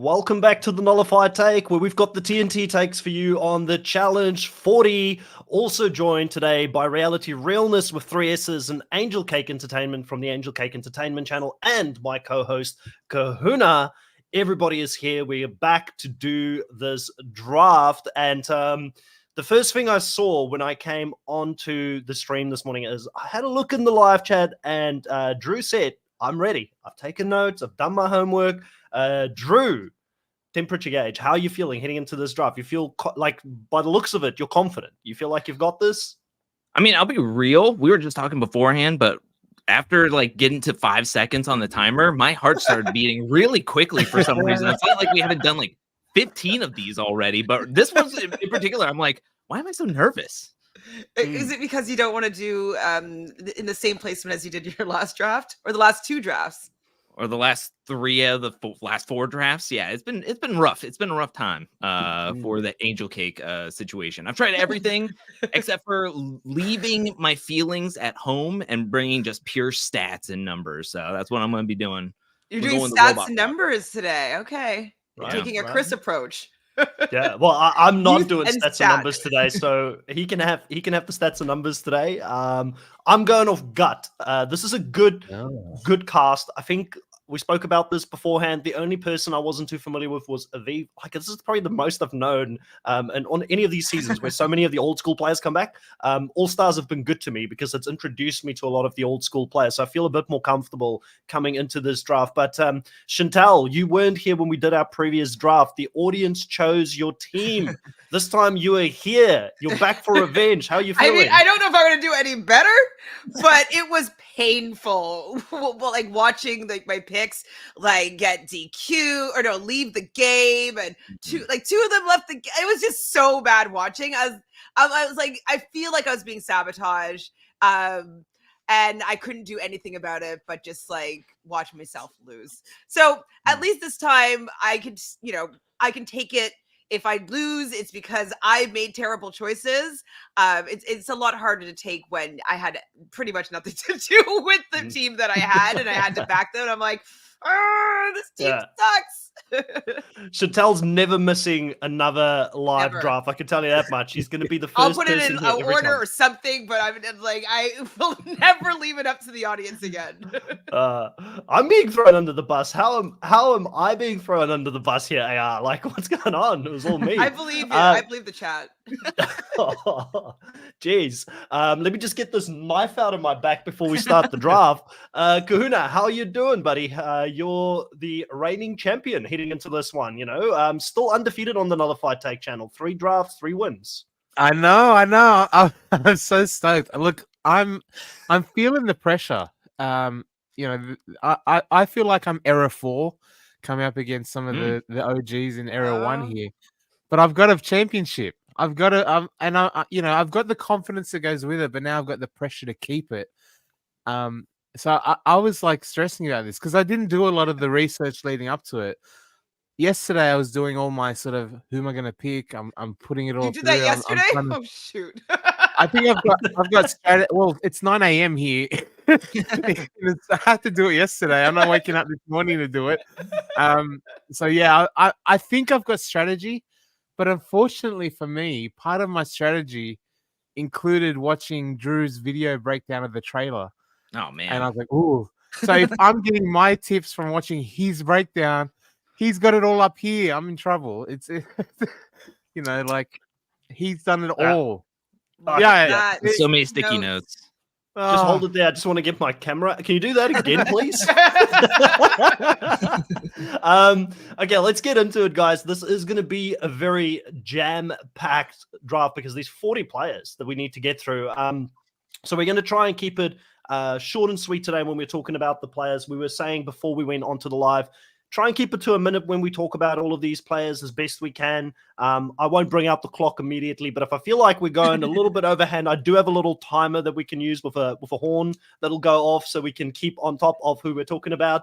Welcome back to the Nullified Take, where we've got the TNT takes for you on the Challenge 40. Also joined today by Reality Realness with 3 S's and Angel Cake Entertainment from the Angel Cake Entertainment channel, and my co-host Kahuna. Everybody is here. We are back to do this draft, and the first thing I saw when I came onto the stream this morning is I had a look in the live chat, and Drew said, "I'm ready. I've taken notes. I've done my homework." Drew, temperature gauge. How are you feeling heading into this draft? You feel like, by the looks of it, you're confident. You feel like you've got this? I mean, I'll be real. We were just talking beforehand, but after like getting to 5 seconds on the timer, my heart started beating really quickly for some reason. I felt like we haven't done like 15 of these already, but this one in particular, I'm like, why am I so nervous? Is it because you don't want to do in the same placement as you did your last draft, or the last 2 drafts? Or the last 3 of the last 4 drafts? Yeah, it's been rough. It's been a rough time for the Angel Cake situation. I've tried everything except for leaving my feelings at home and bringing just pure stats and numbers. So that's what I'm going to be doing. You're doing stats and numbers today. Okay. You're taking a Chris approach. Yeah, well, I'm not doing stats and numbers today, so he can have the stats and numbers today. I'm going off gut. This is a good cast. I think we spoke about this beforehand. The only person I wasn't too familiar with was Aviv. Like, this is probably the most I've known, and on any of these seasons where so many of the old school players come back. All Stars have been good to me because it's introduced me to a lot of the old school players, so I feel a bit more comfortable coming into this draft. But Chantal, you weren't here when we did our previous draft. The audience chose your team. This time you are here. You're back for revenge. How are you feeling? I mean, I don't know if I'm going to do any better, but it was painful. Like watching like my picks like get DQ or leave the game, and two of them left the game. It was just so bad watching. I was like, I feel like I was being sabotaged. And I couldn't do anything about it but just like watch myself lose. So at least this time I can take it. If I lose, it's because I made terrible choices. It's a lot harder to take when I had pretty much nothing to do with the team that I had, and I had to back them. And I'm like, this team sucks. Chantal's never missing another live draft. I can tell you that much. She's going to be the first. I'll put it in an order or something, but I will never leave it up to the audience again. I'm being thrown under the bus. How am I being thrown under the bus here, AR? Like, what's going on? It was all me. I believe you. I believe the chat. Jeez. Let me just get this knife out of my back before we start the draft. Kahuna, how are you doing, buddy? You're the reigning champion heading into this one, still undefeated on the Nullified Take channel. 3 drafts, 3 wins. I know. I'm so stoked. Look, I'm feeling the pressure. I feel like I'm era 4 coming up against some of the OGs in era 1 here, but I've got a championship. I've got to, I've got the confidence that goes with it, but now I've got the pressure to keep it. So I was like stressing about this because I didn't do a lot of the research leading up to it. Yesterday I was doing all my sort of who am I going to pick. I'm putting it all. You did that yesterday? Oh shoot! I think I've got started. Well, it's 9 a.m. here. I had to do it yesterday. I'm not waking up this morning to do it. So yeah, I think I've got strategy, but unfortunately for me, part of my strategy included watching Drew's video breakdown of the trailer. Oh man! And I was like, ooh. So if I'm getting my tips from watching his breakdown, he's got it all up here. I'm in trouble. It's like he's done it all. Yeah. So many sticky notes. Just hold it there. I just want to get my camera. Can you do that again, please? Okay, let's get into it, guys. This is going to be a very jam-packed draft because there's 40 players that we need to get through. So we're going to try and keep it short and sweet today when we're talking about the players. We were saying before we went onto the live, try and keep it to a minute when we talk about all of these players as best we can. I won't bring out the clock immediately, but if I feel like we're going a little bit overhand, I do have a little timer that we can use with a horn that'll go off so we can keep on top of who we're talking about.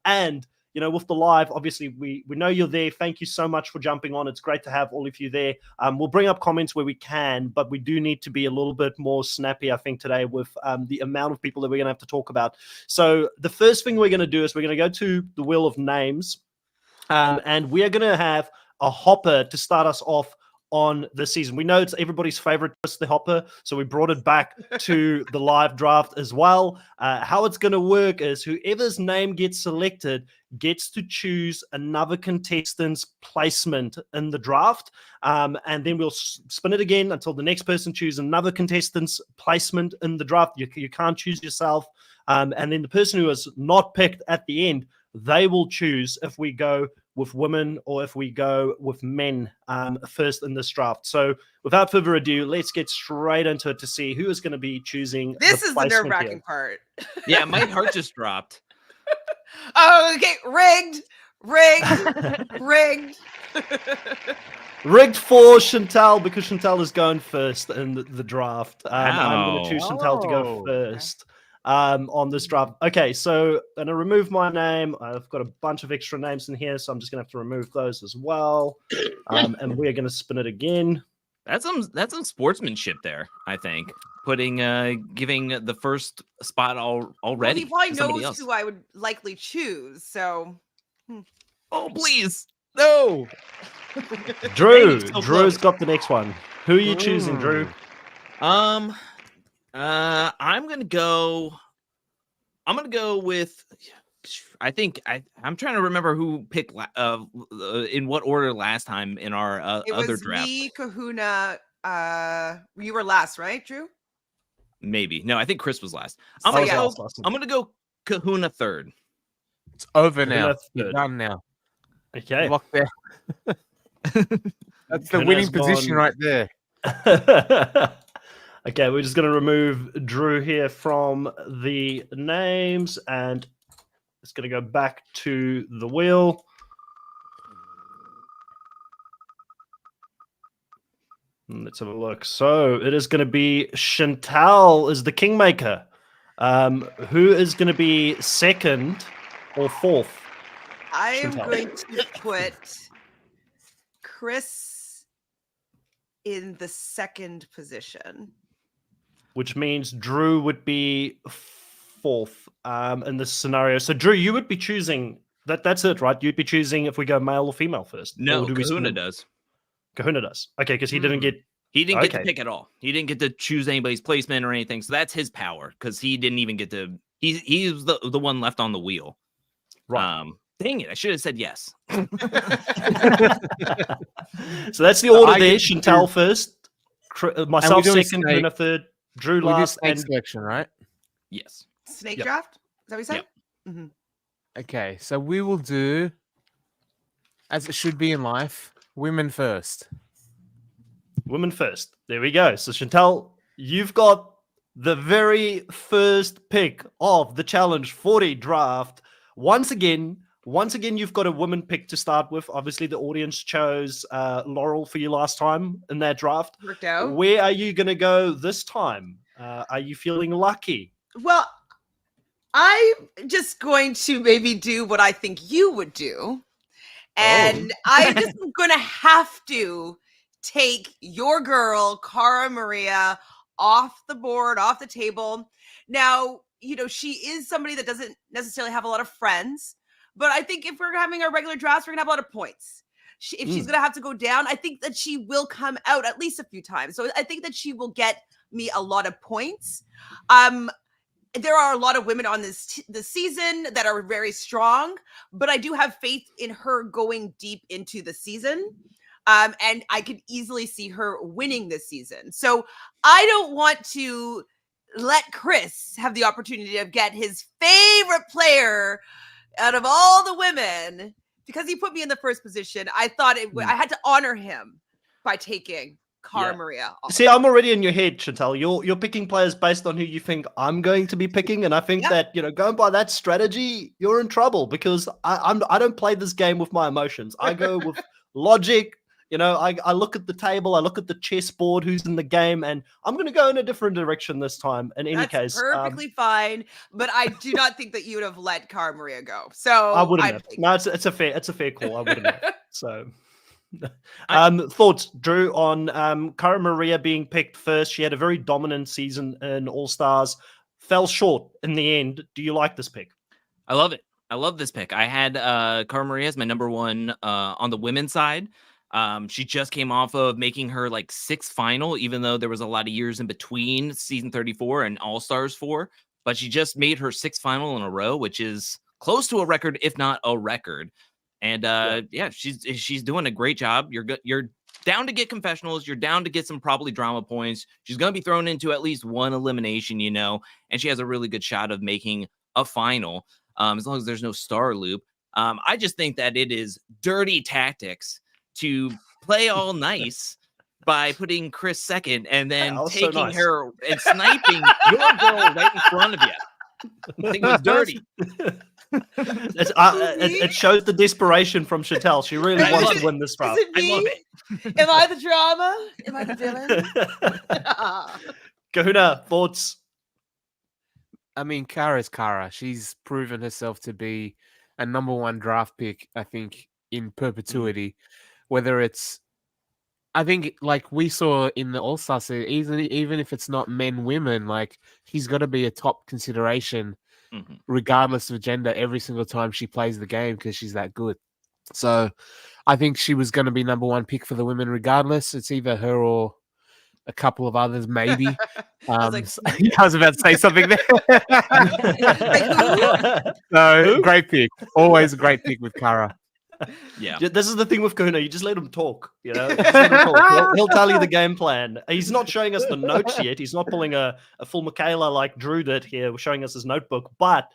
And with the live, obviously, we know you're there. Thank you so much for jumping on. It's great to have all of you there. We'll bring up comments where we can, but we do need to be a little bit more snappy, I think, today with the amount of people that we're going to have to talk about. So the first thing we're going to do is we're going to go to the wheel of names. And we are going to have a hopper to start us off on the season. We know it's everybody's favorite, just the hopper, so we brought it back to the live draft as well. How it's going to work is whoever's name gets selected gets to choose another contestant's placement in the draft, and then we'll spin it again until the next person chooses another contestant's placement in the draft. You can't choose yourself, and then the person who is not picked at the end, they will choose if we go with women or if we go with men first in this draft. So without further ado, let's get straight into it to see who is going to be choosing. This is the nerve-wracking part. Yeah, my heart just dropped. Oh, okay. Rigged. Rigged for Chantal because Chantal is going first in the draft. I'm going to choose Chantal to go first. On this draft. Okay, so I'm going to remove my name. I've got a bunch of extra names in here, so I'm just going to have to remove those as well. And we're going to spin it again. That's some sportsmanship there, I think. Giving the first spot already. Well, he probably knows who I would likely choose, so. Oh, please. No. Drew's got the next one. Who are you choosing, Drew? I'm gonna go with. I think I'm trying to remember who picked in what order last time in our other draft. Me, Kahuna. You were last, right, Drew? Maybe no. I think Chris was last. I'm gonna go Kahuna third. It's over now. You're done now. Okay. Lock there. That's the winning position right there. Okay, we're just going to remove Drew here from the names, and it's going to go back to the wheel. Let's have a look. So it is going to be Chantal is the kingmaker. Who is going to be second or fourth? I am Chantal. going to put Chris in the second position. Which means Drew would be fourth in this scenario. So, Drew, you would be choosing that's it, right? You'd be choosing if we go male or female first. No, do Kahuna does. Kahuna does. Okay, because he didn't get get to pick at all. He didn't get to choose anybody's placement or anything. So that's his power because he didn't even get to. He's the one left on the wheel. Right. Dang it! I should have said yes. So that's the order there. Chantal first, myself second, Kahuna third. Drew last and selection, right? Yes. Snake draft? Is that what you said? Yep. Mm-hmm. Okay, so we will do, as it should be in life, women first. Women first. There we go. So Chantal, you've got the very first pick of the Challenge 40 draft. Once again, you've got a woman pick to start with. Obviously, the audience chose Laurel for you last time in that draft. Worked out. Where are you going to go this time? Are you feeling lucky? Well, I'm just going to maybe do what I think you would do. And I'm just going to have to take your girl, Cara Maria, off the board, off the table. Now, she is somebody that doesn't necessarily have a lot of friends. But I think if we're having our regular drafts, we're going to have a lot of points. If she's going to have to go down, I think that she will come out at least a few times. So I think that she will get me a lot of points. There are a lot of women on this season that are very strong, but I do have faith in her going deep into the season. And I could easily see her winning this season. So I don't want to let Chris have the opportunity to get his favorite player out of all the women, because he put me in the first position. I thought I had to honor him by taking Cara Maria off. See, I'm already in your head, Chantal. You're picking players based on who you think I'm going to be picking, and I think that going by that strategy, you're in trouble because I don't play this game with my emotions. I go with logic. I look at the table, I look at the chessboard, who's in the game, and I'm going to go in a different direction this time. In any case, perfectly fine. But I do not think that you would have let Cara Maria go. So I wouldn't have. No, it's a fair call. I wouldn't have. So, thoughts, Drew, on Cara Maria being picked first? She had a very dominant season in All Stars, fell short in the end. Do you like this pick? I love it. I love this pick. I had Cara Maria as my number one on the women's side. She just came off of making her like 6th final, even though there was a lot of years in between season 34 and All Stars 4. But she just made her 6th final in a row, which is close to a record, if not a record. And yeah, she's doing a great job. You're down to get confessionals. You're down to get some probably drama points. She's going to be thrown into at least one elimination, and she has a really good shot of making a final. As long as there's no star loop. I just think that it is dirty tactics to play all nice by putting Chris second and then taking her and sniping your girl right in front of you. I think it was dirty. It shows the desperation from Chantel. She really wants to win this draft. I love it. Am I the drama? Am I the villain? Kahuna, thoughts? I mean, Kara's Kara. She's proven herself to be a number one draft pick, I think, in perpetuity. Whether it's, I think, like we saw in the All-Star series, even if it's not men, women, like she's got to be a top consideration, regardless of gender, every single time she plays the game because she's that good. So I think she was going to be number one pick for the women regardless. It's either her or a couple of others, maybe. I was about to say something there. So, great pick. Always a great pick with Kara. Yeah. This is the thing with Kahuna. You just let him talk. Just let him talk. He'll tell you the game plan. He's not showing us the notes yet. He's not pulling a full Michaela like Drew did here. We're showing us his notebook. But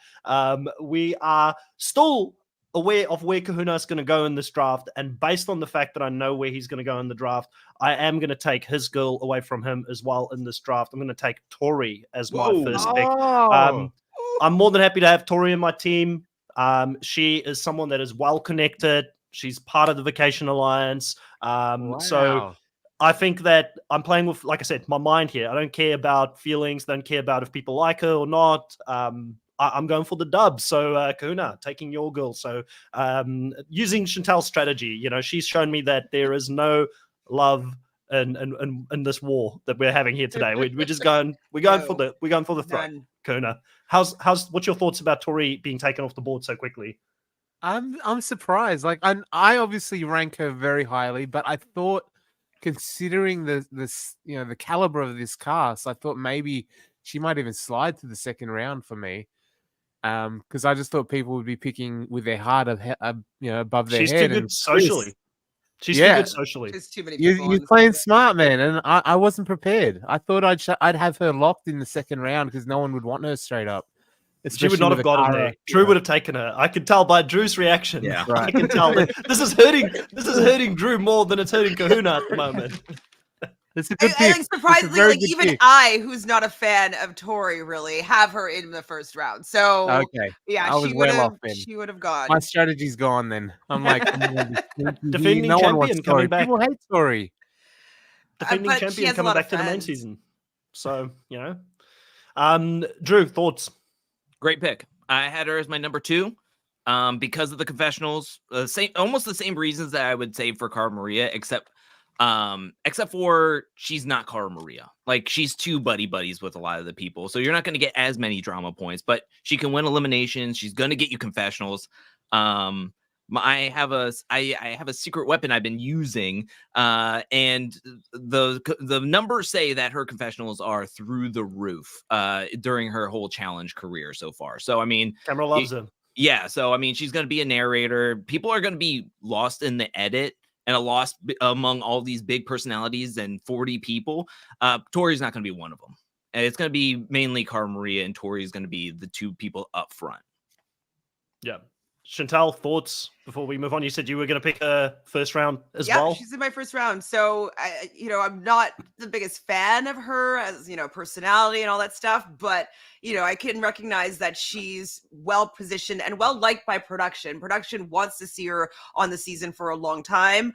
we are still aware of where Kahuna is going to go in this draft, and based on the fact that I know where he's going to go in the draft, I am going to take his girl away from him as well in this draft. I'm going to take Tori as my first pick. I'm more than happy to have Tori in my team. She is someone that is well connected. She's part of the Vacation Alliance. So I think that I'm playing with, like I said, my mind here. I don't care about feelings, don't care about if people like her or not. I'm going for the dub. So Kahuna, taking your girl. So using Chantel's strategy, she's shown me that there is no love in this war that we're having here today. We're just going for the throat. Kahuna, what's your thoughts about Tori being taken off the board so quickly? I'm surprised. Like I obviously rank her very highly, but I thought, considering the caliber of this cast, I thought maybe she might even slide to the second round for me. Because I just thought people would be picking with their heart above their head. She's too good socially. She's too good socially. There's too many people. You're playing smart, man, and I wasn't prepared. I thought I'd have her locked in the second round because no one would want her straight up. She would not have gotten there. Drew would have taken her. I could tell by Drew's reaction. Yeah, right. I can tell that this is hurting Drew more than it's hurting Kahuna at the moment. It's a good pick. Surprisingly, even I, who's not a fan of Tori, really have her in the first round. So okay, yeah, she would have gone. My strategy's gone then. I'm like, defending champion coming back. People hate Tori. Defending champion coming back to the main season. So Drew, thoughts? Great pick. I had her as my number 2. Because of the confessionals, almost the same reasons that I would say for Cara Maria, except for she's not Cara Maria. Like, she's too buddies with a lot of the people, so you're not going to get as many drama points, but she can win eliminations. She's going to get you confessionals. I have a secret weapon I've been using, and the numbers say that her confessionals are through the roof during her whole challenge career so far. So I mean, camera loves him. Yeah, so I mean, she's going to be a narrator. People are going to be lost in the edit and lost among all these big personalities and 40 people. Tori's not going to be one of them. And it's going to be mainly Cara Maria, and Tori's going to be the 2 people up front. Yeah. Chantel, thoughts before we move on? You said you were going to pick a first round as well. Yeah, she's in my first round. So, I'm not the biggest fan of her as, personality and all that stuff. But, I can recognize that she's well positioned and well liked by production. Production wants to see her on the season for a long time.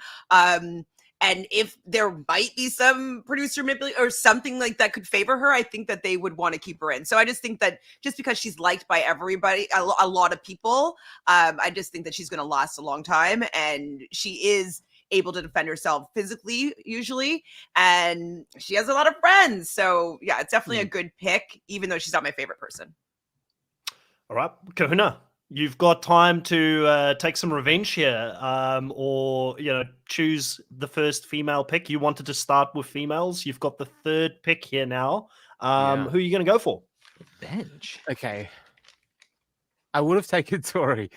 And if there might be some producer manipulation or something like that could favor her, I think that they would want to keep her in. So I just think that just because she's liked by everybody, a lot of people, I just think that she's going to last a long time. And she is able to defend herself physically, usually. And she has a lot of friends. So yeah, it's definitely a good pick, even though she's not my favorite person. All right. Kahuna, You've got time to take some revenge here, or choose the first female pick. You wanted to start with females. You've got the third pick here now. Yeah. Who are you going to go for? Bench. Okay. I would have taken Tori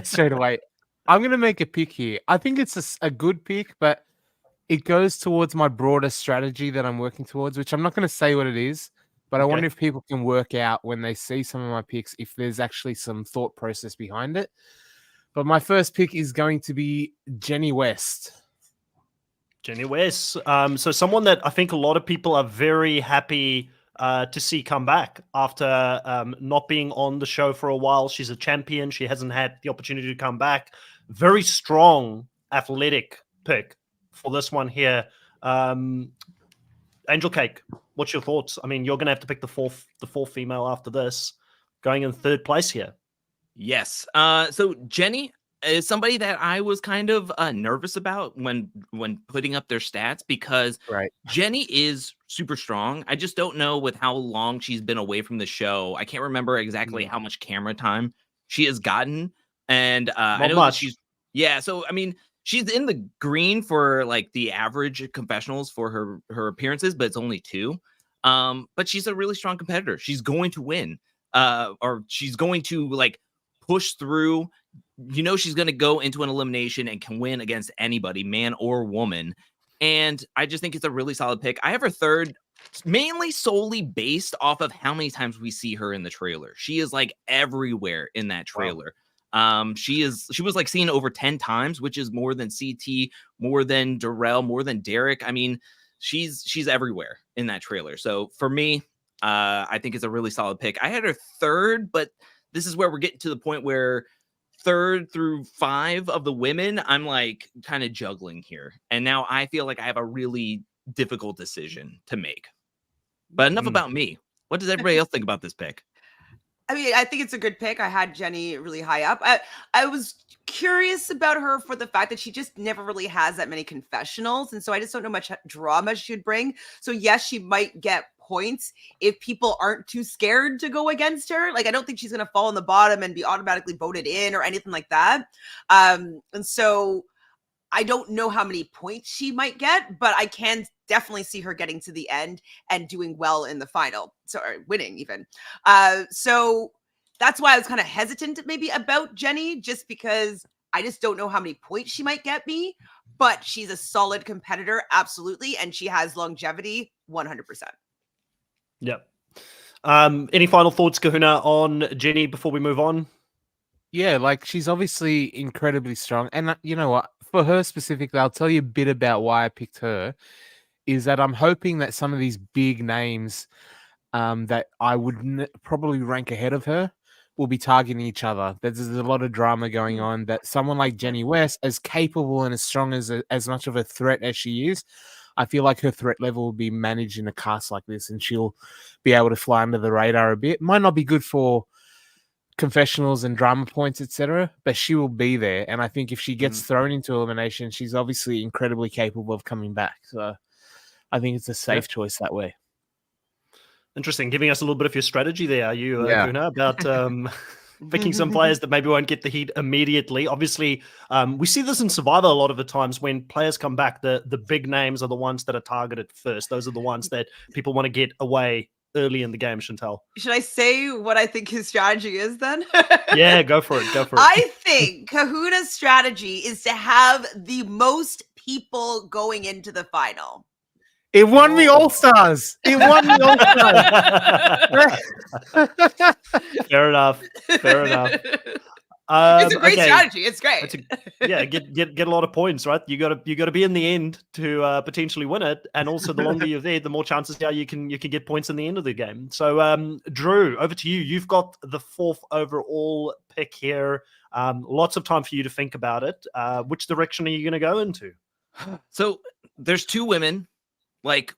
straight away. I'm going to make a pick here. I think it's a good pick, but it goes towards my broader strategy that I'm working towards, which I'm not going to say what it is, but I Okay. wonder if people can work out when they see some of my picks if there's actually some thought process behind it. But my first pick is going to be Jenny West. Jenny West. So someone that I think a lot of people are very happy to see come back after not being on the show for a while. She's a champion. She hasn't had the opportunity to come back. Very strong, athletic pick for this one here. Angel Cake, what's your thoughts? I mean, you're going to have to pick the fourth female after this, going in third place here. Yes. So Jenny is somebody that I was kind of nervous about when putting up their stats, because Right. Jenny is super strong. I just don't know with how long she's been away from the show. I can't remember exactly how much camera time she has gotten. And I know that she's so I mean, she's in the green for like the average confessionals for her appearances, but it's only 2. But she's a really strong competitor. She's going to win. Or she's going to like push through. She's going to go into an elimination and can win against anybody, man or woman. And I just think it's a really solid pick. I have her third mainly solely based off of how many times we see her in the trailer. She is like everywhere in that trailer. Wow. She was like seen over 10 times, which is more than CT, more than Darrell, more than Derek. I mean, she's everywhere in that trailer. So for me, I think it's a really solid pick. I had her third, but this is where we're getting to the point where 3rd through 5 of the women, I'm like kind of juggling here. And now I feel like I have a really difficult decision to make. But enough about me. What does everybody else think about this pick? I mean, I think it's a good pick. I had Jenny really high up. I was curious about her for the fact that she just never really has that many confessionals. And so I just don't know much drama she would bring. So yes, she might get points if people aren't too scared to go against her. Like, I don't think she's going to fall on the bottom and be automatically voted in or anything like that. And so I don't know how many points she might get, but I can definitely see her getting to the end and doing well in the final. So, or winning even. So that's why I was kind of hesitant maybe about Jenny, just because I just don't know how many points she might get me, but she's a solid competitor. Absolutely. And she has longevity 100%. Yep. Any final thoughts, Kahuna, on Jenny before we move on? Yeah, like she's obviously incredibly strong. And you know what? For her specifically, I'll tell you a bit about why I picked her, is that I'm hoping that some of these big names that I would probably rank ahead of her will be targeting each other. There's a lot of drama going on, that someone like Jenny West, as capable and as strong as much of a threat as she is, I feel like her threat level will be managed in a cast like this, and she'll be able to fly under the radar a bit. Might not be good for confessionals and drama points, etc., but she will be there. And I think if she gets thrown into elimination, she's obviously incredibly capable of coming back. So I think it's a safe choice that way. Interesting. Giving us a little bit of your strategy there, are you, Kahuna, about picking some Mm-hmm. players that maybe won't get the heat immediately. Obviously, we see this in Survivor a lot of the times when players come back, the big names are the ones that are targeted first. Those are the ones that people want to get away early in the game, Chantel. Should I say what I think his strategy is then? Yeah, go for it. Go for it. I think Kahuna's strategy is to have the most people going into the final. It won me All-Stars. It won me All-Stars. Fair enough. Fair enough. It's a great strategy. It's great. Get a lot of points, right? You got to be in the end to potentially win it, and also the longer you're there, the more chances you can get points in the end of the game. So, Drew, over to you. You've got the 4th overall pick here. Lots of time for you to think about it. Which direction are you going to go into? So there's 2 women, like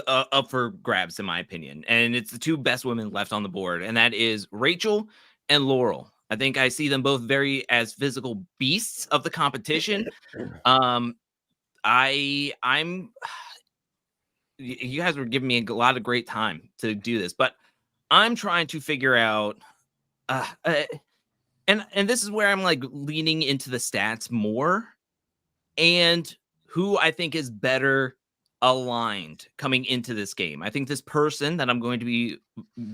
up for grabs, in my opinion, and it's the 2 best women left on the board, and that is Rachel and Laurel. I think I see them both very as physical beasts of the competition. I'm you guys were giving me a lot of great time to do this, but I'm trying to figure out uh, uh, and this is where I'm like leaning into the stats more, and who I think is better aligned coming into this game. I think this person that I'm going to be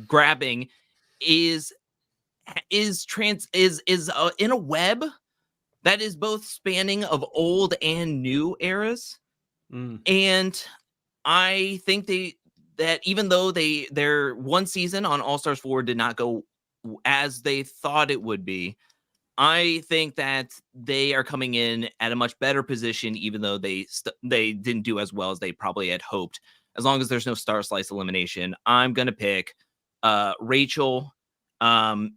grabbing is in a web that is both spanning of old and new eras. And I think that even though their one season on All Stars 4 did not go as they thought it would be, I think that they are coming in at a much better position, even though they didn't do as well as they probably had hoped. As long as there's no star slice elimination, I'm gonna pick Rachel.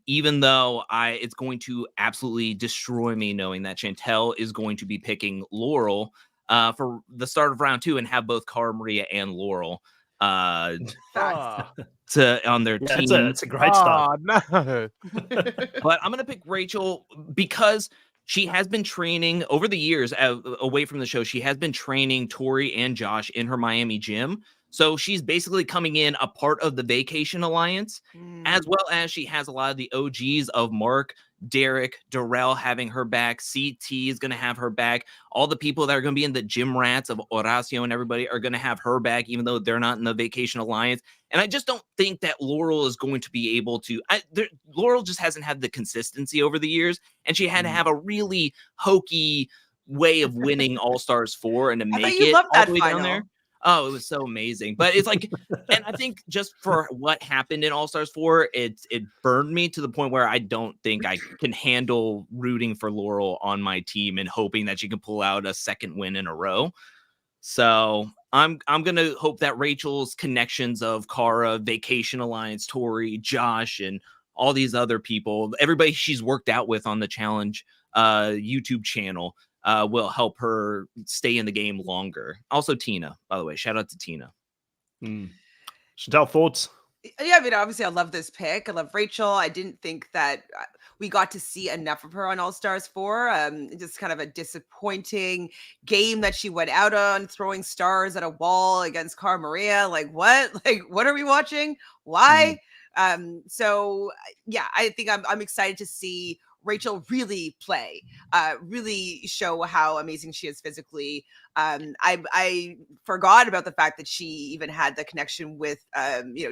Even though it's going to absolutely destroy me knowing that Chantel is going to be picking Laurel for the start of round 2 and have both Cara Maria and Laurel on their team. It's a great start. No. But I'm gonna pick Rachel because she has been training over the years away from the show. She has been training Tori and Josh in her Miami gym. So she's basically coming in a part of the Vacation Alliance, as well as she has a lot of the OGs of Mark, Derek, Darrell having her back. CT is going to have her back. All the people that are going to be in the gym rats of Horacio and everybody are going to have her back, even though they're not in the Vacation Alliance. And I just don't think that Laurel is going to be able to. Laurel just hasn't had the consistency over the years, and she had to have a really hokey way of winning All Stars 4 and to make it all the way down there. Oh, it was so amazing. But it's like, and I think just for what happened in All Stars 4, it burned me to the point where I don't think I can handle rooting for Laurel on my team and hoping that she can pull out a second win in a row. So I'm gonna hope that Rachel's connections of Cara, Vacation Alliance, Tori, Josh, and all these other people, everybody she's worked out with on the challenge YouTube channel, will help her stay in the game longer. Also, Tina, by the way, shout out to Tina. Chantel, thoughts? Yeah, I mean, obviously, I love this pick. I love Rachel. I didn't think that we got to see enough of her on All Stars 4. Just kind of a disappointing game that she went out on, throwing stars at a wall against Cara Maria. Like, what? Like, what are we watching? Why? So, yeah, I think I'm excited to see Rachel really play, really show how amazing she is physically. I forgot about the fact that she even had the connection with,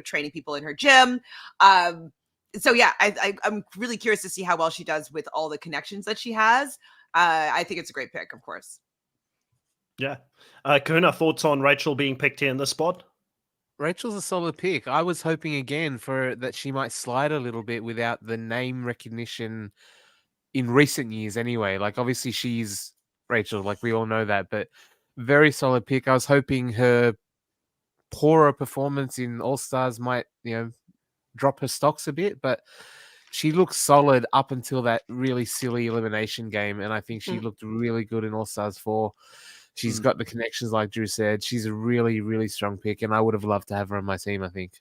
training people in her gym. So yeah, I'm really curious to see how well she does with all the connections that she has. I think it's a great pick, of course. Yeah. Kahuna, thoughts on Rachel being picked here in this spot? Rachel's a solid pick. I was hoping again for that she might slide a little bit without the name recognition in recent years anyway. Like, obviously she's Rachel, like we all know that, but very solid pick. I was hoping her poorer performance in All Stars might, drop her stocks a bit, but she looked solid up until that really silly elimination game, and I think she looked really good in All Stars 4. She's got the connections, like Drew said. She's a really, really strong pick, and I would have loved to have her on my team, I think.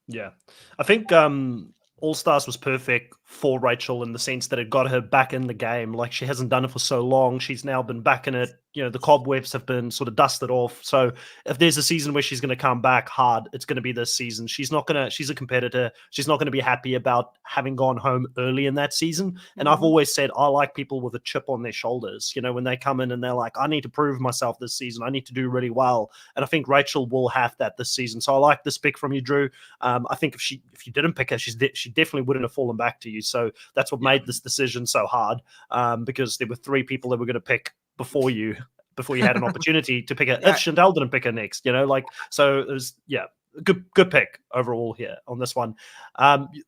Yeah. I think All Stars was perfect for Rachel in the sense that it got her back in the game. Like, she hasn't done it for so long. She's now been back in it. The cobwebs have been sort of dusted off. So if there's a season where she's going to come back hard, it's going to be this season. She's a competitor. She's not going to be happy about having gone home early in that season. And I've always said, I like people with a chip on their shoulders, when they come in and they're like, I need to prove myself this season. I need to do really well. And I think Rachel will have that this season. So I like this pick from you, Drew. I think if you didn't pick her, she definitely wouldn't have fallen back to you. So that's what made this decision so hard, because there were 3 people that were going to pick before you had an opportunity to pick her. If Chantel didn't pick her next, so it was, good pick overall here on this one.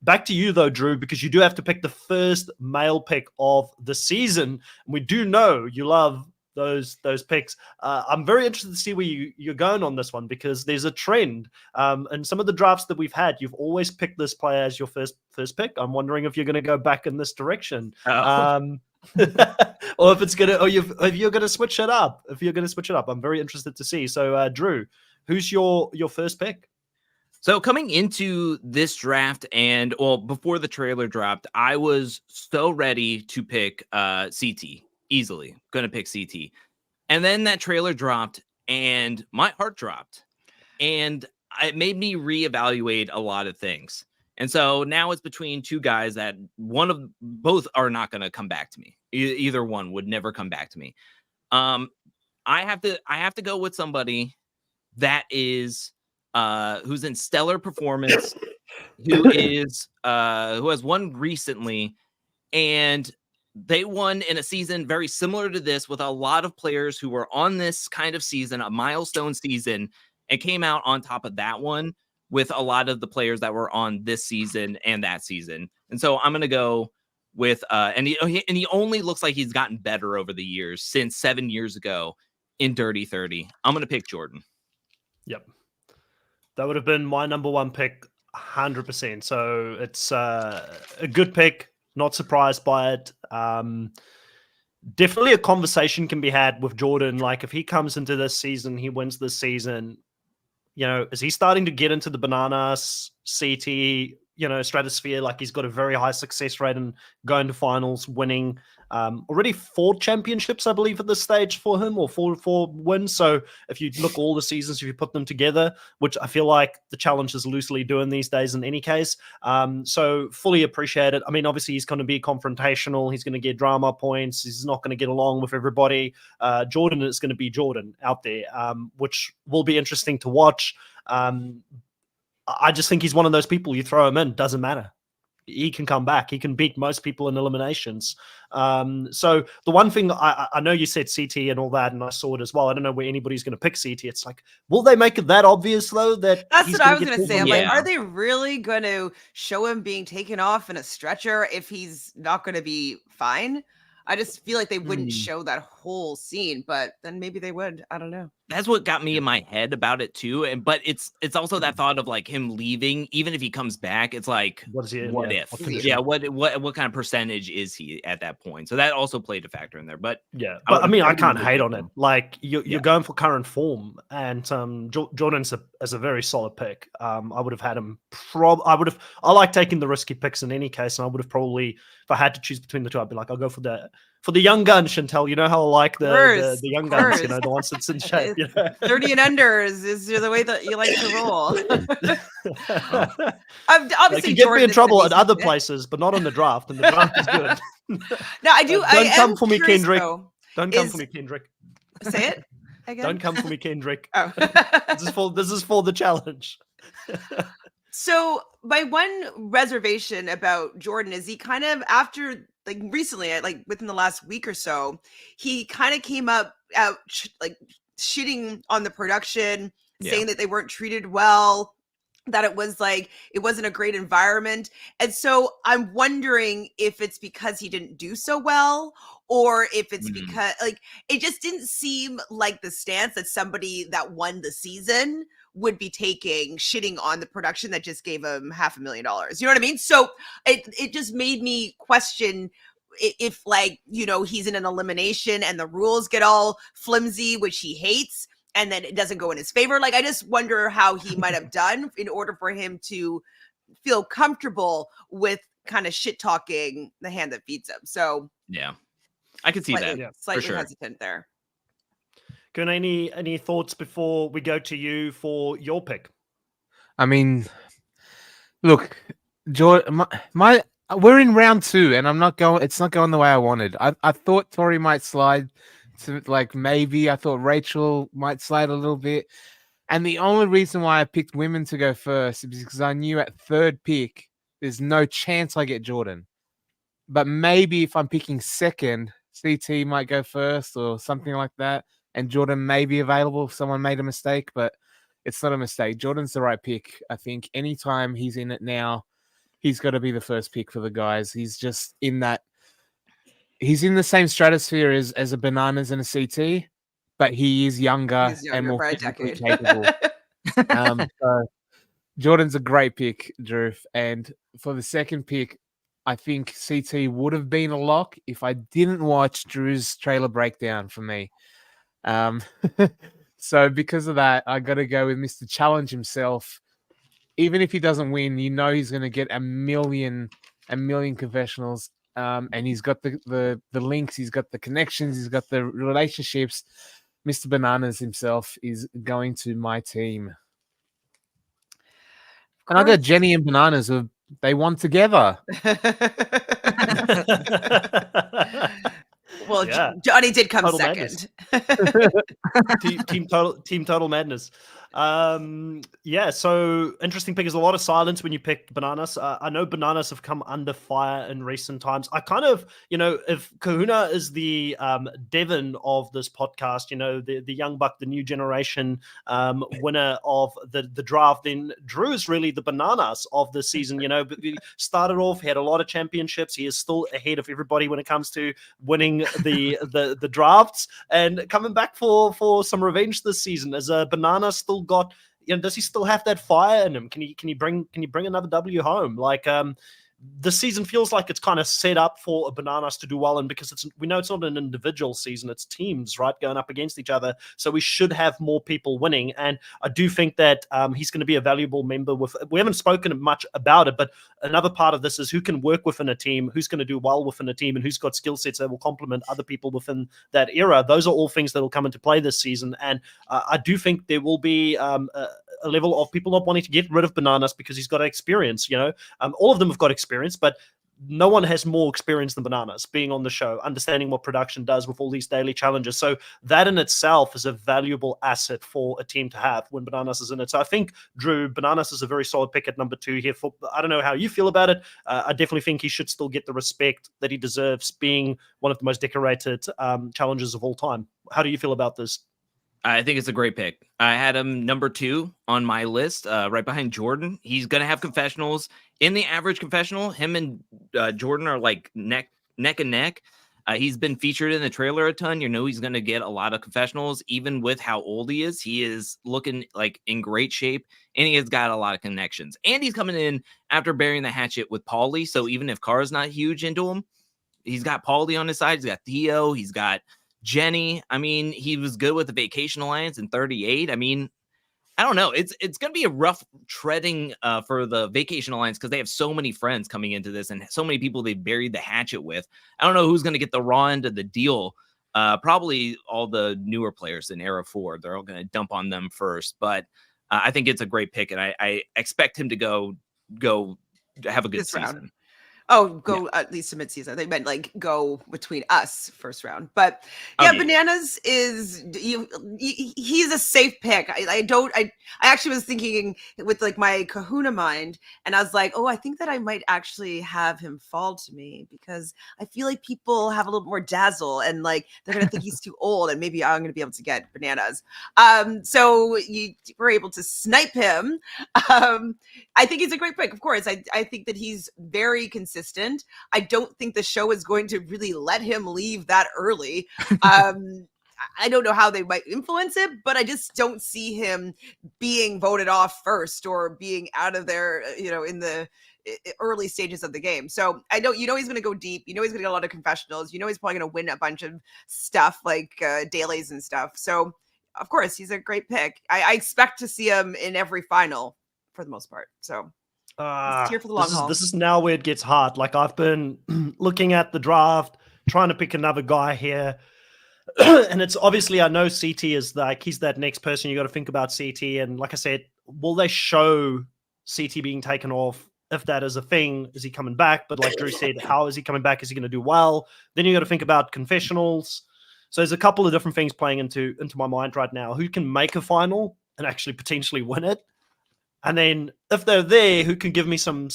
Back to you though, Drew, because you do have to pick the first male pick of the season. And we do know you love those picks. I'm very interested to see where you're going on this one, because there's a trend. And some of the drafts that we've had, you've always picked this player as your first pick. I'm wondering if you're going to go back in this direction. Or if you're going to switch it up. I'm very interested to see. So, Drew, who's your first pick? So coming into this draft before the trailer dropped, I was so ready to pick CT. Easily going to pick CT. And then that trailer dropped and my heart dropped. And it made me reevaluate a lot of things. And so now it's between two guys that both are not going to come back to me. Either one would never come back to me. I have to go with somebody that is who's in stellar performance, who has won recently, and they won in a season very similar to this with a lot of players who were on this kind of season, a milestone season, and came out on top of that one with a lot of the players that were on this season and that season. And so I'm going to go with and he only looks like he's gotten better over the years since 7 years ago in Dirty 30. I'm going to pick Jordan. Yep. That would have been my number one pick, 100%. So it's a good pick. Not surprised by it. Definitely a conversation can be had with Jordan. Like if he comes into this season, he wins this season, is he starting to get into the bananas CT, stratosphere? Like he's got a very high success rate and going to finals, winning already 4 championships, I believe, at this stage for him, or four wins. So if you look all the seasons, if you put them together, which I feel like the challenge is loosely doing these days in any case. So fully appreciate it. I mean, obviously he's going to be confrontational. He's going to get drama points. He's not going to get along with everybody. Jordan is going to be Jordan out there, which will be interesting to watch. I just think he's one of those people, you throw him in, doesn't matter. He can come back. He can beat most people in eliminations. So the one thing, I know you said CT and all that, and I saw it as well. I don't know where anybody's going to pick CT. It's like, will they make it that obvious, though? That's what I was going to say. I'm like, Yeah. are they really going to show him being taken off in a stretcher if he's not going to be fine? I just feel like they wouldn't show that whole scene, but then maybe they would. I don't know. That's what got me in my head about it too. But it's also that thought of like him leaving, even if he comes back, it's like, what if? What kind of percentage is he at that point? So that also played a factor in there. But yeah, but I can't hate on it. Like you're going for current form, and Jordan's a very solid pick. I would have had him. I like taking the risky picks in any case, and I would have probably, if I had to choose between the two, I'd be like, I'll go for the young gun, Chantel. You know how I like the young guns, the ones that's in shape. 30 and under is the way that you like to roll. They Obviously, can get me in trouble at other places, but not in the draft. And the draft is good. No, I do. Don't come for me, Kendrick. Don't come is- for me, Kendrick. Say it again. Don't come for me, Kendrick. Oh. This is for the challenge. So my one reservation about Jordan is he kind of, after like recently, like within the last week or so, he kind of came out like shitting on the production, saying that they weren't treated well, that it wasn't a great environment. And so I'm wondering if it's because he didn't do so well, or if it's because like it just didn't seem like the stance that somebody that won the season would be taking, shitting on the production that just gave him $500,000. You know what I mean? So it just made me question if, like, he's in an elimination and the rules get all flimsy, which he hates, and then it doesn't go in his favor. Like, I just wonder how he might have done in order for him to feel comfortable with kind of shit talking the hand that feeds him. So yeah, I can see slightly sure. hesitant there. Can any thoughts before we go to you for your pick? I mean, look, Jordan, we're in round 2, and it's not going the way I wanted. I thought Tori might slide to, like, maybe I thought Rachel might slide a little bit. And the only reason why I picked women to go first is because I knew at 3rd pick, there's no chance I get Jordan. But maybe if I'm picking 2nd, CT might go first or something like that. And Jordan may be available if someone made a mistake, but it's not a mistake. Jordan's the right pick. I think anytime he's in it now, he's got to be the first pick for the guys. He's just in that. He's in the same stratosphere as a Bananas and a CT, but he is younger and more physically capable. So Jordan's a great pick, Drew. And for the 2nd pick, I think CT would have been a lock if I didn't watch Drew's trailer breakdown for me. So because of that, I got to go with Mr. Challenge himself. Even if he doesn't win, he's going to get a million confessionals. And he's got the links, he's got the connections, he's got the relationships. Mr. Bananas himself is going to my team. And I got Jenny and Bananas, who They won together. Well, Yeah. Johnny did come Total second. Team total madness. Yeah, so interesting pick. Is a lot of silence when you pick Bananas. I know Bananas have come under fire in recent times. I kind of, if Kahuna is the Devon of this podcast, the young buck, the new generation winner of the draft, then Drew is really the Bananas of the season. But he started off, he had a lot of championships. He is still ahead of everybody when it comes to winning the drafts and coming back for some revenge this season. As a Banana still got, does he still have that fire in him? Can he bring another W home? Like this season feels like it's kind of set up for a Bananas to do well, and because we know it's not an individual season, it's teams, right, going up against each other. So we should have more people winning, and I do think that he's going to be a valuable member. We haven't spoken much about it, but another part of this is who can work within a team, who's going to do well within a team, and who's got skill sets that will complement other people within that era. Those are all things that will come into play this season, and I do think there will be a level of people not wanting to get rid of Bananas because he's got experience. All of them have got experience, but no one has more experience than Bananas being on the show, understanding what production does with all these daily challenges. So that in itself is a valuable asset for a team to have when Bananas is in it. So I think, Drew, Bananas is a very solid pick at number 2 here. I don't know how you feel about it. I definitely think he should still get the respect that he deserves, being one of the most decorated challengers of all time. How do you feel about this? I think it's a great pick. I had him number 2 on my list, right behind Jordan. He's going to have confessionals. In the average confessional, him and Jordan are like neck and neck. He's been featured in the trailer a ton. He's going to get a lot of confessionals. Even with how old he is looking like in great shape, and he has got a lot of connections. And he's coming in after burying the hatchet with Paulie. So even if Carr's not huge into him, he's got Paulie on his side. He's got Theo. He's got Jenny. I mean, he was good with the Vacation Alliance in 38. I mean, I don't know. It's going to be a rough treading for the Vacation Alliance because they have so many friends coming into this and so many people they buried the hatchet with. I don't know who's going to get the raw end of the deal. Probably all the newer players in Era 4. They're all going to dump on them first. But I think it's a great pick, and I expect him to go have a good season. Round. Oh, at least to midseason. They meant like go between us first round. But yeah, Bananas is he's a safe pick. I actually was thinking with like my Kahuna mind, and I was like, oh, I think that I might actually have him fall to me because I feel like people have a little more dazzle and like they're gonna think he's too old, and maybe I'm gonna be able to get Bananas. So you were able to snipe him. I think he's a great pick, of course. I think that he's very consistent. I don't think the show is going to really let him leave that early. I don't know how they might influence it, but I just don't see him being voted off first or being out of there, in the early stages of the game. So I know, he's going to go deep. He's going to get a lot of confessionals. He's probably going to win a bunch of stuff like dailies and stuff. So of course, he's a great pick. I expect to see him in every final for the most part. So here for the long haul. This is now where it gets hard. Like I've been looking at the draft, trying to pick another guy here. And it's obviously, I know CT is like, he's that next person you got to think about CT. And like I said, will they show CT being taken off? If that is a thing, is he coming back? But like Drew said, how is he coming back? Is he going to do well? Then you got to think about confessionals. So there's a couple of different things playing into my mind right now. Who can make a final and actually potentially win it? And then if they're there, who can give me some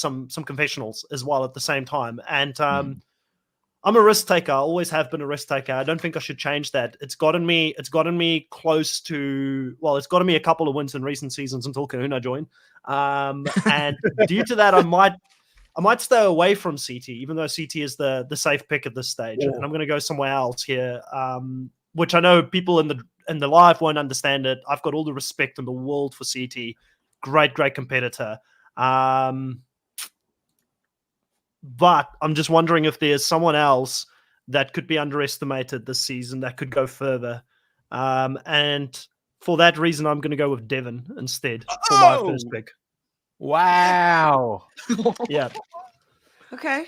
confessionals as well at the same time? And I'm a risk taker. I always have been a risk taker. I don't think I should change that. It's gotten me close to, well, it's gotten me a couple of wins in recent seasons until Kahuna joined. And due to that, I might stay away from CT, even though CT is the safe pick at this stage. And I'm going to go somewhere else here, which I know people in the live won't understand it. I've got all the respect in the world for CT. Great competitor. But I'm just wondering if there's someone else that could be underestimated this season that could go further. And for that reason, I'm going to go with Devon instead for my first pick. Wow. Yeah. Okay.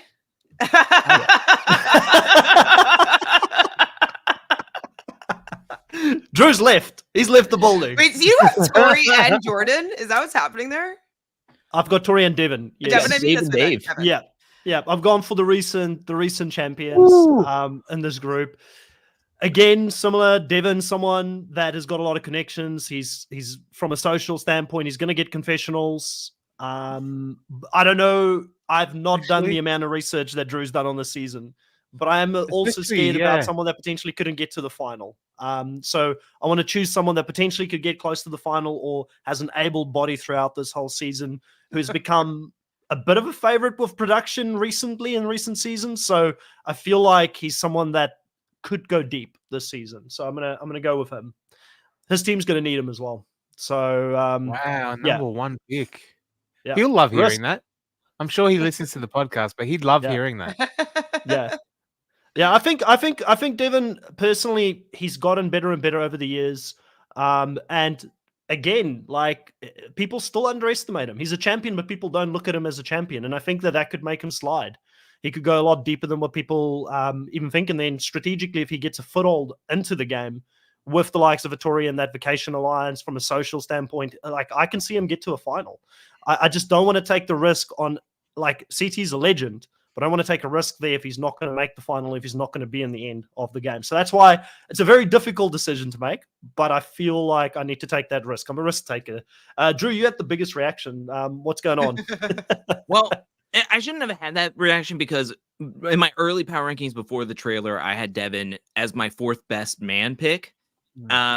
Drew's left. He's left the building. Wait, so you have Tori and Jordan? Is that what's happening there? I've got Tori and Devin. Yes. Devin, I mean, Dave that's and what I- Dave. Devin. Yeah. Yeah. I've gone for the recent champions Ooh. in this group. Again, similar. Devin, someone that has got a lot of connections. He's from a social standpoint, he's going to get confessionals. I don't know. I've not done the Actually- amount of research that Drew's done on this season, but I am also Especially, scared about yeah. someone that potentially couldn't get to the final. So I want to choose someone that potentially could get close to the final or has an able body throughout this whole season, who's become a bit of a favorite with production recently in recent seasons. So I feel like he's someone that could go deep this season. So I'm gonna go with him. His team's gonna need him as well. So Wow, yeah. number one pick. Yeah. He'll love Risk. hearing that. I'm sure he listens to the podcast, but he'd love Yeah. hearing that. Yeah. Yeah, I think Devin personally, he's gotten better and better over the years. And again, like people still underestimate him. He's a champion, but people don't look at him as a champion, and I think that could make him slide. He could go a lot deeper than what people even think. And then strategically, if he gets a foothold into the game with the likes of Vittori and that Vacation Alliance from a social standpoint, like I can see him get to a final. I just don't want to take the risk on, like, CT's a legend, but I want to take a risk there if he's not going to make the final, if he's not going to be in the end of the game. So that's why it's a very difficult decision to make, but I feel like I need to take that risk. I'm a risk taker. Drew, you had the biggest reaction. What's going on? Well, I shouldn't have had that reaction because in my early power rankings before the trailer, I had Devin as my fourth best man pick,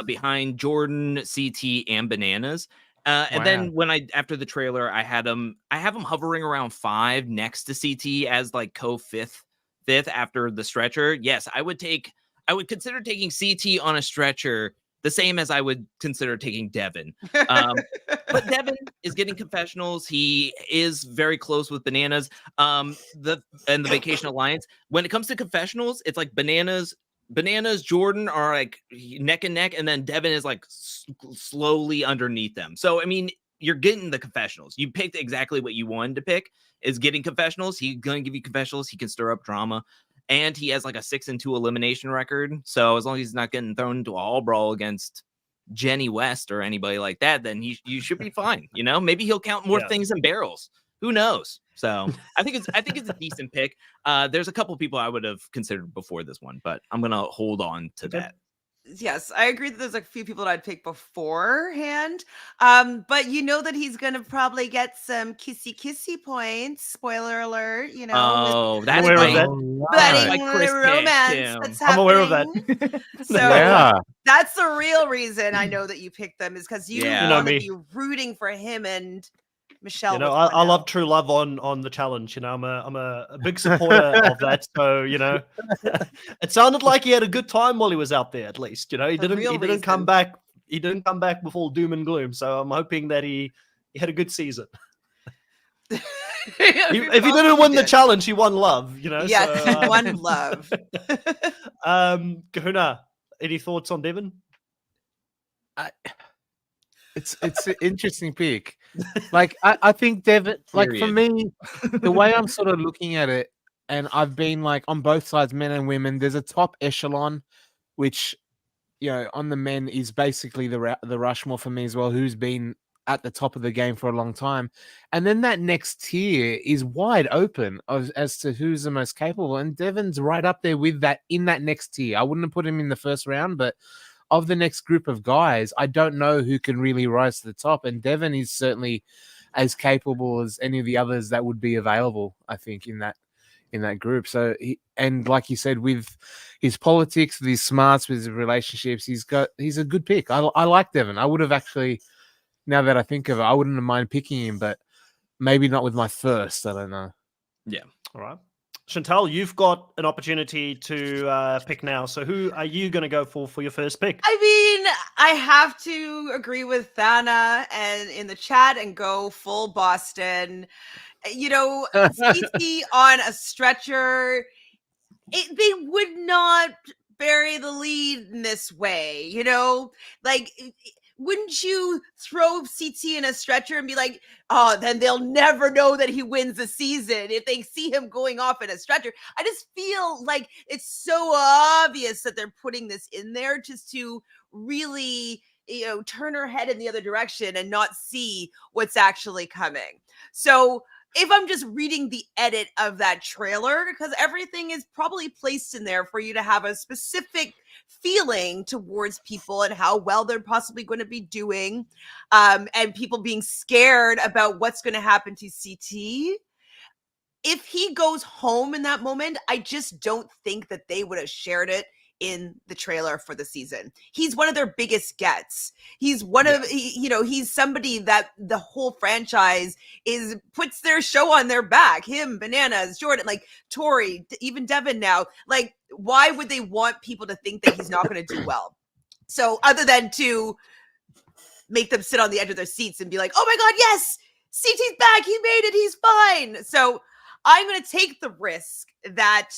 behind Jordan, CT, and Bananas. And then when after the trailer, I have him hovering around 5 next to CT as like co-fifth after the stretcher. Yes, I would consider taking CT on a stretcher the same as I would consider taking Devin. But Devin is getting confessionals. He is very close with Bananas. The Vacation Alliance. When it comes to confessionals, it's like Bananas, Jordan are like neck and neck, and then Devin is like slowly underneath them. So I mean, you're getting the confessionals. You picked exactly what you wanted to pick. Is getting confessionals. He's gonna give you confessionals. He can stir up drama. And he has like a 6-2 elimination record. So as long as he's not getting thrown into a all brawl against Jenny West or anybody like that, then you should be fine. You know, maybe he'll count more things than barrels. Who knows? So I think it's a decent pick. There's a couple people I would have considered before this one, but I'm gonna hold on to that. Yes, I agree that there's a few people that I'd pick beforehand. But you know that he's gonna probably get some kissy points. Spoiler alert, you know. Oh, that's aware of right. that. Budding Like Chris picked romance him. that's I'm aware of that. happening. So Yeah. that's the real reason I know that you picked them, is because you Yeah. You know want to me. be rooting for him and Michelle. You know, with I Cornell. love true love on the challenge. You know, I'm a big supporter of that. So you know, it sounded like he had a good time while he was out there. At least, you know, he The real didn't come reason. back. He didn't come back with all doom and gloom. So I'm hoping that he had a good season. If he didn't win the challenge, he won love. You know. Yes, So, one love. Kahuna, any thoughts on Devin? It's an interesting pick. Like I think Devin, like for Period. me, the way I'm sort of looking at it, and I've been like on both sides, men and women. There's a top echelon, which, you know, on the men is basically the Rushmore for me as well, who's been at the top of the game for a long time, and then that next tier is wide open as to who's the most capable, and Devin's right up there with that in that next tier. I wouldn't have put him in the first round, but of the next group of guys, I don't know who can really rise to the top, and Devin is certainly as capable as any of the others that would be available, I think, in that group. So and like you said, with his politics, with his smarts, with his relationships, he's a good pick. I like Devin. I would have actually, now that I think of it, I wouldn't have mind picking him, but maybe not with my first. I don't know. Yeah. All right. Chantal, you've got an opportunity to pick now. So who are you going to go for your first pick? I mean, I have to agree with Thana and in the chat and go full Boston. You know, CT on a stretcher, they would not bury the lead in this way. You know, like, wouldn't you throw CT in a stretcher and be like, oh, then they'll never know that he wins the season if they see him going off in a stretcher? I just feel like it's so obvious that they're putting this in there just to really turn her head in the other direction and not see what's actually coming. So if I'm just reading the edit of that trailer, because everything is probably placed in there for you to have a specific feeling towards people and how well they're possibly going to be doing, and people being scared about what's going to happen to CT. If he goes home in that moment, I just don't think that they would have shared it in the trailer for the season. He's one of their biggest gets. He's one of, he's somebody that the whole franchise puts their show on their back. Him, Bananas, Jordan, like Tori, even Devin now. Like, why would they want people to think that he's not going to do well? So other than to make them sit on the edge of their seats and be like, oh my God, yes, CT's back. He made it. He's fine. So I'm going to take the risk that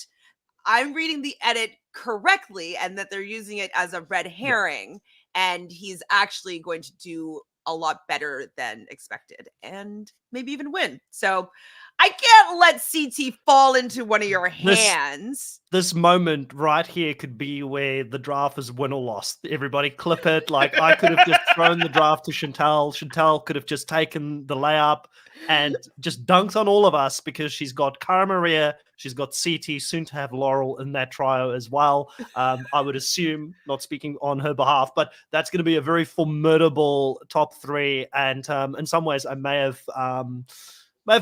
I'm reading the edit correctly and that they're using it as a red herring, and he's actually going to do a lot better than expected and maybe even win. So I can't let CT fall into one of your hands. This moment right here could be where the draft is win or lost. Everybody clip it. Like, I could have just thrown the draft to Chantal. Chantal could have just taken the layup and just dunked on all of us because she's got Cara Maria, she's got CT, soon to have Laurel in that trio as well. I would assume, not speaking on her behalf, but that's going to be a very formidable top three. And in some ways, I may have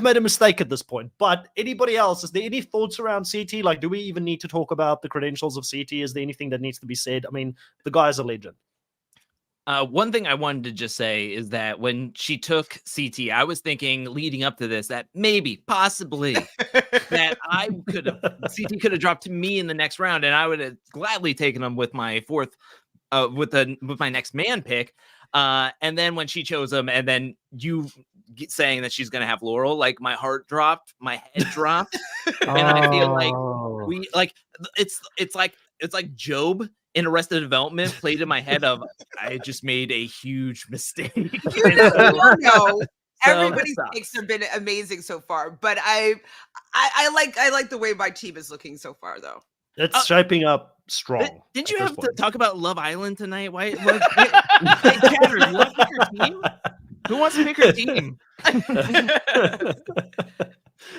made a mistake at this point. But anybody else, is there any thoughts around CT? Like, do we even need to talk about the credentials of CT? Is there anything that needs to be said? I mean, the guy's a legend. One thing I wanted to just say is that when she took CT, I was thinking leading up to this that maybe, possibly, that CT could have dropped to me in the next round, and I would have gladly taken him with my fourth, with my next man pick. And then when she chose him, and then you saying that she's gonna have Laurel, like my heart dropped, my head dropped, and I feel like it's like Job in Arrested Development played in my head of I just made a huge mistake. Everybody's picks have been amazing so far, but I like the way my team is looking so far, though. It's shaping up strong. Didn't you have to talk about Love Island tonight? Why? Hey, Chatter, you want to pick your team? Who wants to pick her team?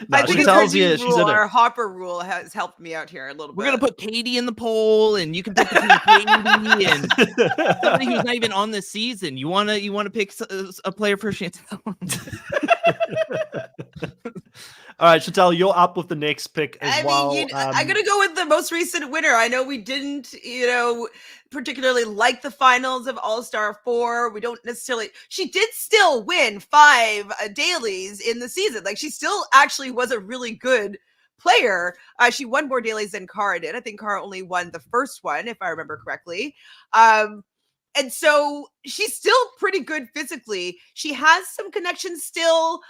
No, I think she tells you she's in our Hopper rule has helped me out here a little bit. We're gonna put Katie in the poll, and you can pick between Katie and somebody who's not even on this season. You wanna pick a player for Chantal? All right, Chantal, you're up with the next pick as well. I'm going to go with the most recent winner. I know we didn't, particularly like the finals of All-Star 4. We don't necessarily... She did still win 5 dailies in the season. Like, she still actually was a really good player. She won more dailies than Cara did. I think Cara only won the first one, if I remember correctly. And so she's still pretty good physically. She has some connections still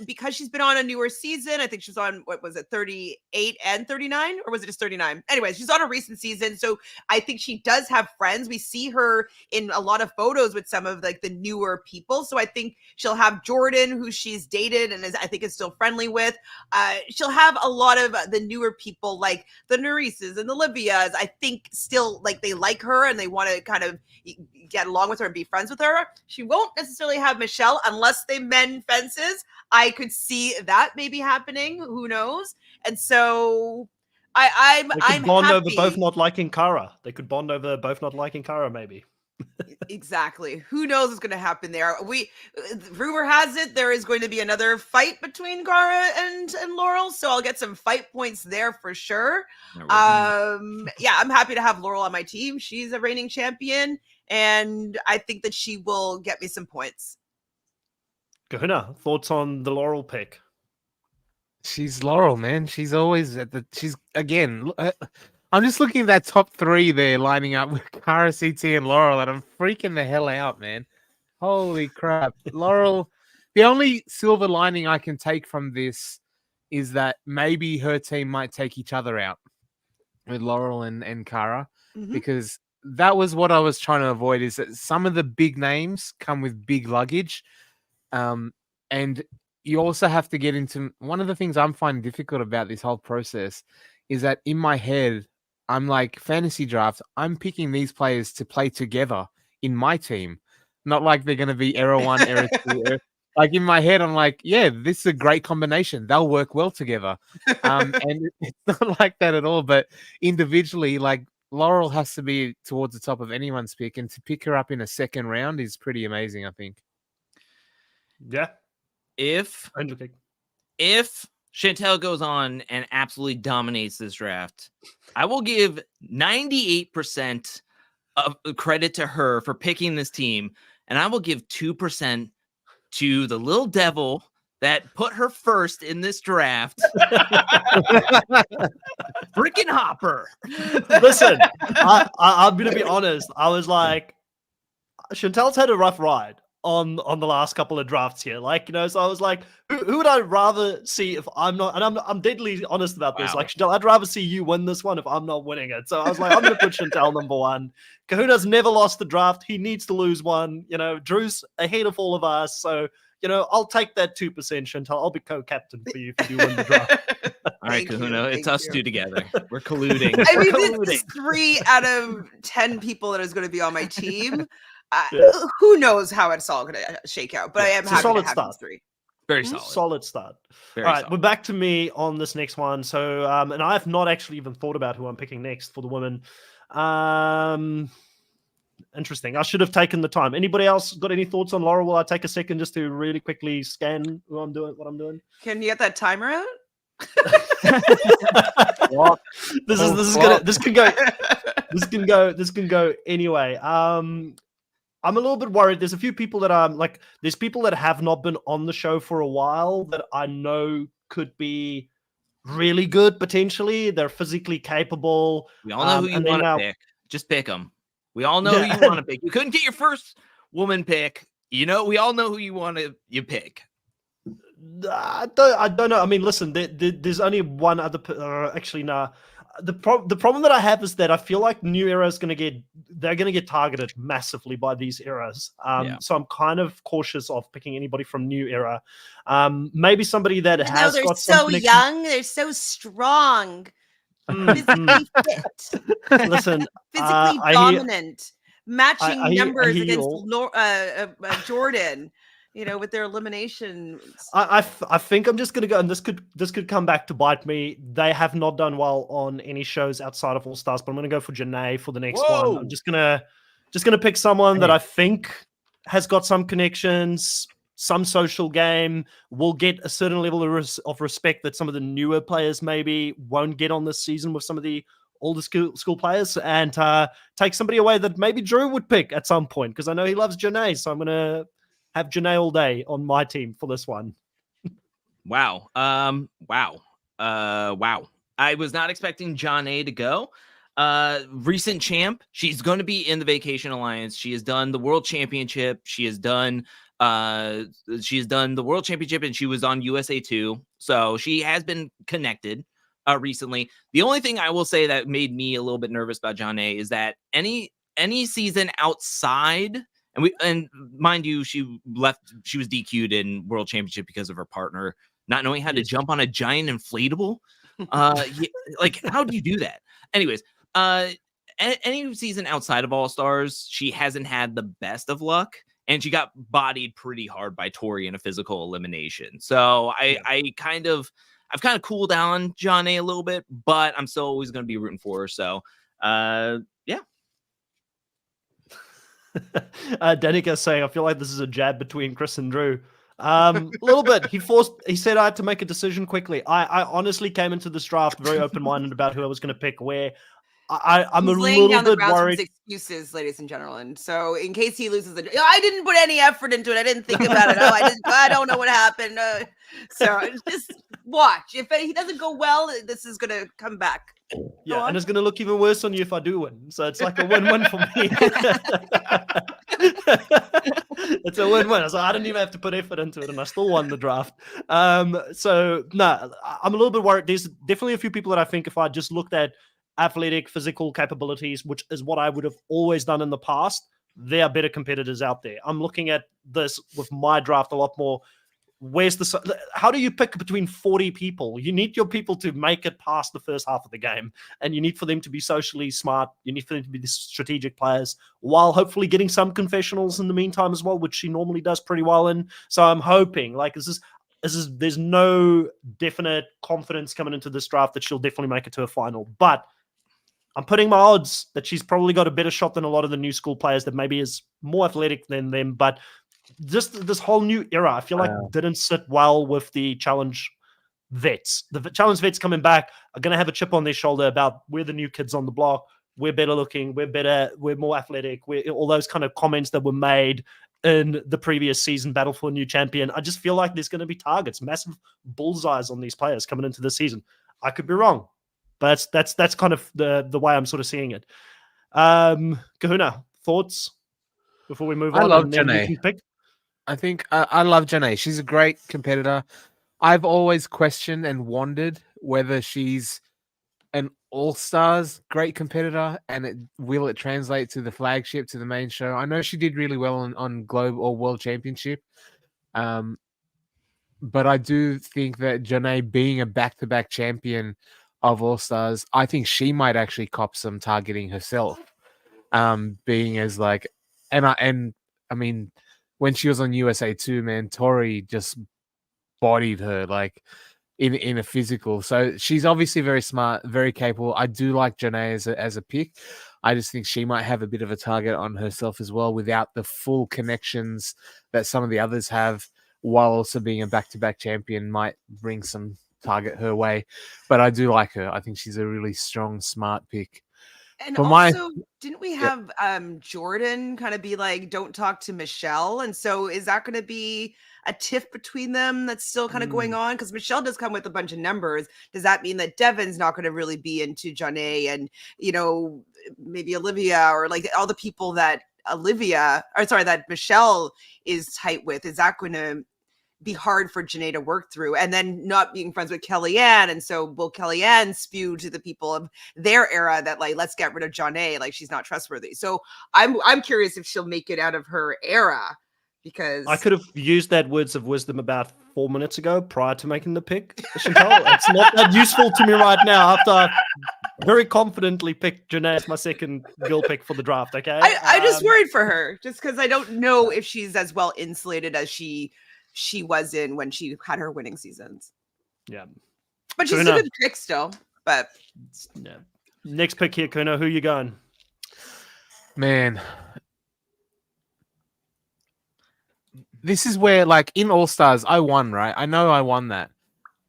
because she's been on a newer season. I think she's on, 38 and 39? Or was it just 39? Anyway, she's on a recent season. So I think she does have friends. We see her in a lot of photos with some of like the newer people. So I think she'll have Jordan, who she's dated and I think is still friendly with. She'll have a lot of the newer people like the Nurises and the Livias. I think still like they like her and they want to kind of get along with her and be friends with her. She won't necessarily have Michelle unless they mend fences. I could see that maybe happening. Who knows? And so I'm bond happy. over both not liking Cara. They could bond over both not liking Cara, maybe. Exactly. Who knows what's going to happen there? Rumor has it there is going to be another fight between Cara and Laurel, so I'll get some fight points there for sure. I'm happy to have Laurel on my team. She's a reigning champion, and I think that she will get me some points. Kahuna, thoughts on the Laurel pick? She's Laurel, man. She's always I'm just looking at that top 3 there lining up with Cara, CT, and Laurel, and I'm freaking the hell out, man. Holy crap. Laurel, the only silver lining I can take from this is that maybe her team might take each other out with Laurel and Cara, because that was what I was trying to avoid, is that some of the big names come with big luggage. And you also have to get into one of the things I'm finding difficult about this whole process is that in my head, I'm like, fantasy draft, I'm picking these players to play together in my team. Not like they're going to be error 1, error 2. Like in my head, I'm like, yeah, this is a great combination. They'll work well together. And it's not like that at all. But individually, like Laurel has to be towards the top of anyone's pick, and to pick her up in a second round is pretty amazing, I think. Yeah. If Chantel goes on and absolutely dominates this draft, I will give 98% of credit to her for picking this team, and I will give 2% to the little devil that put her first in this draft. Freaking Hopper. Listen, I'm going to be honest. I was like, Chantel's had a rough ride on the last couple of drafts here. Like, so I was like, who would I rather see if I'm not, and I'm deadly honest about this. Wow. Like, Chantel, I'd rather see you win this one if I'm not winning it. So I was like, I'm going to put Chantel number 1. Kahuna's never lost the draft. He needs to lose one. Drew's ahead of all of us. So, I'll take that 2%, Chantel. I'll be co-captain for you if you win the draft. All right, Kahuna, it's us 2 together. We're colluding. I mean, We're this is 3 out of 10 people that is going to be on my team. Yeah. Who knows how it's all going to shake out? But I am It's a happy to solid have start. these 3. Very solid. Solid start. Very All right, solid. we're back to me on this next one. So, and I have not actually even thought about who I'm picking next for the women. Interesting. I should have taken the time. Anybody else got any thoughts on Laurel? Will I take a second just to really quickly scan what I'm doing? Can you get that timer out? This can go anyway. I'm a little bit worried. There's a few people that there's people that have not been on the show for a while that I know could be really good potentially. They're physically capable. We all know who you want to pick. Just pick them. We all know who you want to pick. You couldn't get your first woman pick. We all know who you pick. I don't know. I mean, listen, there's only one other. Actually, no. The problem that I have is that I feel like New Era is going to get targeted massively by these eras. So I'm kind of cautious of picking anybody from New Era. Maybe somebody that has they're got so young, they're so strong, physically fit, listen, physically dominant, matching numbers against Jordan. With their elimination. I think I'm just going to go, and this could come back to bite me. They have not done well on any shows outside of All Stars, but I'm going to go for Janae for the next one. I'm just gonna pick someone that I think has got some connections, some social game, will get a certain level of respect that some of the newer players maybe won't get on this season with some of the older school players, and take somebody away that maybe Drew would pick at some point, because I know he loves Janae, so I'm going to have Janae all day on my team for this one. Wow. Wow. I was not expecting Janae to go. Recent champ. She's going to be in the Vacation Alliance. She has done the World Championship. She has done the World Championship, and she was on USA 2. So she has been connected recently. The only thing I will say that made me a little bit nervous about Janae is that any season outside. And mind you, she was DQ'd in World Championship because of her partner not knowing how to jump on a giant inflatable. Like, how do you do that? Anyways, any season outside of All Stars, she hasn't had the best of luck, and she got bodied pretty hard by Tori in a physical elimination. So I've kind of cooled down Janae a little bit, but I'm still always going to be rooting for her. So, yeah. Danica saying, I feel like this is a jab between Chris and Drew. A little bit. He said I had to make a decision quickly. I honestly came into this draft very open-minded about who I was going to pick, where I'm He's a laying little down the bit grounds for worried. his excuses, ladies and gentlemen. So in case he loses I didn't put any effort into it. I didn't think about it. I don't know what happened. So just watch. If he doesn't go well, this is going to come back. Yeah, and it's going to look even worse on you if I do win. So it's like a win-win for me. It's a win-win. So I didn't even have to put effort into it, and I still won the draft. So no, I'm a little bit worried. There's definitely a few people that I think if I just looked at athletic, physical capabilities, which is what I would have always done in the past, there are better competitors out there. I'm looking at this with my draft a lot more. how do you pick between 40 people? You need your people to make it past the first half of the game, and you need for them to be socially smart. You need for them to be the strategic players, while hopefully getting some confessionals in the meantime as well, which she normally does pretty well in. So I'm hoping, like, there's no definite confidence coming into this draft that she'll definitely make it to a final, but I'm putting my odds that she's probably got a better shot than a lot of the new school players that maybe is more athletic than them, but just this whole new era, I feel like didn't sit well with the challenge vets. The challenge vets coming back are going to have a chip on their shoulder about we're the new kids on the block. We're better looking. We're better. We're more athletic. We're all those kind of comments that were made in the previous season battle for a new champion. I just feel like there's going to be targets, massive bullseyes on these players coming into the season. I could be wrong, but that's kind of the way I'm sort of seeing it. Kahuna, thoughts before we move on? I love and then we Janae. can pick? I think I love Janae. She's a great competitor. I've always questioned and wondered whether she's an all-stars great competitor, and will it translate to the flagship, to the main show. I know she did really well on Globe or World Championship, but I do think that Janae, being a back-to-back champion of all-stars, I think she might actually cop some targeting herself, being as like, and I mean, when she was on USA 2, man, Tori just bodied her like in a physical. So she's obviously very smart, very capable. I do like Janae as a pick. I just think she might have a bit of a target on herself as well, without the full connections that some of the others have, while also being a back-to-back champion might bring some target her way. But I do like her. I think she's a really strong, smart pick. And For also, didn't we have Jordan kind of be like, don't talk to Michelle? And so is that going to be a tiff between them that's still kind of going on? Because Michelle does come with a bunch of numbers. Does that mean that Devin's not going to really be into Janae and, maybe Olivia, or like all the people that that Michelle is tight with? Is that going to be hard for Janae to work through? And then not being friends with Kellyanne, and so will Kellyanne spew to the people of their era that, like, let's get rid of Janae, like she's not trustworthy? So I'm curious if she'll make it out of her era, because I could have used that words of wisdom about 4 minutes ago prior to making the pick, Chantal. It's not that useful to me right now after I very confidently picked Janae as my second girl pick for the draft. Okay, I just worried for her, just because I don't know if she's as well insulated as she was in when she had her winning seasons. Yeah, but she's Kahuna. a good pick still. But yeah, next pick here, Kahuna. Who you going? Man, this is where, like, in All Stars, I won, right? I know I won that.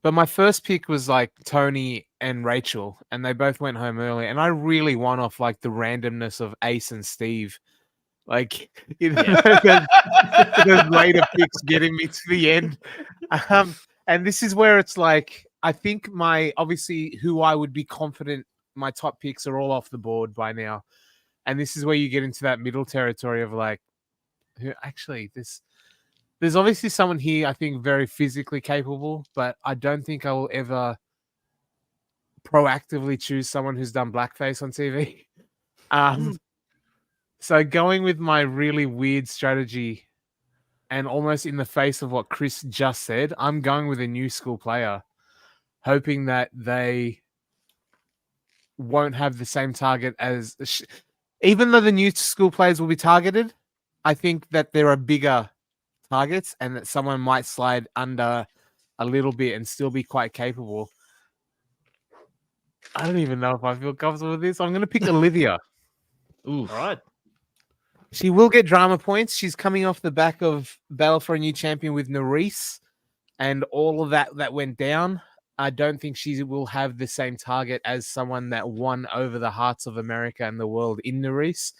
But my first pick was like Tony and Rachel, and they both went home early. And I really won off like the randomness of Ace and Steve. Like, those later picks getting me to the end. And this is where it's like, I think obviously who I would be confident, my top picks are all off the board by now. And this is where you get into that middle territory of like, who actually there's obviously someone here, I think, very physically capable, but I don't think I will ever proactively choose someone who's done blackface on TV. So going with my really weird strategy and almost in the face of what Chris just said, I'm going with a new school player, hoping that they won't have the same target as... Even though the new school players will be targeted, I think that there are bigger targets and that someone might slide under a little bit and still be quite capable. I don't even know if I feel comfortable with this. I'm going to pick Olivia. Ooh, all right. She will get drama points. She's coming off the back of Battle for a New Champion with Nerys and all of that went down. I don't think she will have the same target as someone that won over the hearts of America and the world in Nerys.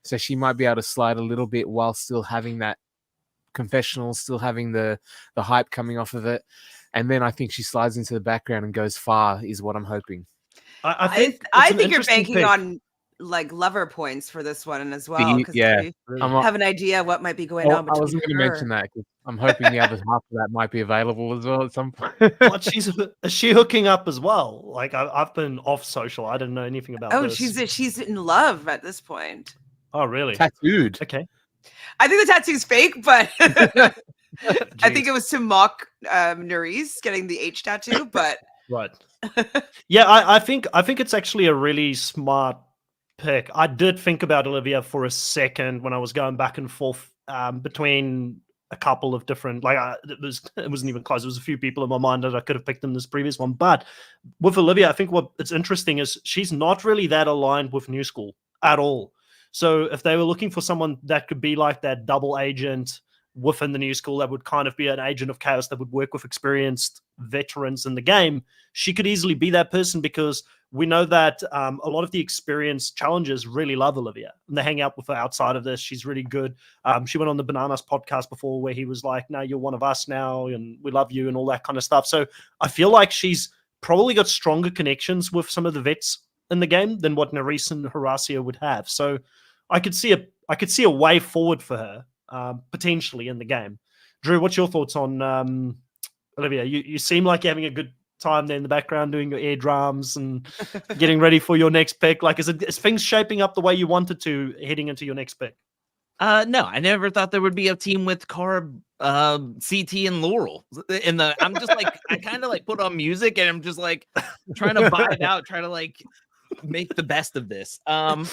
So she might be able to slide a little bit while still having that confessional, still having the hype coming off of it. And then I think she slides into the background and goes far, is what I'm hoping. I think you're banking on like lover points for this one as well. Because yeah, I have an idea what might be going on. I wasn't going to mention that because I'm hoping the other half of that might be available as well at some point. What, is she hooking up as well? Like I've been off social. I didn't know anything about this. She's in love at this point. Oh, really? Tattooed. Okay. I think the tattoo's fake, but I think it was to mock Nerys getting the H tattoo, but right. Yeah, I think it's actually a really smart pick. I did think about Olivia for a second when I was going back and forth between a couple of different, it wasn't even close. There was a few people in my mind that I could have picked in this previous one. But with Olivia, I think what it's interesting is she's not really that aligned with New School at all. So if they were looking for someone that could be like that double agent within the New School, that would kind of be an agent of chaos that would work with experienced veterans in the game, she could easily be that person, because we know that a lot of the experienced challengers really love Olivia and they hang out with her outside of this. She's really good. She went on the Bananas podcast before where he was like, no, you're one of us now and we love you and all that kind of stuff. So I feel like she's probably got stronger connections with some of the vets in the game than what Nerys and Horacio would have. So I could see a way forward for her potentially in the game. Drew, what's your thoughts on Olivia? You seem like you're having a good time there in the background doing your air drums and getting ready for your next pick. Like, is things shaping up the way you wanted to heading into your next pick? No, I never thought there would be a team with Carb, CT, and Laurel. I'm just like, I kind of like put on music and I'm just like trying to vibe out, trying to like make the best of this. I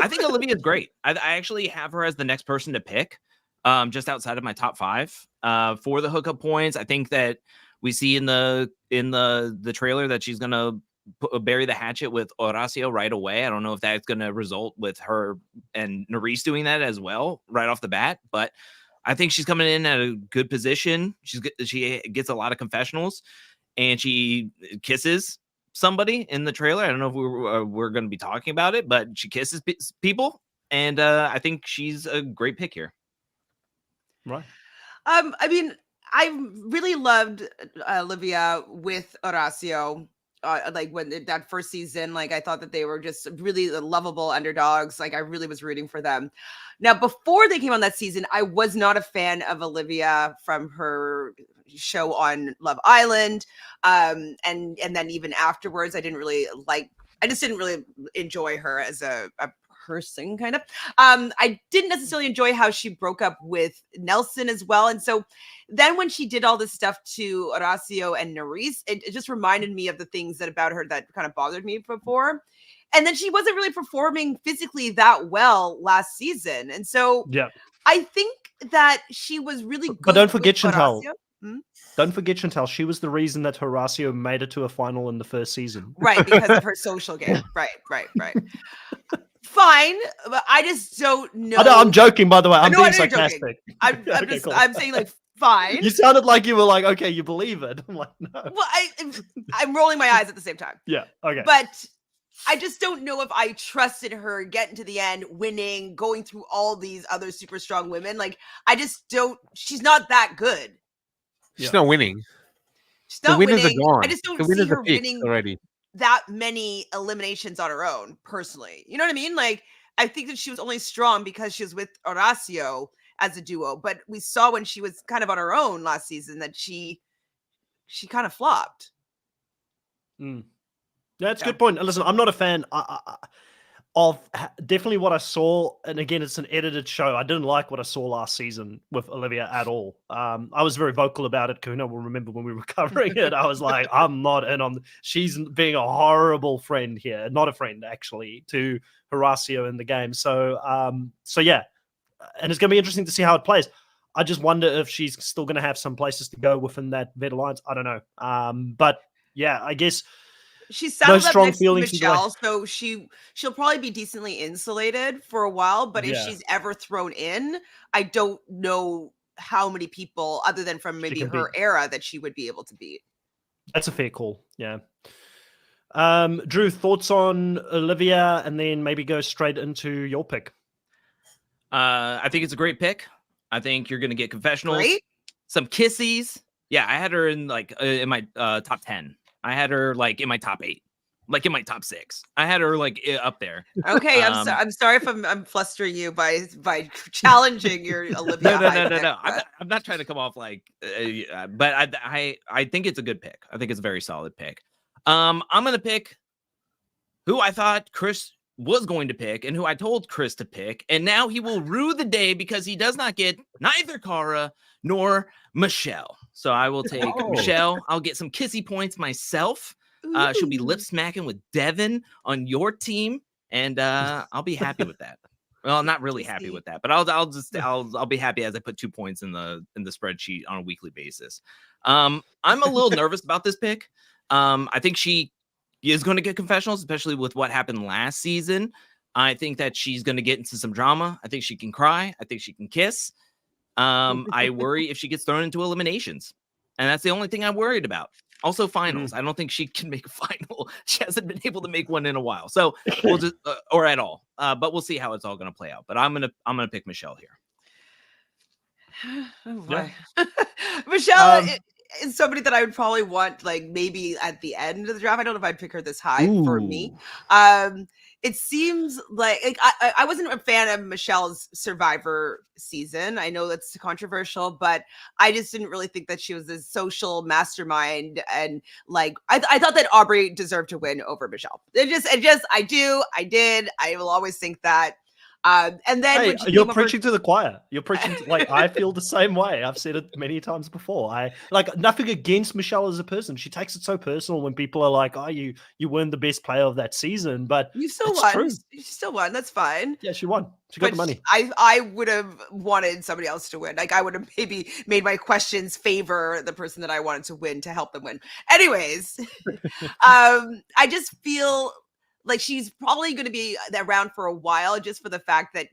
think Olivia is great. I actually have her as the next person to pick, just outside of my top 5 for the hookup points. I think that we see in the trailer that she's gonna bury the hatchet with Horacio right away. I don't know if that's gonna result with her and Nerys doing that as well right off the bat, but I think she's coming in at a good position. She gets a lot of confessionals, and she kisses somebody in the trailer. I don't know if we're going to be talking about it, but she kisses people, and I think she's a great pick here. Right. I mean, I really loved Olivia with Horacio. Like when that first season, like I thought that they were just really lovable underdogs. Like I really was rooting for them. Now, before they came on that season, I was not a fan of Olivia from her show on Love Island. And then even afterwards, I just didn't really enjoy her as a person, kind of. I didn't necessarily enjoy how she broke up with Nelson as well. And so then when she did all this stuff to Horacio and Nerys, it just reminded me of the things about her that kind of bothered me before. And then she wasn't really performing physically that well last season. And so yeah, I think that she was really good. But don't forget, Chantal. Hmm? Don't forget, Chantal, she was the reason that Horacio made it to a final in the first season. Right, because of her social game. Right. Fine, but I just don't know. I'm joking, by the way. I'm being sarcastic. I'm saying, like, fine. You sounded like you were like, okay, you believe it. I'm like, no. Well, I'm rolling my eyes at the same time. Yeah, okay. But I just don't know if I trusted her getting to the end, winning, going through all these other super strong women. Like, I just don't. She's not that good. She's not winning. She's not winning. winning. Are gone. I just don't the see winners her are picked winning already. That many eliminations on her own, personally. You know what I mean? Like, I think that she was only strong because she was with Horacio as a duo. But we saw when she was kind of on her own last season that she kind of flopped. That's a good point. Listen, I'm not a fan of definitely what I saw. And again, it's an edited show. I didn't like what I saw last season with Olivia at all. I was very vocal about it. Kahuna will remember when we were covering it. I was like, I'm not in on. She's being a horrible friend here. Not a friend, actually, to Horacio in the game. So yeah. And it's going to be interesting to see how it plays. I just wonder if she's still going to have some places to go within that vet alliance. I don't know. But yeah, I guess she's settled up next to feelings Michelle, so she'll probably be decently insulated for a while. But if she's ever thrown in, I don't know how many people, other than from maybe her era, that she would be able to beat. That's a fair call. Yeah. Drew, thoughts on Olivia, and then maybe go straight into your pick. I think it's a great pick. I think you're going to get confessionals, Great. Some kissies. Yeah, I had her in like in my top 10. I had her like in my top 8, like in my top 6. I had her like up there. Okay, I'm sorry if I'm flustering you by challenging your Olivia. No. I'm not trying to come off like, but I think it's a good pick. I think it's a very solid pick. I'm gonna pick who I thought Chris was going to pick and who I told Chris to pick, and now he will rue the day because he does not get neither Cara nor Michelle. So I will take Michelle. I'll get some kissy points myself. She'll be lip smacking with Devin on your team, and I'll be happy with that. Well, I'm not really happy with that, but I'll be happy as I put 2 points in the spreadsheet on a weekly basis. I'm a little nervous about this pick. I think she is going to get confessionals, especially with what happened last season. I think that she's going to get into some drama. I think she can cry. I think she can kiss. I worry if she gets thrown into eliminations, and that's the only thing I'm worried about. Also, finals. I don't think she can make a final. She hasn't been able to make one in a while, so we'll just or at all. But we'll see how it's all going to play out. But I'm gonna pick Michelle here. Oh boy. Michelle is somebody that I would probably want, like, maybe at the end of the draft. I don't know if I'd pick her this high for me. It seems like I wasn't a fan of Michelle's Survivor season. I know that's controversial, but I just didn't really think that she was a social mastermind. And like, I thought that Aubrey deserved to win over Michelle. I will always think that. And then hey, you're preaching to the choir. You're preaching to, like, I feel the same way. I've said it many times before. I like nothing against Michelle as a person. She takes it so personal when people are like, "Oh, you weren't the best player of that season," but you still won. True. You still won. That's fine. Yeah, she won. She got the money. I would have wanted somebody else to win. Like, I would have maybe made my questions favor the person that I wanted to win to help them win. Anyways, I just feel like she's probably going to be around for a while, just for the fact that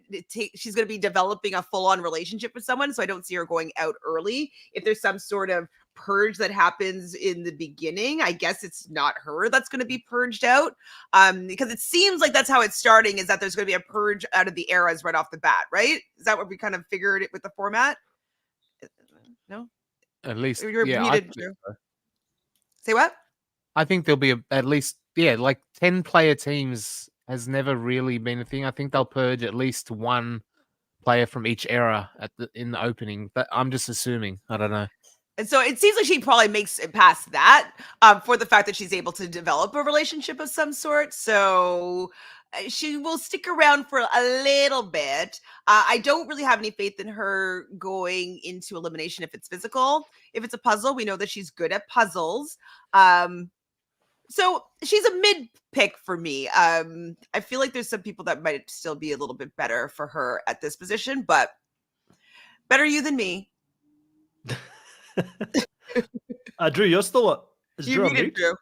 she's going to be developing a full-on relationship with someone. So I don't see her going out early. If there's some sort of purge that happens in the beginning, I guess it's not her that's going to be purged out. Because it seems like that's how it's starting, is that there's going to be a purge out of the eras right off the bat, right? Is that what we kind of figured it with the format? No? At least, You're yeah. muted, Drew. Say what? I think there'll be at least, like 10-player teams has never really been a thing. I think they'll purge at least one player from each era in the opening. But I'm just assuming. I don't know. And so it seems like she probably makes it past that for the fact that she's able to develop a relationship of some sort. So she will stick around for a little bit. I don't really have any faith in her going into elimination if it's physical. If it's a puzzle, we know that she's good at puzzles. So she's a mid pick for me. I feel like there's some people that might still be a little bit better for her at this position, but better you than me. Drew, you're still Drew.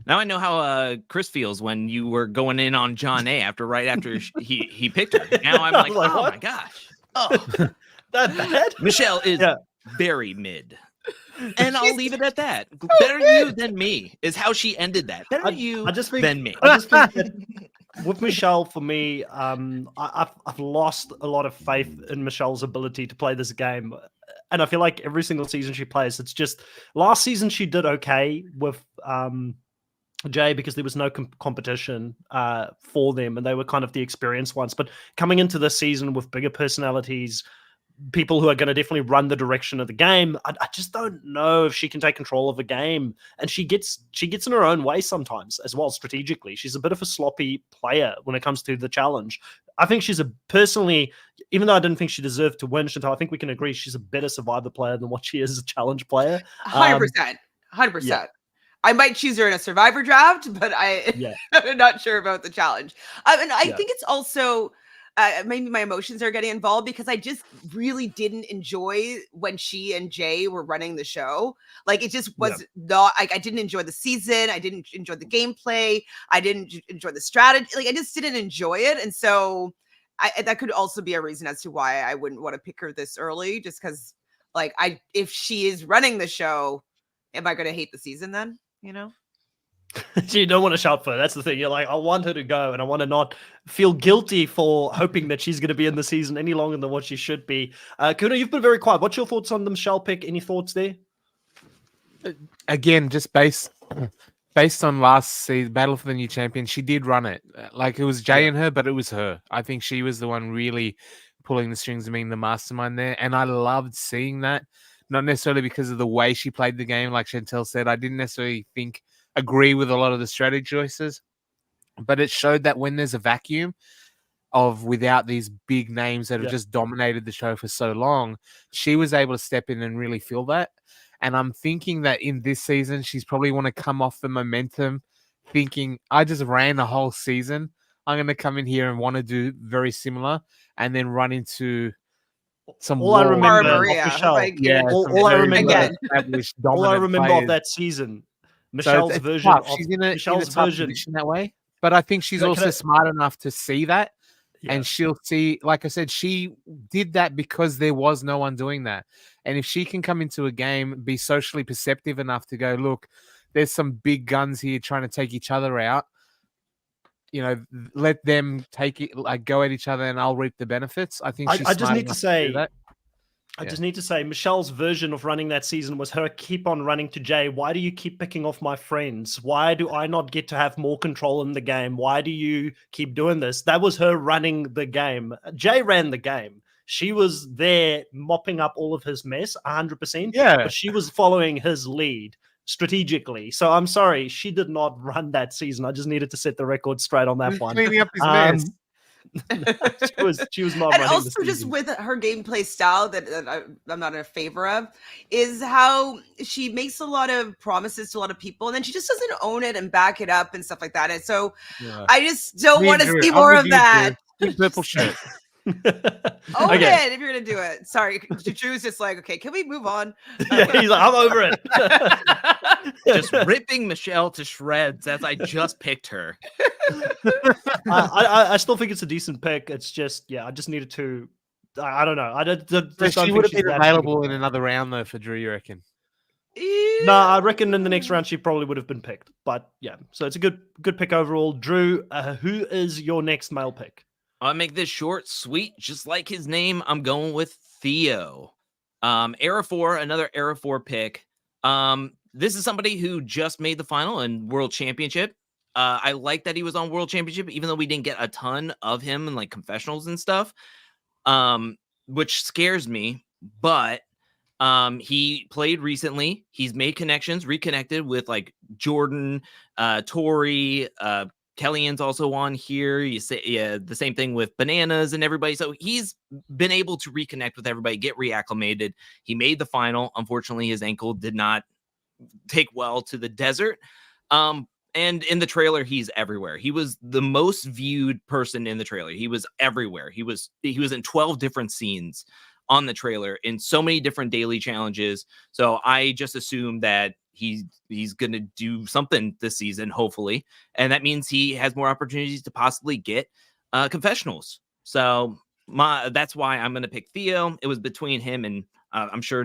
Now I know how Chris feels when you were going in on John A. right after he picked her. Now I'm like, oh what? My gosh, that bad? Michelle is very mid. And I'll leave it at that. Better you than me is how she ended that. Better you than me. I just think that with Michelle, for me, I've lost a lot of faith in Michelle's ability to play this game. And I feel like every single season she plays, it's just last season she did okay with Jay because there was no competition for them and they were kind of the experienced ones. But coming into this season with bigger personalities, people who are going to definitely run the direction of the game, I just don't know if she can take control of the game. And she gets in her own way sometimes as well strategically. She's a bit of a sloppy player when it comes to the challenge. I think she's personally, even though I didn't think she deserved to win, Chantal, I think we can agree she's a better Survivor player than what she is as a challenge player. 100%. 100%. Yeah. I might choose her in a Survivor draft, but I'm not sure about the challenge. And I think it's also maybe my emotions are getting involved because I just really didn't enjoy when she and Jay were running the show. Like, it just was not, like, I didn't enjoy the season. I didn't enjoy the gameplay. I didn't enjoy the strategy. Like, I just didn't enjoy it. And so that could also be a reason as to why I wouldn't want to pick her this early, just because, like, if she is running the show, am I going to hate the season then? You know? So you don't want to shout for her. That's the thing. You're like, I want her to go and I want to not feel guilty for hoping that she's going to be in the season any longer than what she should be. Kahuna, you've been very quiet. What's your thoughts on the Michelle pick? Any thoughts there? Again, just based on last season, Battle for the New Champion, she did run it. Like, it was Jay and her, but it was her. I think she was the one really pulling the strings and being the mastermind there. And I loved seeing that. Not necessarily because of the way she played the game. Like Chantal said, I didn't necessarily agree with a lot of the strategy choices, but it showed that when there's a vacuum of without these big names that have Yeah. just dominated the show for so long, she was able to step in and really fill that. And I'm thinking that in this season, she's probably want to come off the momentum, thinking, I just ran the whole season. I'm going to come in here and want to do very similar and then run into some All I walls. remember Cara of Maria, Michelle, like, Yeah, all, some all I very remember, Again. all I dominant remember of players. that season, So Michelle's it's version tough. of She's in a Michelle's tough version. position that way. But I think she's Can I- also smart enough to see that. Yeah. And she'll see, like I said, she did that because there was no one doing that. And if she can come into a game, be socially perceptive enough to go, look, there's some big guns here trying to take each other out. You know, let them take it, like go at each other, and I'll reap the benefits. I think she's I just smart need to enough say, do that. I just need to say, Michelle's version of running that season was her keep on running to Jay. Why do you keep picking off my friends? Why do I not get to have more control in the game? Why do you keep doing this? That was her running the game. Jay ran the game. She was there mopping up all of his mess, 100%. Yeah. But she was following his lead strategically. So I'm sorry, she did not run that season. I just needed to set the record straight on that Just one. cleaning up his mess. She was not And running also the just season. with her gameplay style that I'm not in favor of is how she makes a lot of promises to a lot of people and then she just doesn't own it and back it up and stuff like that. And so Yeah. I just don't Me want and to Drew, see I'm more with of you, that. Drew. Big purple shirt. Own Okay. it if you're gonna do it. Sorry, Drew's just like, okay, can we move on? Yeah, he's like, I'm over it. Just ripping Michelle to shreds as I just picked her. I still think it's a decent pick. It's just, yeah, I just needed to. I don't know. I just So don't she think would have she's been that big of a available in player. another round, though, for Drew, you reckon? No, I reckon in the next round she probably would have been picked. But yeah, so it's a good pick overall. Drew, who is your next male pick? I'll make this short, sweet, just like his name. I'm going with Theo. Era 4, another Era 4 pick. This is somebody who just made the final and World Championship. I like that he was on World Championship, even though we didn't get a ton of him in like confessionals and stuff, which scares me. But he played recently. He's made connections, reconnected with like Jordan, Tori, Kellyanne's also on here. You say the same thing with Bananas and everybody. So he's been able to reconnect with everybody, get reacclimated. He made the final. Unfortunately, his ankle did not take well to the desert. And in the trailer, he's everywhere. He was the most viewed person in the trailer. He was everywhere. He was in 12 different scenes on the trailer in so many different daily challenges. So I just assume that he's going to do something this season, hopefully. And that means he has more opportunities to possibly get confessionals. So that's why I'm going to pick Theo. It was between him and I'm sure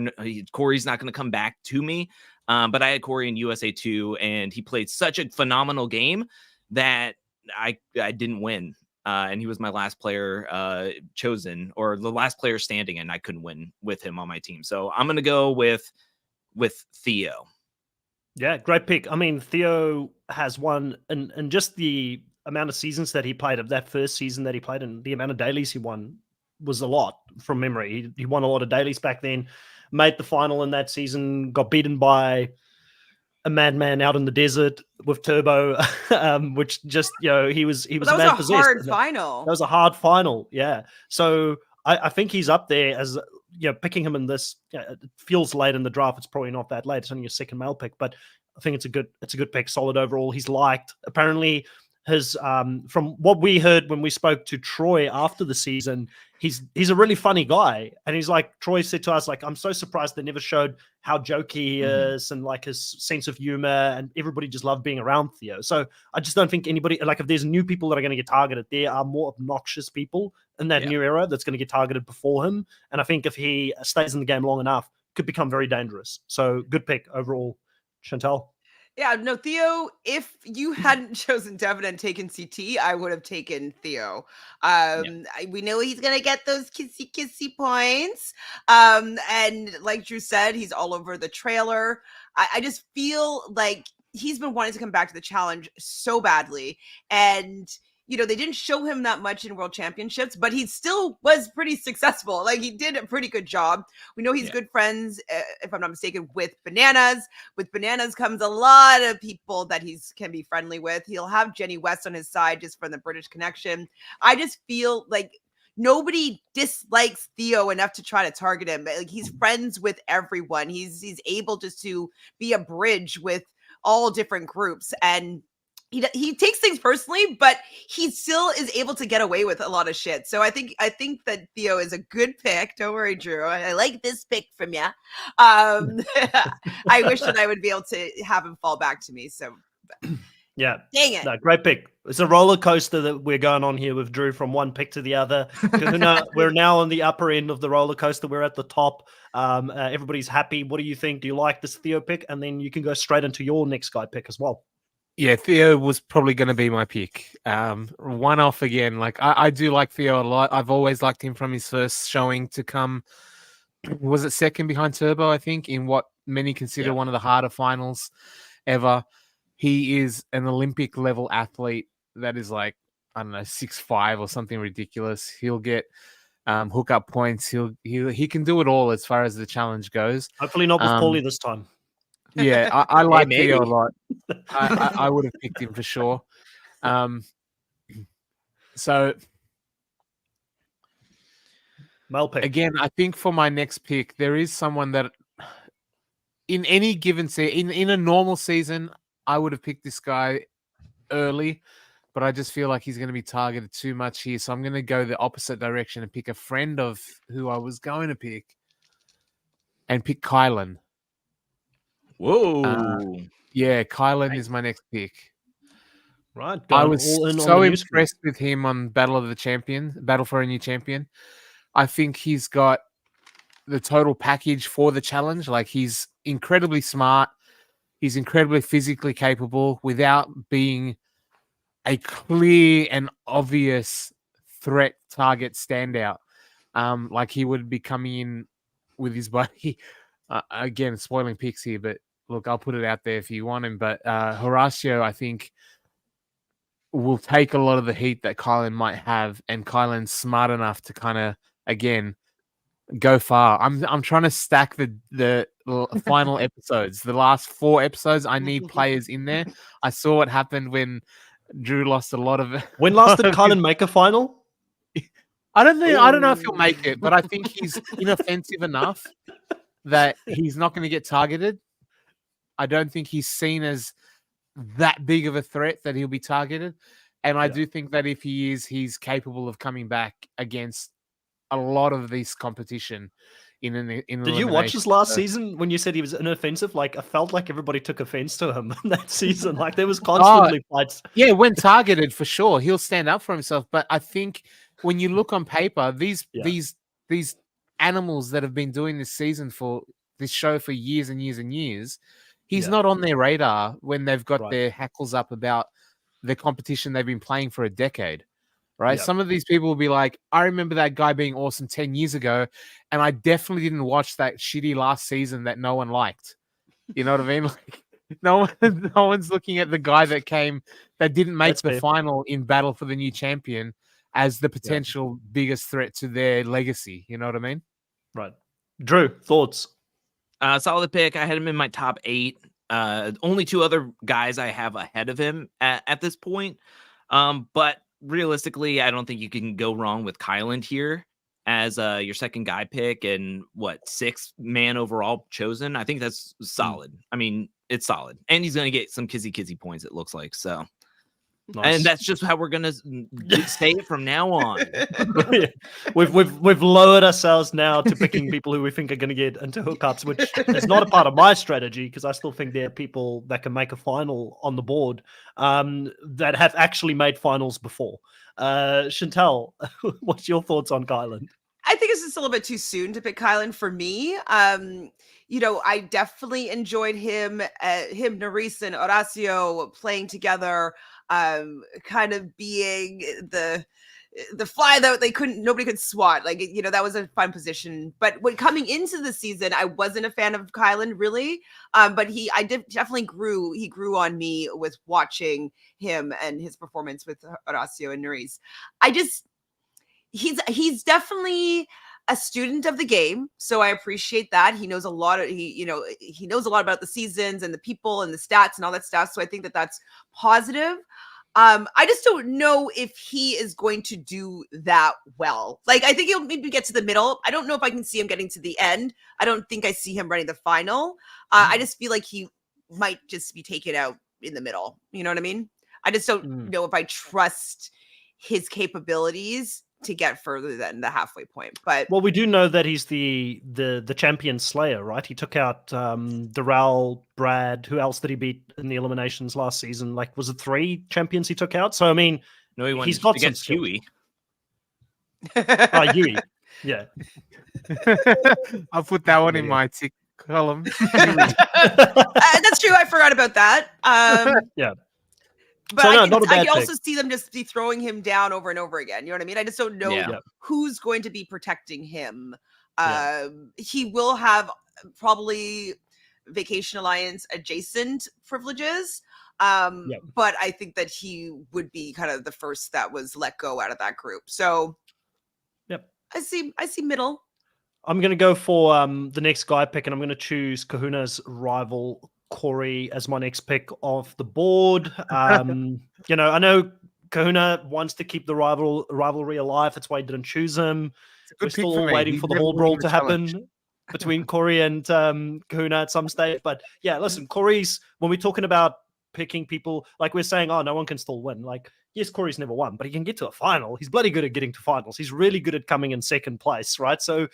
Corey's not going to come back to me. But I had Corey in USA 2 and he played such a phenomenal game that I didn't win. And he was my last player chosen, or the last player standing, and I couldn't win with him on my team. So I'm going to go with Theo. Yeah, great pick. I mean, Theo has won, and just the amount of seasons that he played, of that first season that he played, and the amount of dailies he won was a lot from memory. He won a lot of dailies back then, made the final in that season, got beaten by a madman out in the desert with Turbo, which just, he was That a man was a possessed. hard final. That was a hard final, yeah. So I think he's up there as, picking him in this. It feels late in the draft. It's probably not that late. It's only your second male pick, but I think it's a good pick. Solid overall. He's liked. Apparently, his from what we heard when we spoke to Troy after the season, he's a really funny guy, and he's like, Troy said to us, like, I'm so surprised they never showed how jokey he is and like his sense of humor, and everybody just loved being around Theo. So I just don't think anybody, like, if there's new people that are going to get targeted, there are more obnoxious people in that new era that's going to get targeted before him, and I think if he stays in the game long enough, could become very dangerous. So good pick overall, Chantel. Yeah, no, Theo, if you hadn't chosen Devin and taken CT, I would have taken Theo. We know he's going to get those kissy points. And like Drew said, he's all over the trailer. I just feel like he's been wanting to come back to the challenge so badly. And, they didn't show him that much in World Championships, but he still was pretty successful. Like, he did a pretty good job. We know he's good friends, if I'm not mistaken, with Bananas. With Bananas comes a lot of people that he can be friendly with. He'll have Jenny West on his side just from the British connection. I just feel like nobody dislikes Theo enough to try to target him. Like, he's friends with everyone. He's able just to be a bridge with all different groups, and he takes things personally, but he still is able to get away with a lot of shit. So I think that Theo is a good pick. Don't worry, Drew. I like this pick from you. I wish that I would be able to have him fall back to me. So yeah, dang it. No, great pick. It's a roller coaster that we're going on here with Drew from one pick to the other. Kahuna, we're now on the upper end of the roller coaster. We're at the top. Everybody's happy. What do you think? Do you like this Theo pick? And then you can go straight into your next guy pick as well. Yeah, Theo was probably going to be my pick. One off again. Like, I do like Theo a lot. I've always liked him from his first showing to come. Was it second behind Turbo, I think, in what many consider one of the harder finals ever. He is an Olympic level athlete that is like, I don't know, 6'5" or something ridiculous. He'll get hookup points. He can do it all as far as the challenge goes. Hopefully not with Paulie this time. Yeah, I like Theo a lot. I would have picked him for sure. So Male pick. Again, I think for my next pick, there is someone that in any given season, in a normal season, I would have picked this guy early, but I just feel like he's going to be targeted too much here. So I'm going to go the opposite direction and pick a friend of who I was going to pick and pick Kylan. Whoa. Yeah, Kylan is my next pick. Right. I was so impressed with him on Battle for a New Champion. I think he's got the total package for the challenge. Like, he's incredibly smart. He's incredibly physically capable without being a clear and obvious threat target standout. Like, he would be coming in with his body. Again, spoiling picks here, but look, I'll put it out there if you want him. But Horacio, I think, will take a lot of the heat that Kylan might have, and Kylan's smart enough to kind of, again, go far. I'm trying to stack the final episodes. The last 4 episodes, I need players in there. I saw what happened when Drew lost a lot of it. When last did Kylan make a final? I don't know if he'll make it, but I think he's inoffensive enough that he's not going to get targeted. I don't think he's seen as that big of a threat that he'll be targeted. And I do think that if he is, he's capable of coming back against a lot of this competition in Did you watch his last season when you said he was inoffensive? Like, I felt like everybody took offense to him in that season. Like, there was constantly fights. Yeah, when targeted, for sure, he'll stand up for himself. But I think when you look on paper, these animals that have been doing this show for years and years and years, he's not on their radar when they've got their hackles up about the competition they've been playing for a decade. Right. Some of these people will be like, I remember that guy being awesome 10 years ago, and I definitely didn't watch that shitty last season that no one liked. You know what I mean? Like, no one's looking at the guy that didn't make the final in Battle for the New Champion as the potential biggest threat to their legacy. You know what I mean? Right. Drew, thoughts? Solid pick. I had him in my top 8. Only 2 other guys I have ahead of him at this point. But realistically, I don't think you can go wrong with Kylan here as your second guy pick and 6th man overall chosen. I think that's solid. I mean, it's solid, and he's going to get some kizzy points, it looks like. So, nice. And that's just how we're going to say it from now on. We've lowered ourselves now to picking people who we think are going to get into hookups, which is not a part of my strategy, because I still think there are people that can make a final on the board that have actually made finals before. Chantel, what's your thoughts on Kylan? I think it's just a little bit too soon to pick Kylan for me. I definitely enjoyed him, Nerys and Horacio playing together, kind of being the fly that nobody could swat. Like, you know, that was a fun position. But when coming into the season, I wasn't a fan of Kylan really. But definitely grew. He grew on me with watching him and his performance with Horacio and Nuri's. He's definitely a student of the game, so I appreciate that. He knows a lot he knows a lot about the seasons and the people and the stats and all that stuff. So I think that that's positive. I just don't know if he is going to do that well. Like, I think he'll maybe get to the middle. I don't know if I can see him getting to the end. I don't think I see him running the final. I just feel like he might just be taken out in the middle. You know what I mean? I just don't know if I trust his capabilities to get further than the halfway point. But well, we do know that he's the champion slayer, right? He took out Doral, Brad. Who else did he beat in the eliminations last season? Like, was it 3 champions he took out? So I mean, no, he's got some against Huey. Huey, yeah. I'll put that one in my tick column. That's true. I forgot about that. Yeah. But So, I can also see them just be throwing him down over and over again. You know what I mean? I just don't know who's going to be protecting him. He will have probably Vacation Alliance adjacent privileges. But I think that he would be kind of the first that was let go out of that group. So I see middle. I'm going to go for the next guy pick, and I'm going to choose Kahuna's rival, Corey, as my next pick off the board. You know, I know Kahuna wants to keep the rivalry alive. That's why he didn't choose him. We're still all waiting for the whole brawl to happen between Corey and Kahuna at some stage. But yeah, listen, Corey's, when we're talking about picking people, like we're saying, oh, no one can still win. Like, yes, Corey's never won, but he can get to a final. He's bloody good at getting to finals. He's really good at coming in second place, right? So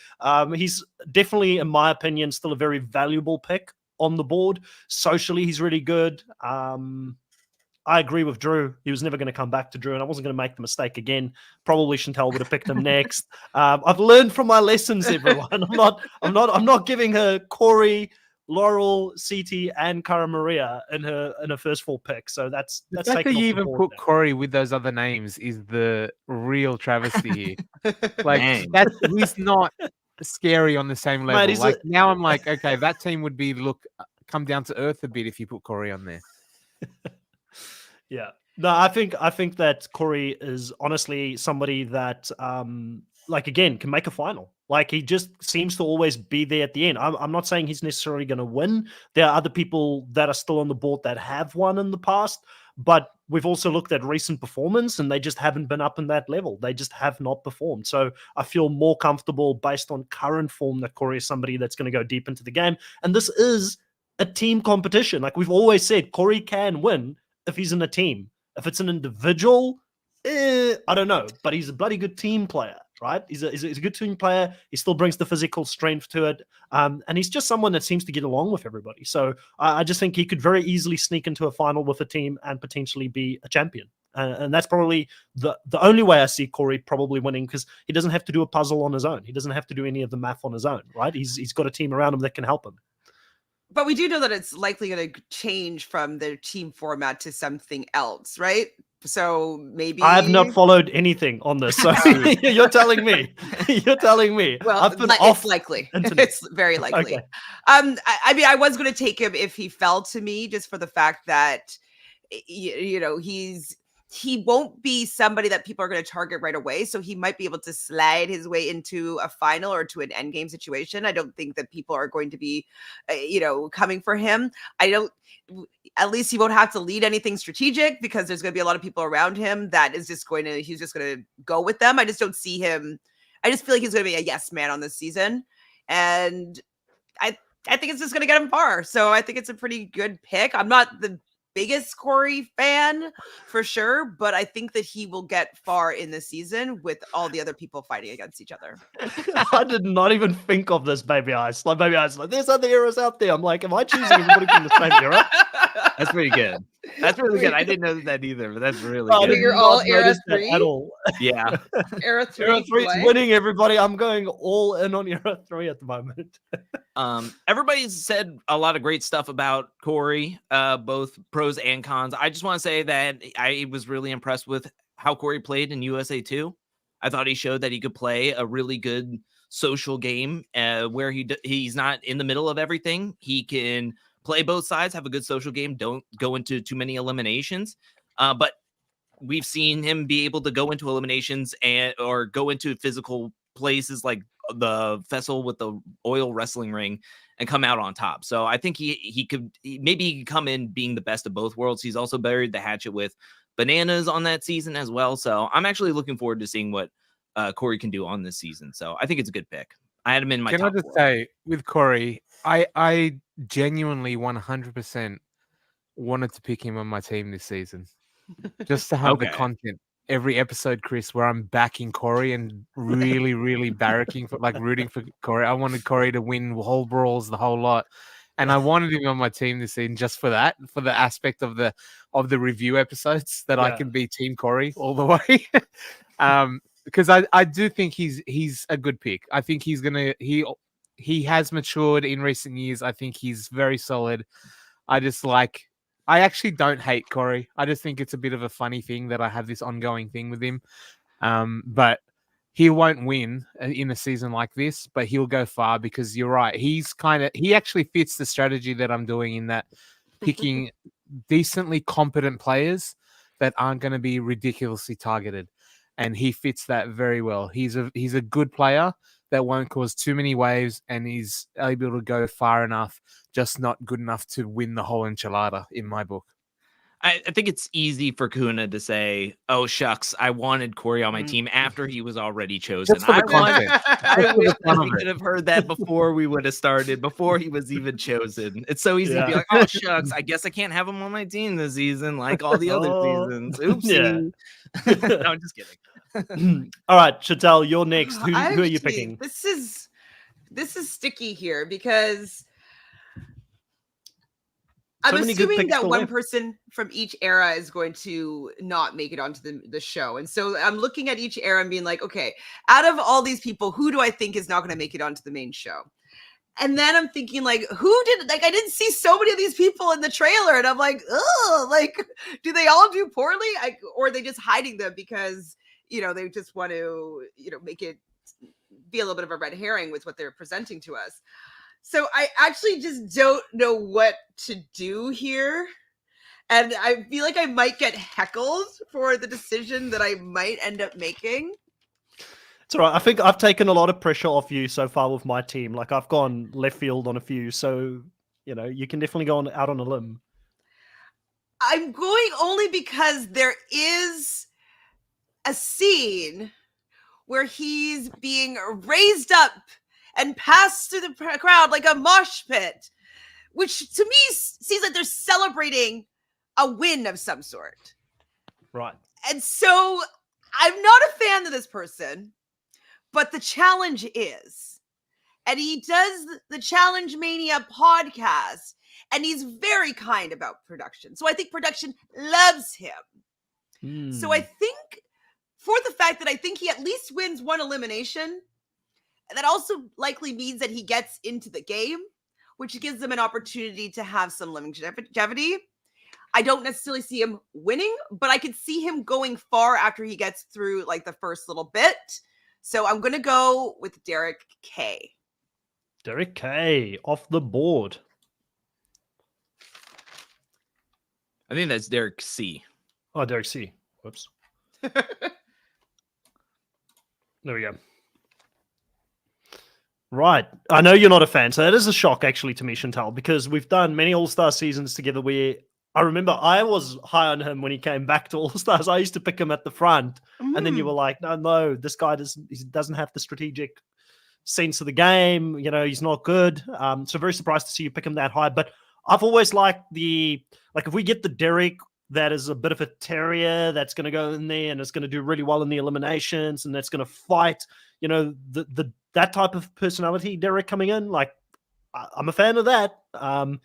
he's definitely, in my opinion, still a very valuable pick on the board. Socially, he's really good. I agree with Drew. He was never going to come back to Drew, and I wasn't going to make the mistake again. Probably Chantel would have picked him next. I've learned from my lessons, everyone. I'm not giving her Corey, Laurel, CT, and Cara Maria in her first 4 picks. So that's the fact that you even put Corey with those other names is the real travesty here. Like, he's not scary on the same level. Mate, now I'm like, okay, that team would be come down to earth a bit if you put Corey on there. Yeah. No, I think that Corey is honestly somebody that like, again, can make a final. Like, he just seems to always be there at the end. I'm not saying he's necessarily going to win. There are other people that are still on the board that have won in the past, but we've also looked at recent performance and they just haven't been up in that level. They just have not performed. So I feel more comfortable based on current form that Corey is somebody that's going to go deep into the game. And this is a team competition. Like we've always said, Corey can win if he's in a team. If it's an individual, I don't know, but he's a bloody good team player, right? He's a good team player. He still brings the physical strength to it. And he's just someone that seems to get along with everybody. So I just think he could very easily sneak into a final with a team and potentially be a champion. And that's probably the only way I see Corey probably winning, because he doesn't have to do a puzzle on his own. He doesn't have to do any of the math on his own, right? He's got a team around him that can help him. But we do know that it's likely going to change from the team format to something else, right? So maybe I have not followed anything on this. So you're telling me. You're telling me. Well, I've been it's likely. It's very likely. Okay. I mean, I was going to take him if he fell to me, just for the fact that you know he won't be somebody that people are going to target right away. So he might be able to slide his way into a final or to an end game situation. I don't think that people are going to be, coming for him. At least he won't have to lead anything strategic, because there's going to be a lot of people around him that he's just going to go with them. I just don't see him. I just feel like he's going to be a yes man on this season. And I think it's just going to get him far. So I think it's a pretty good pick. I'm not the biggest Corey fan for sure, but I think that he will get far in the season with all the other people fighting against each other. I did not even think of this, Baby Ice. Like, Baby Ice, like, there's other heroes out there. I'm like, am I choosing everybody from the same era? That's pretty good. That's really good. I didn't know that either, but that's really good. But you're all era 3 at all. Yeah. Era 3. Era 3 is winning, everybody. I'm going all in on era 3 at the moment. Everybody's said a lot of great stuff about Corey, both pros and cons. I just want to say that I was really impressed with how Corey played in USA 2. I thought he showed that he could play a really good social game where he's not in the middle of everything. He can play both sides, have a good social game, don't go into too many eliminations. But we've seen him be able to go into eliminations or go into physical places like the vessel with the oil wrestling ring and come out on top. So I think he could come in being the best of both worlds. He's also buried the hatchet with Bananas on that season as well. So I'm actually looking forward to seeing what Corey can do on this season. So I think it's a good pick. I had him in my top Can I just 4. say, with Corey, I genuinely 100% wanted to pick him on my team this season. Just to have the Okay. content every episode, Chris, where I'm backing Corey and really, really barracking for, like, rooting for Corey. I wanted Corey to win whole brawls, the whole lot. And I wanted him on my team this season just for that, for the aspect of the review episodes that I can be Team Corey all the way. Because I do think he's a good pick. I think he has matured in recent years. I think he's very solid. I actually don't hate Corey. I just think it's a bit of a funny thing that I have this ongoing thing with him. But he won't win in a season like this, but he'll go far because you're right. He actually fits the strategy that I'm doing in that picking decently competent players that aren't going to be ridiculously targeted. And he fits that very well. He's a good player that won't cause too many waves, and he's able to go far enough, just not good enough to win the whole enchilada in my book. I think it's easy for Kahuna to say, "Oh shucks, I wanted Corey on my team after he was already chosen." Just for the content. I wish that we could have heard that before we would have started, before he was even chosen. It's so easy to be like, "Oh shucks, I guess I can't have him on my team this season, like all the other seasons." Oopsie. No, I'm just kidding. All right, Chantel, you're next. Who are you picking? This is sticky here because I'm assuming that one person from each era is going to not make it onto the show. And so I'm looking at each era and being like, okay, out of all these people, who do I think is not going to make it onto the main show? And then I'm thinking, like, I didn't see so many of these people in the trailer. And I'm like, oh, like, do they all do poorly? Or are they just hiding them because, they just want to, make it be a little bit of a red herring with what they're presenting to us. So I actually just don't know what to do here. And I feel like I might get heckled for the decision that I might end up making. It's all right. I think I've taken a lot of pressure off you so far with my team. Like, I've gone left field on a few. So, you can definitely go out on a limb. I'm going only because there is a scene where he's being raised up and passed through the crowd like a mosh pit, which to me seems like they're celebrating a win of some sort. Right. And so I'm not a fan of this person, but the challenge is. And he does the Challenge Mania podcast, and he's very kind about production. So I think production loves him. So I think for the fact that I think he at least wins one elimination, that also likely means that he gets into the game, which gives him an opportunity to have some longevity. I don't necessarily see him winning, but I could see him going far after he gets through like the first little bit. So I'm going to go with Derek K. Derek K. off the board. I think that's Derek C. Oh, Derek C. Whoops. There we go. Right. I know you're not a fan, so that is a shock actually to me, Chantal, because we've done many All-Star seasons together where I remember I was high on him when he came back to All-Stars. I used to pick him at the front, and then you were like, no, this guy doesn't have the strategic sense of the game. He's not good. So very surprised to see you pick him that high. But I've always liked if we get the Derek that is a bit of a terrier that's going to go in there and it's going to do really well in the eliminations and that's going to fight, that type of personality, Derek coming in, like, I'm a fan of that. And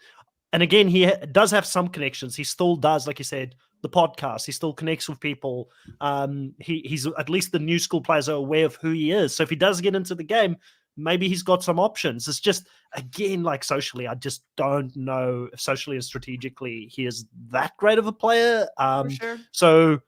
again, he does have some connections. He still does, like you said, the podcast. He still connects with people. He's at least the new school players are aware of who he is. So if he does get into the game, maybe he's got some options. It's just, again, like socially, I just don't know if socially and strategically he is that great of a player. For sure. So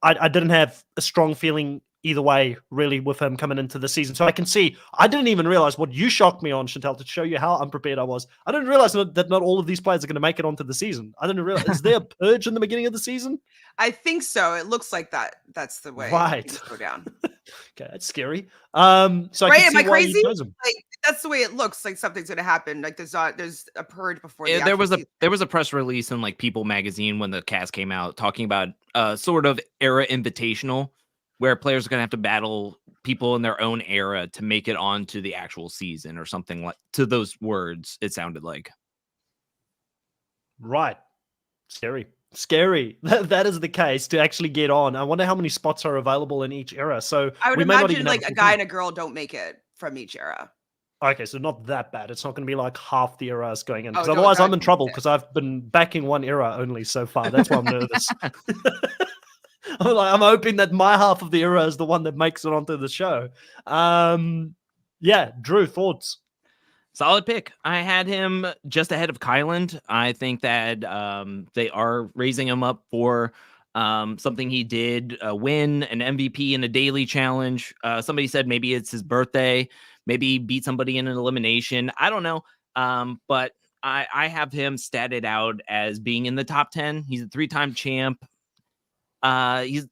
I didn't have a strong feeling either way, really, with him coming into the season. So I can see, I didn't even realize what you shocked me on, Chantel, to show you how unprepared I was. I didn't realize that not all of these players are going to make it onto the season. I didn't realize, is there a purge in the beginning of the season? I think so. It looks like that. That's the way Right. things go down. Okay, that's scary. So I Right? can Am see I why crazy? you chose him. Like that's the way it looks. Like something's gonna happen. Like there's a purge before the There actual was a press release in like People magazine when the cast came out talking about sort of era invitational where players are going to have to battle people in their own era to make it onto the actual season or something like to those words. It sounded like. Right. Scary. That is the case to actually get on. I wonder how many spots are available in each era. So I would we may not imagine even like have a guy and a girl don't make it from each era. Okay, so not that bad. It's not going to be like half the eras going in, because Oh, no, otherwise I'm in that- trouble because I've been backing one era only so far. That's why I'm nervous. I'm hoping that my half of the era is the one that makes it onto the show. Yeah, Drew, thoughts? Solid pick. I had him just ahead of Kyland. I think that they are raising him up for something he did, win an MVP in a daily challenge. Somebody said maybe it's his birthday, maybe he beat somebody in an elimination. I don't know. But I have him statted out as being in the top 10. He's a 3-time champ. I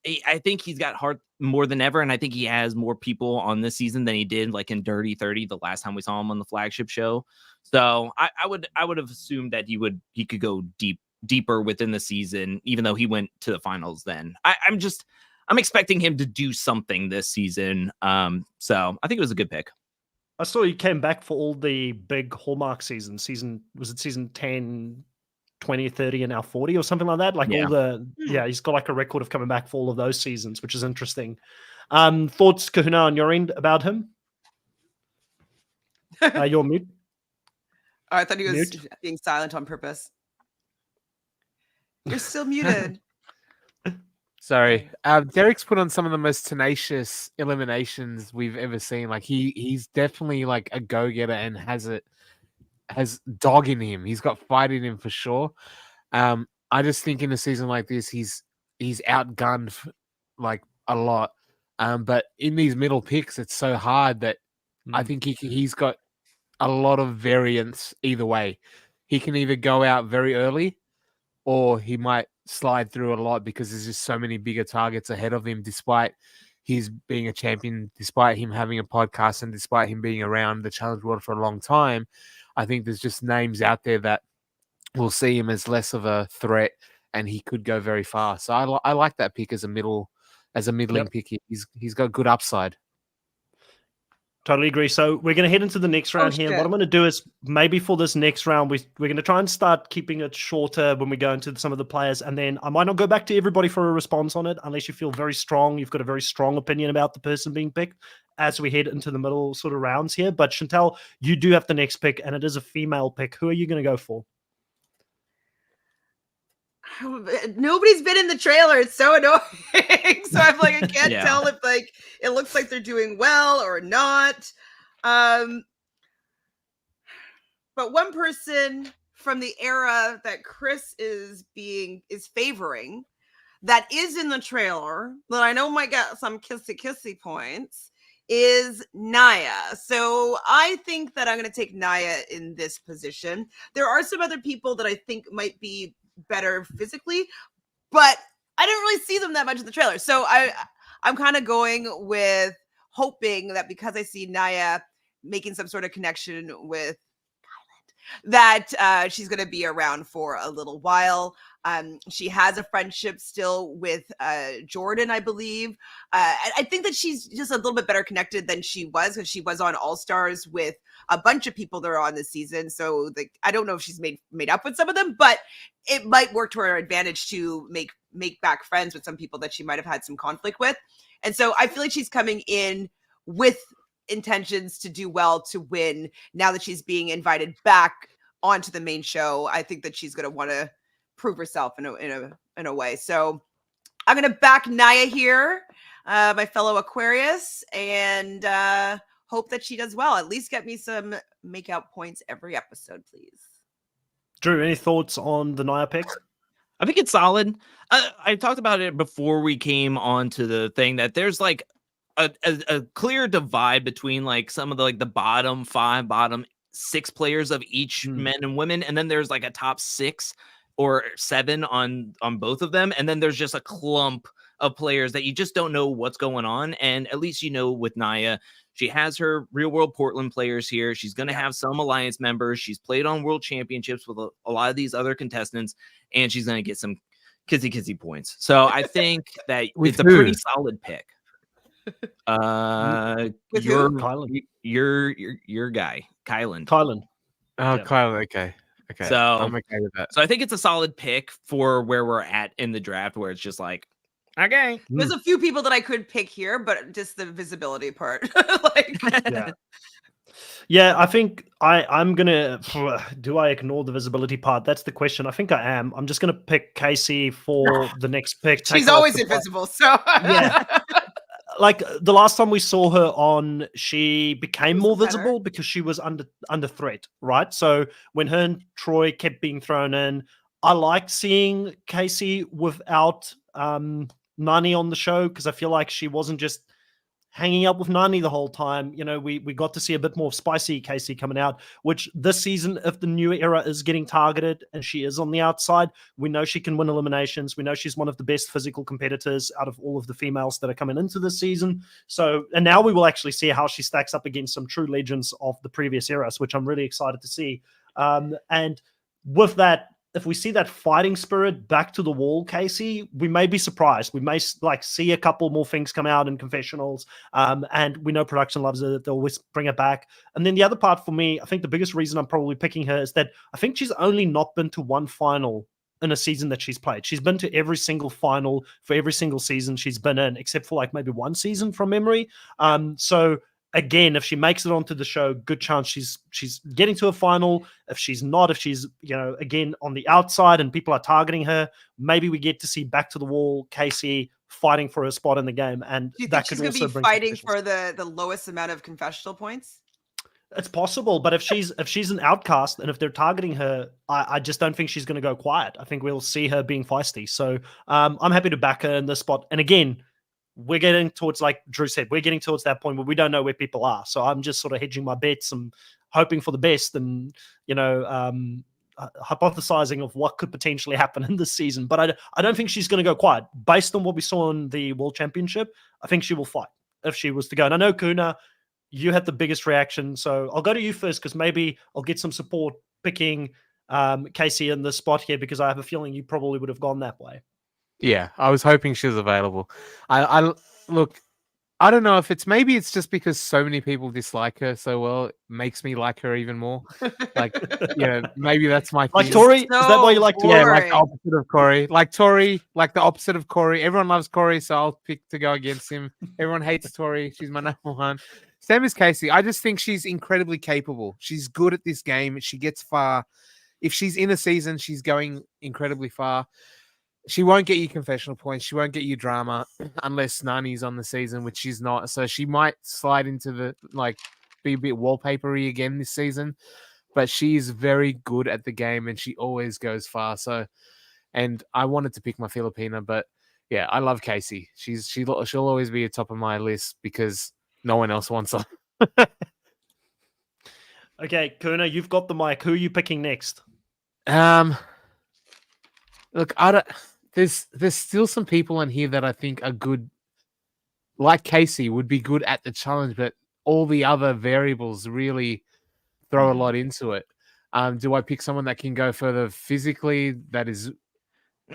think he's got heart more than ever, and I think he has more people on this season than he did like in Dirty 30 the last time we saw him on the flagship show. So I would have assumed that he could go deeper within the season, even though he went to the finals then. I'm expecting him to do something this season. So I think it was a good pick. I saw he came back for all the big Hallmark seasons. Was it season 10, 20, 30, and now 40 or something like that? Like Yeah. all the, he's got like a record of coming back for all of those seasons, which is interesting. Thoughts, Kahuna, on your end about him? You're mute. Oh, I thought he was Mute. being silent on purpose. You're still muted. Sorry. Derek's put on some of the most tenacious eliminations we've ever seen. Like he's definitely like a go-getter and has dog in him. He's got fight in him for sure. I just think in a season like this, he's outgunned like a lot. But in these middle picks, it's so hard that I think he's got a lot of variance either way. He can either go out very early or he might slide through a lot because there's just so many bigger targets ahead of him, despite his being a champion, despite him having a podcast, and despite him being around the challenge world for a long time. I think there's just names out there that will see him as less of a threat, and he could go very far. So I like that pick as a middling pick. He's got good upside. Totally agree. So we're going to head into the next round here. shit. What I'm going to do is maybe for this next round, we're going to try and start keeping it shorter when we go into some of the players. And then I might not go back to everybody for a response on it unless you feel very strong. You've got a very strong opinion about the person being picked as we head into the middle sort of rounds here. But Chantel, you do have the next pick, and it is a female pick. Who are you going to go for? Nobody's been in the trailer. It's so annoying. So I'm like, I can't Yeah. tell if like it looks like they're doing well or not. But one person from the era that Chris is favoring that is in the trailer that I know might get some kissy points is Naya. So I think that I'm going to take Naya in this position. There are some other people that I think might be better physically, but I didn't really see them that much in the trailer. So I'm kind of going with hoping that because I see Naya making some sort of connection with that she's going to be around for a little while. She has a friendship still with Jordan, I believe. I think that she's just a little bit better connected than she was, because she was on All Stars with a bunch of people that are on this season. So I don't know if she's made up with some of them, but it might work to her advantage to make back friends with some people that she might have had some conflict with. And so I feel like she's coming in with intentions to do well, to win. Now that she's being invited back onto the main show, I think that she's going to want to prove herself in a way. So I'm going to back Naya here, my fellow Aquarius, and hope that she does well. At least get me some makeout points every episode, please. Drew, any thoughts on the Naya pick? I think it's solid. I talked about it before we came on to the thing that there's like a clear divide between like some of the like the bottom 5, bottom 6 players of each men and women, and then there's like a top 6 or 7 on both of them, and then there's just a clump of players that you just don't know what's going on. And at least with Nia, she has her real world Portland players here. She's going to have some alliance members. She's played on world championships with a lot of these other contestants, and she's going to get some kissy points. So I think that it's a pretty solid pick. Your guy, Kylan. Kylan. Oh, yeah. Kylan. Okay. So I'm okay with that. So I think it's a solid pick for where we're at in the draft, where it's just like, okay. There's a few people that I could pick here, but just the visibility part. Yeah, I think I'm gonna. Do I ignore the visibility part? That's the question. I think I am. I'm just gonna pick Casey for the next pick. She's always invisible, so yeah. Like the last time we saw her on, she became more visible because she was under threat, right? So when her and Troy kept being thrown in, I liked seeing Casey without Nani on the show, because I feel like she wasn't just hanging up with Nani the whole time. We got to see a bit more of spicy Casey coming out, which this season, if the new era is getting targeted and she is on the outside, we know she can win eliminations. We know she's one of the best physical competitors out of all of the females that are coming into this season. So, and now we will actually see how she stacks up against some true legends of the previous eras, which I'm really excited to see. And with that, if we see that fighting spirit back to the wall, Casey, we may be surprised. We may see a couple more things come out in confessionals. And we know production loves it. They'll always bring it back. And then the other part for me, I think the biggest reason I'm probably picking her is that I think she's only not been to one final in a season that she's played. She's been to every single final for every single season she's been in, except for like maybe one season from memory. So again, if she makes it onto the show, good chance she's getting to a final. If she's not, if she's again on the outside and people are targeting her, maybe we get to see back to the wall Casey fighting for her spot in the game. And do you that think could she's also gonna be bring fighting for the lowest amount of confessional points? It's possible, but if she's an outcast and if they're targeting her, I just don't think she's going to go quiet. I think we'll see her being feisty. So I'm happy to back her in this spot. And again, we're getting towards, like Drew said, we're getting towards that point where we don't know where people are. So I'm just sort of hedging my bets and hoping for the best and, hypothesizing of what could potentially happen in this season. But I don't think she's going to go quiet. Based on what we saw in the World Championship, I think she will fight if she was to go. And I know, Kahuna, you had the biggest reaction. So I'll go to you first because maybe I'll get some support picking Casey in the spot here, because I have a feeling you probably would have gone that way. Yeah, I was hoping she was available. I look, I don't know if maybe it's just because so many people dislike her so well, it makes me like her even more. Like, maybe that's my like thing. Tori. Is that why you like Tori? Yeah, like the opposite of Corey. Like Tori, like the opposite of Corey. Everyone loves Corey, so I'll pick to go against him. Everyone hates Tori. She's my number one. Same as Casey. I just think she's incredibly capable. She's good at this game. She gets far. If she's in a season, she's going incredibly far. She won't get you confessional points. She won't get you drama unless Nani's on the season, which she's not. So she might slide into the, be a bit wallpapery again this season. But she's very good at the game and she always goes far. So, and I wanted to pick my Filipina, but yeah, I love Casey. She'll always be at top of my list because no one else wants her. Okay, Kahuna, you've got the mic. Who are you picking next? Look, there's still some people in here that I think are good, like Casey would be good at the challenge, but all the other variables really throw a lot into it. Do I pick someone that can go further physically, that is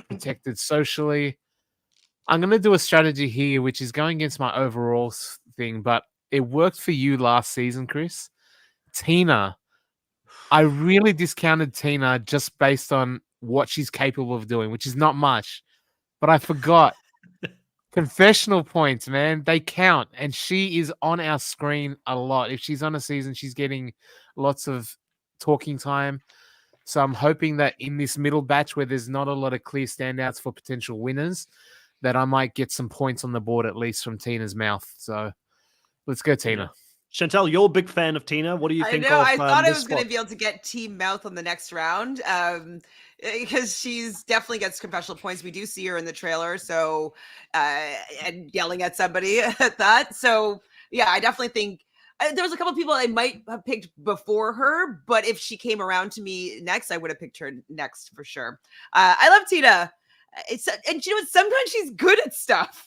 protected socially? I'm going to do a strategy here, which is going against my overall thing, but it worked for you last season, Chris. Tina. I really discounted Tina just based on what she's capable of doing, which is not much. But I forgot. Confessional points, man. They count. And she is on our screen a lot. If she's on a season, she's getting lots of talking time. So I'm hoping that in this middle batch where there's not a lot of clear standouts for potential winners, that I might get some points on the board at least from Tina's mouth. So let's go, Tina. Chantel, you're a big fan of Tina. What do you I think know. of I thought I this was going spot? to be able to get Team Mouth on the next round, because she's definitely gets confessional points. We do see her in the trailer, so and yelling at somebody at that. So yeah, I definitely think there was a couple of people I might have picked before her, but if she came around to me next, I would have picked her next for sure. I love Tina. And you know what? Sometimes she's good at stuff,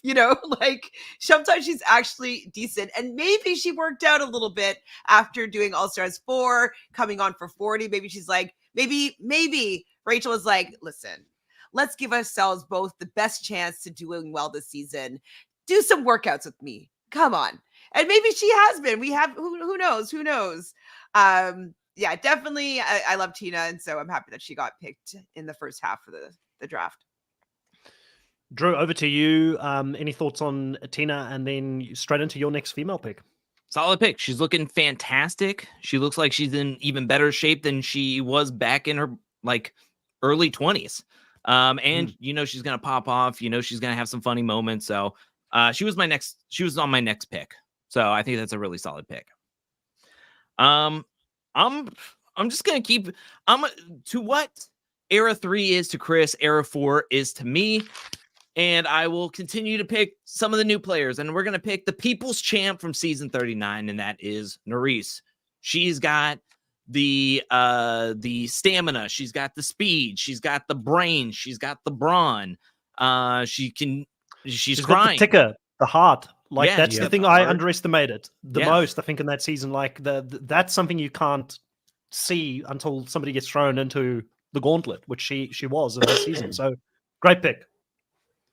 like sometimes she's actually decent. And maybe she worked out a little bit after doing All Stars 4, coming on for 40. Maybe she's like, maybe Rachel was like, listen, let's give ourselves both the best chance to doing well this season. Do some workouts with me. Come on. And maybe she has been. We have, who knows? Who knows? Yeah, definitely. I love Tina. And so I'm happy that she got picked in the first half of the draft. Drew, over to you. Any thoughts on Tina, and then straight into your next female pick? Solid pick. She's looking fantastic. She looks like she's in even better shape than she was back in her early 20s. And she's gonna pop off. She's gonna have some funny moments. So she was on my next pick. So I think that's a really solid pick. I'm just gonna keep to what Era 3 is to Chris, Era 4 is to me. And I will continue to pick some of the new players. And we're going to pick the people's champ from season 39, and that is Nerys. She's got the stamina. She's got the speed. She's got the brain. She's got the brawn. She's crying. Got the ticker, the heart. That's the thing I underestimated the most, I think, in that season. That's something you can't see until somebody gets thrown into the gauntlet, which she was in this season. So great pick.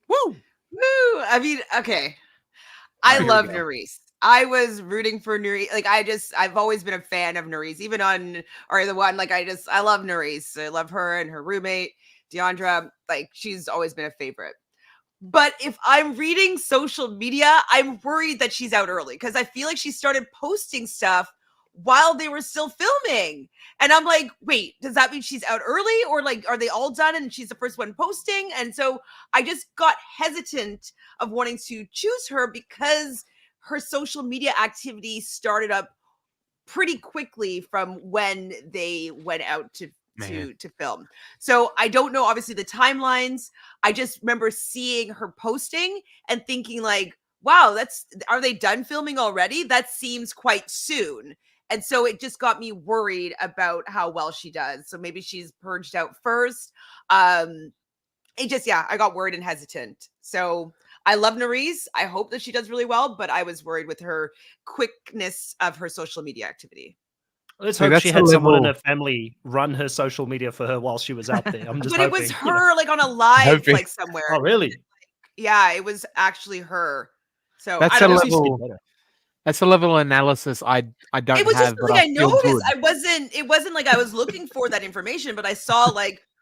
Woo! I mean, okay. I love Nerys. I was rooting for Nerys. I've always been a fan of Nerys, even on I love Nerys. I love her and her roommate, Deandra. She's always been a favorite. But if I'm reading social media, I'm worried that she's out early because I feel like she started posting stuff while they were still filming. And I'm like, wait, does that mean she's out early? Or are they all done and she's the first one posting? And so I just got hesitant of wanting to choose her because her social media activity started up pretty quickly from when they went out to film. So I don't know, obviously, the timelines. I just remember seeing her posting and thinking wow, are they done filming already? That seems quite soon. And so it just got me worried about how well she does. So maybe she's purged out first. I got worried and hesitant. So I love Nerys. I hope that she does really well, but I was worried with her quickness of her social media activity. Let's hope she had someone in her family run her social media for her while she was out there. I'm just but hoping, it was her on a live somewhere. Oh, really? Yeah, it was actually her. So that's a level. That's a level of analysis I don't have. It was just but I noticed. It wasn't like I was looking for that information, but I saw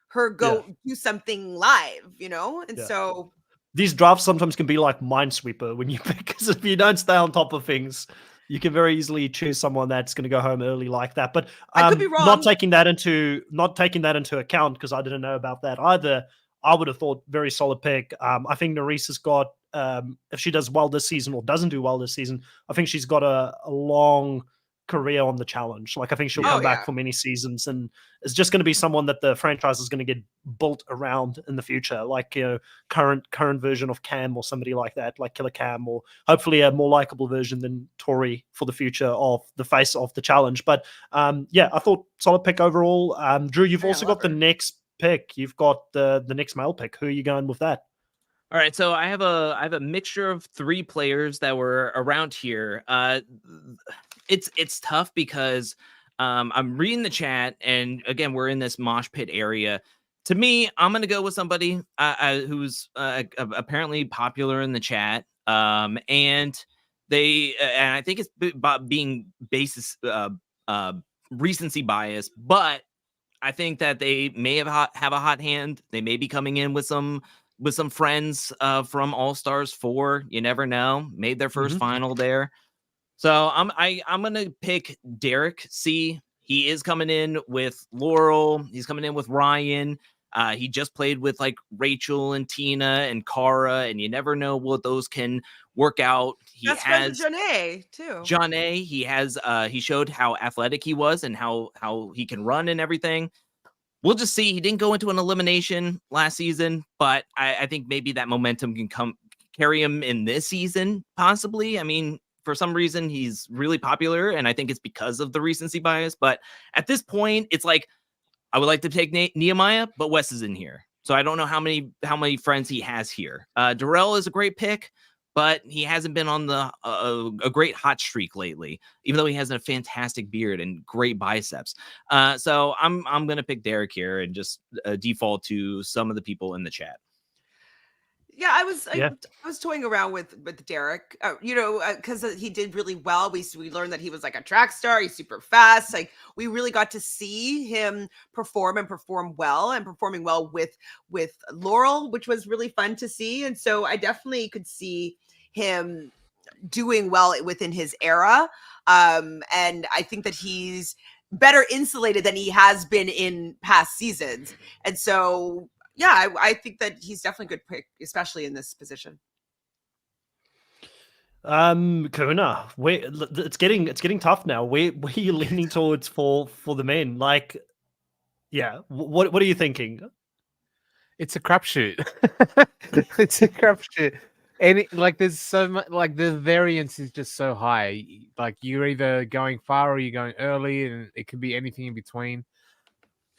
her go do something live, and so these drafts sometimes can be like Minesweeper when you pick, because if you don't stay on top of things, you can very easily choose someone that's going to go home early like that. But I could be wrong. Not taking that into account, because I didn't know about that either. I would have thought very solid pick. I think Nerys has got, if she does well this season or doesn't do well this season, I think she's got a long career on the challenge. I think she'll come back for many seasons, and it's just going to be someone that the franchise is going to get built around in the future, current version of Cam or somebody like that, like Killer Cam, or hopefully a more likable version than Tori for the future of the face of the challenge. But I thought solid pick overall. Drew, you've also got the next pick. You've got the next male pick. Who are you going with that? All right, so I have a mixture of 3 players that were around here. It's tough because I'm reading the chat, and again, we're in this mosh pit area. To me, I'm gonna go with somebody who's apparently popular in the chat, and I think it's being recency bias, but I think that they may have a hot hand. They may be coming in with some friends from All Stars 4. You never know. Made their first final there. So I'm gonna pick Derek C. He is coming in with Laurel. He's coming in with Ryan. He just played with like Rachel and Tina and Cara, and you never know what those can work out. He Best friends with Janae too. Janae, he showed how athletic he was and how he can run and everything. We'll just see. He didn't go into an elimination last season, but I think maybe that momentum can carry him in this season, possibly. I mean, for some reason, he's really popular, and I think it's because of the recency bias. But at this point, it's like, I would like to take Nehemiah, but Wes is in here. So I don't know how many friends he has here. Darrell is a great pick, but he hasn't been on a great hot streak lately, even though he has a fantastic beard and great biceps. So I'm going to pick Derek here and just default to some of the people in the chat. Yeah, I was toying around with Derek, because he did really well. We learned that he was like a track star. He's super fast. Like, we really got to see him perform well, and performing well with Laurel, which was really fun to see. And so I definitely could see him doing well within his era. And I think that he's better insulated than he has been in past seasons. And so, yeah, I think that he's definitely a good pick, especially in this position. Kahuna, it's getting tough now. Where are you leaning towards for the men? Like, yeah, what are you thinking? It's a crapshoot. It's a crapshoot. There's so much, like, the variance is just so high. Like, you're either going far or you're going early, and it could be anything in between.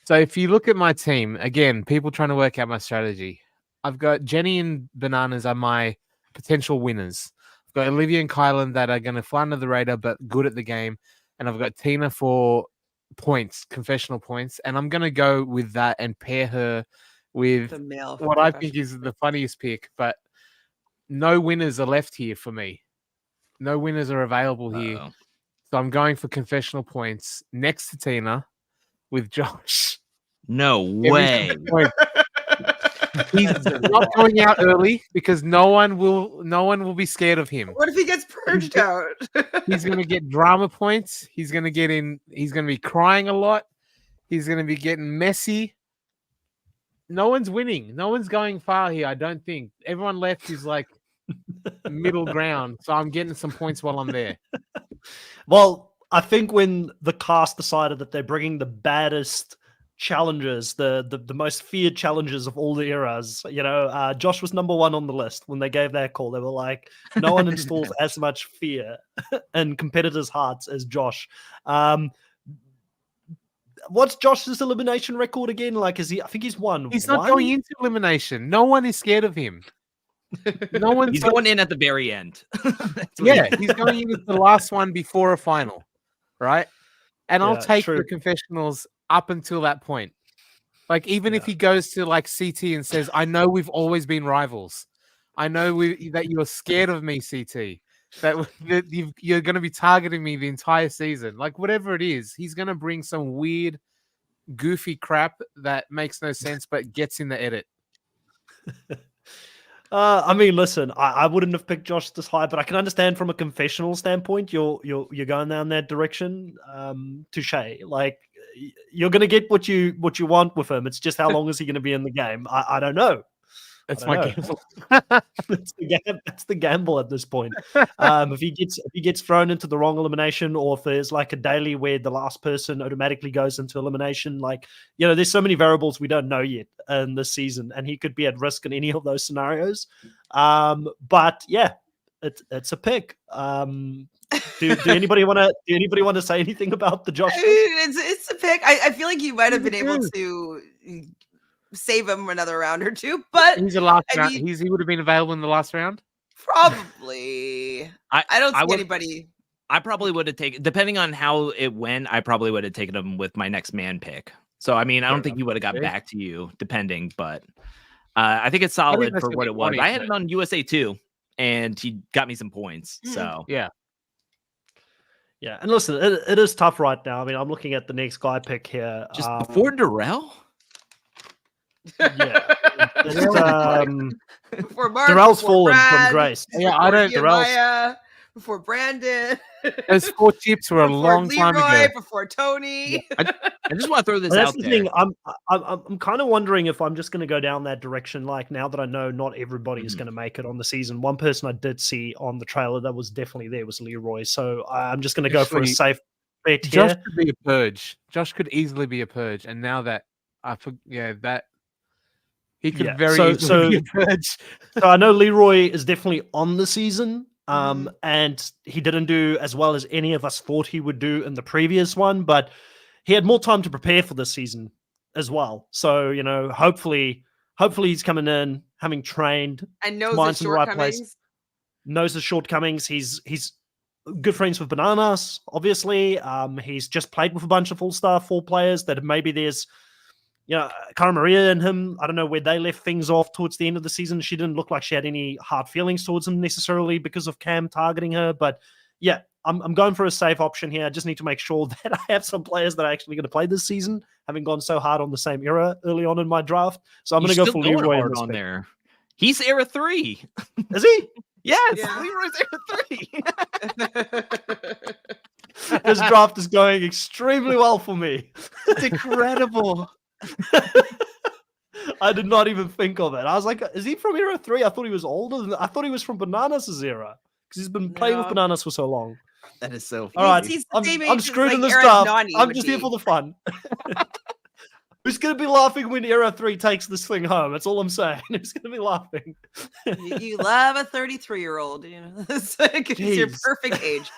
So if you look at my team, again, people trying to work out my strategy, I've got Jenny and Bananas are my potential winners. I've got Olivia and Kylan that are going to fly under the radar but good at the game. And I've got Tina for points, confessional points. And I'm going to go with that and pair her with The male what I think is the funniest pick. But no winners are left here for me. No winners are available here. So I'm going for confessional points next to Tina with Josh. No way. He's not going out early because no one will be scared of him. What if he gets purged out? He's going to get drama points. He's going to be crying a lot. He's going to be getting messy. No one's winning. No one's going far here, I don't think. Everyone left is like middle ground. So I'm getting some points while I'm there. Well, I think when the cast decided that they're bringing the baddest challengers, the most feared challengers of all the eras, Josh was number one on the list when they gave their call. They were like, no one installs as much fear in competitors' hearts as Josh. What's Josh's elimination record again? Like, I think he's won. He's not going into elimination. No one is scared of him. No one. He's going in at the very end. Yeah, he's going in at the last one before a final, right? And I'll take the confessionals up until that point. Like, even if he goes to like CT and says, "I know we've always been rivals. I know that you're scared of me, CT. That you're going to be targeting me the entire season." Like, whatever it is, he's going to bring some weird, goofy crap that makes no sense but gets in the edit. I mean, listen, I wouldn't have picked Josh this high, but I can understand from a confessional standpoint, you're going down that direction. Touche. Like, you're going to get what you want with him. It's just how long is he going to be in the game? I don't know. That's my gamble. That's the gamble at this point. If he gets thrown into the wrong elimination, or if there's like a daily where the last person automatically goes into elimination, like, there's so many variables we don't know yet in this season, and he could be at risk in any of those scenarios. But yeah, it's a pick. Do anybody want to say anything about the Josh? It's a pick. I feel like you might have been able to save him another round or two, but he's a last round. He would have been available in the last round. Probably. I don't see anybody. I probably would have taken, depending on how it went, I probably would have taken him with my next man pick. So I mean, I don't think he would have got back to you, depending, but I think it's solid for what it was. I had it on USA too, and he got me some points. So yeah. And listen, it is tough right now. I mean, I'm looking at the next guy pick here. Just before Darrell? Yeah. For Mark, Darrell's for fallen Brad, from grace. Yeah, I don't. Nehemiah, before Brandon, Those 4 chips were a before long time Leroy, ago. before Tony. I just want to throw this Well, that's out the there. thing. I'm kind of wondering if I'm just going to go down that direction. Like now that I know not everybody is going to make it on the season. One person I did see on the trailer that was definitely there was Leroy. So I'm just going to go for a Actually, safe bet Josh here. could be a purge. Josh could easily be a purge, and now that that he could Yeah, very so- easily be so- a purge. So I know Leroy is definitely on the season. And he didn't do as well as any of us thought he would do in the previous one, but he had more time to prepare for this season as well. So, you know, hopefully he's coming in, having trained, And knows mind's his in the right place. shortcomings. knows his shortcomings. He's good friends with Bananas, obviously. He's just played with a bunch of full players that maybe there's, you know, Cara Maria and him. I don't know where they left things off towards the end of the season. She didn't look like she had any hard feelings towards him necessarily because of Cam targeting her. But yeah, I'm going for a safe option here. I just need to make sure that I have some players that are actually going to play this season, having gone so hard on the same era early on in my draft. So I'm going to go for Leroy in this on pick. there. He's era 3. Is he? Yes, Yeah. Leroy's era 3. This draft is going extremely well for me. It's incredible. I did not even think of it. I was like, is he from era 3? I thought he was older. I thought he was from Bananas' era because he's been playing with No. Bananas for so long. That is so All funny. right, He's the same age I'm as, screwed in like, this Eric draft. Nani I'm would just here be. for the fun. Who's going to be laughing when era 3 takes this thing home? That's all I'm saying. Who's going to be laughing? You love a 33-year-old, you know. It's like it's your Jeez. perfect age.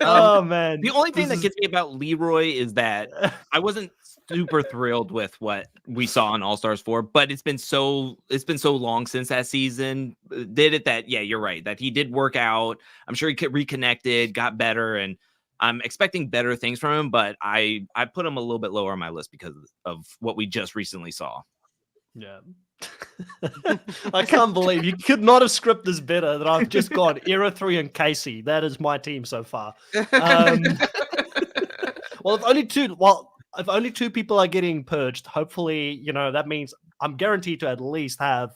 Oh man, The only thing This that gets me about Leroy is that I wasn't super thrilled with what we saw in All Stars 4, but it's been so long since that season. Did it that you're right, that he did work out. I'm sure he reconnected, got better, and I'm expecting better things from him, but I put him a little bit lower on my list because of what we just recently saw. Yeah. I can't believe you could not have scripted this better that I've just got era 3 and Casey. That is my team so far. Well, if only two people are getting purged, hopefully, you know, that means I'm guaranteed to at least have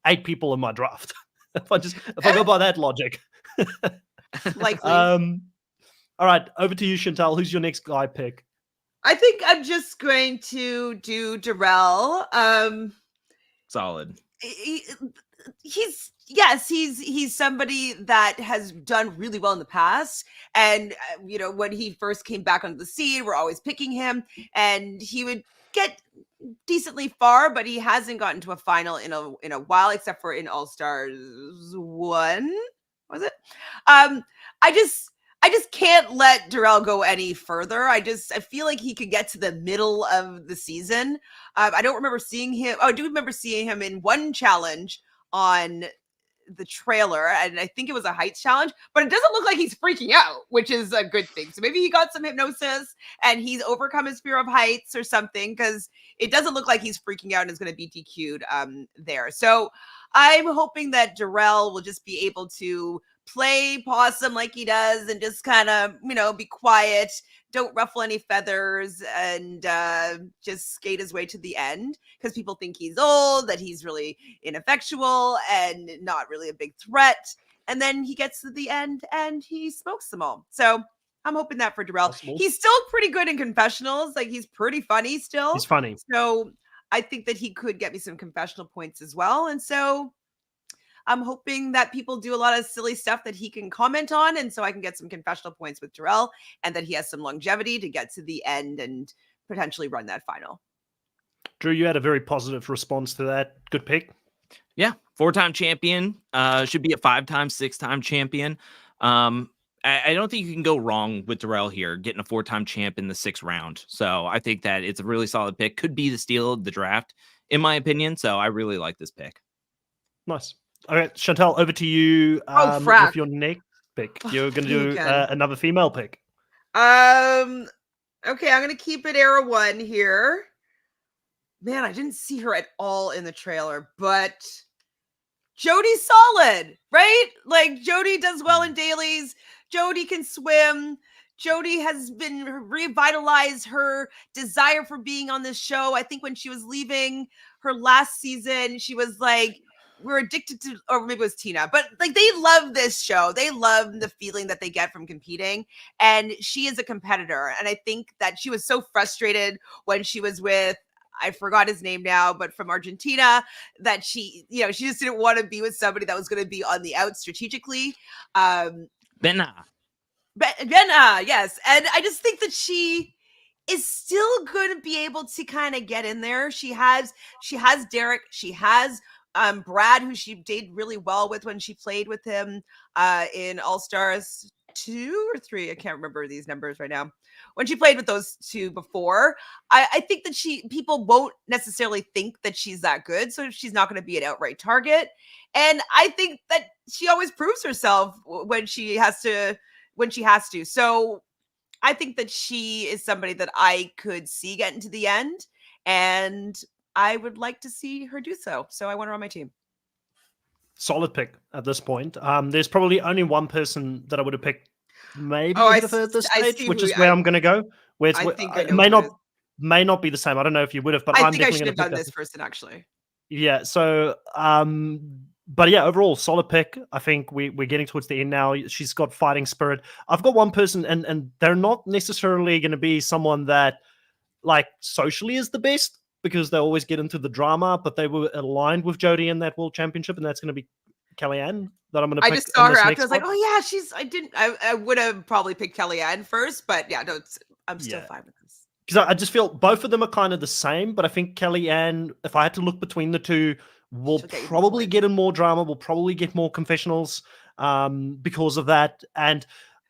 8 people in my draft. if I go by that logic. Likely. All right, over to you, Chantal. Who's your next guy pick? I think I'm just going to do Darrell. Solid. He's somebody that has done really well in the past, and you know, when he first came back onto the scene, we're always picking him, and he would get decently far, but he hasn't gotten to a final in a while, except for in All Stars 1. Was it? I just can't let Darrell go any further. I feel like he could get to the middle of the season. I don't remember seeing him. Oh, I do remember seeing him in one challenge on the trailer, and I think it was a heights challenge, but it doesn't look like he's freaking out, which is a good thing. So maybe he got some hypnosis and he's overcome his fear of heights or something, because it doesn't look like he's freaking out and is going to be DQ'd there. So I'm hoping that Darrell will just be able to play possum like he does and just kind of, you know, be quiet, don't ruffle any feathers, and just skate his way to the end, because people think he's old, that he's really ineffectual and not really a big threat. And then he gets to the end and he smokes them all. So I'm hoping that for Darrell. Possible. He's still pretty good in confessionals. Like, he's pretty funny still. He's funny. So I think that he could get me some confessional points as well. And so I'm hoping that people do a lot of silly stuff that he can comment on, and so I can get some confessional points with Darrell, and that he has some longevity to get to the end and potentially run that final. Drew, you had a very positive response to that. Good pick. Yeah, 4-time champion. Should be a 5-time, 6-time champion. I don't think you can go wrong with Darrell here, getting a 4-time champ in the 6th round. So I think that it's a really solid pick. Could be the steal of the draft, in my opinion. So I really like this pick. Nice. All right, Chantal, over to you frack. with your next pick. You're going to do Again. another female pick. Okay, I'm going to keep it era 1 here. Man, I didn't see her at all in the trailer, but Jody's solid, right? Like, Jody does well in dailies. Jody can swim. Jody has been revitalized her desire for being on this show. I think when she was leaving her last season, she was like, we're addicted to, or maybe it was Tina, but like they love this show. They love the feeling that they get from competing. And she is a competitor. And I think that she was so frustrated when she was with, I forgot his name now, but from Argentina, that she, you know, she just didn't want to be with somebody that was going to be on the out strategically. Benna. Yes. And I just think that she is still going to be able to kind of get in there. She has Derek, she has Brad, who she did really well with when she played with him in All Stars 2 or 3. I can't remember these numbers right now. When she played with those two before, I think that people won't necessarily think that she's that good, so she's not going to be an outright target. And I think that she always proves herself when she has to. So I think that she is somebody that I could see getting to the end, and I would like to see her do so. So I want her on my team. Solid pick at this point. There's probably only one person that I would have picked maybe Oh, ahead of her at this stage, which is where I'm going to go. Where it's, I think I it know may who it may not be the same. I don't know if you would have, but I I'm think I definitely should going have to done pick this person actually. Yeah. So, but yeah, overall solid pick. I think we're getting towards the end now. She's got fighting spirit. I've got one person, and they're not necessarily going to be someone that like socially is the best because they always get into the drama, but they were aligned with Jodie in that World Championship, and that's going to be Kellyanne that I'm going to pick. I just saw her in this after. next I was like, spot. oh yeah, I would have probably picked Kellyanne first, but yeah, no, I'm still Yeah. fine with this. Because I just feel both of them are kind of the same, but I think Kellyanne, if I had to look between the two, will She'll get you more probably points. get in more drama, will probably get more confessionals because of that. And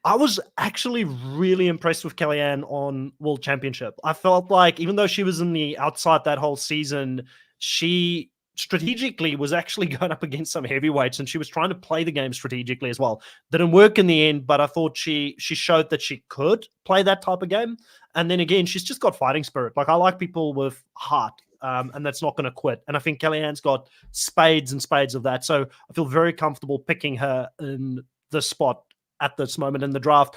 I was actually really impressed with Kellyanne on World Championship. I felt like even though she was in the outside that whole season, she strategically was actually going up against some heavyweights, and she was trying to play the game strategically as well. Didn't work in the end, but I thought she showed that she could play that type of game. And then again, she's just got fighting spirit. Like I like people with heart, and that's not going to quit. And I think Kellyanne's got spades and spades of that. So I feel very comfortable picking her in this spot at this moment in the draft.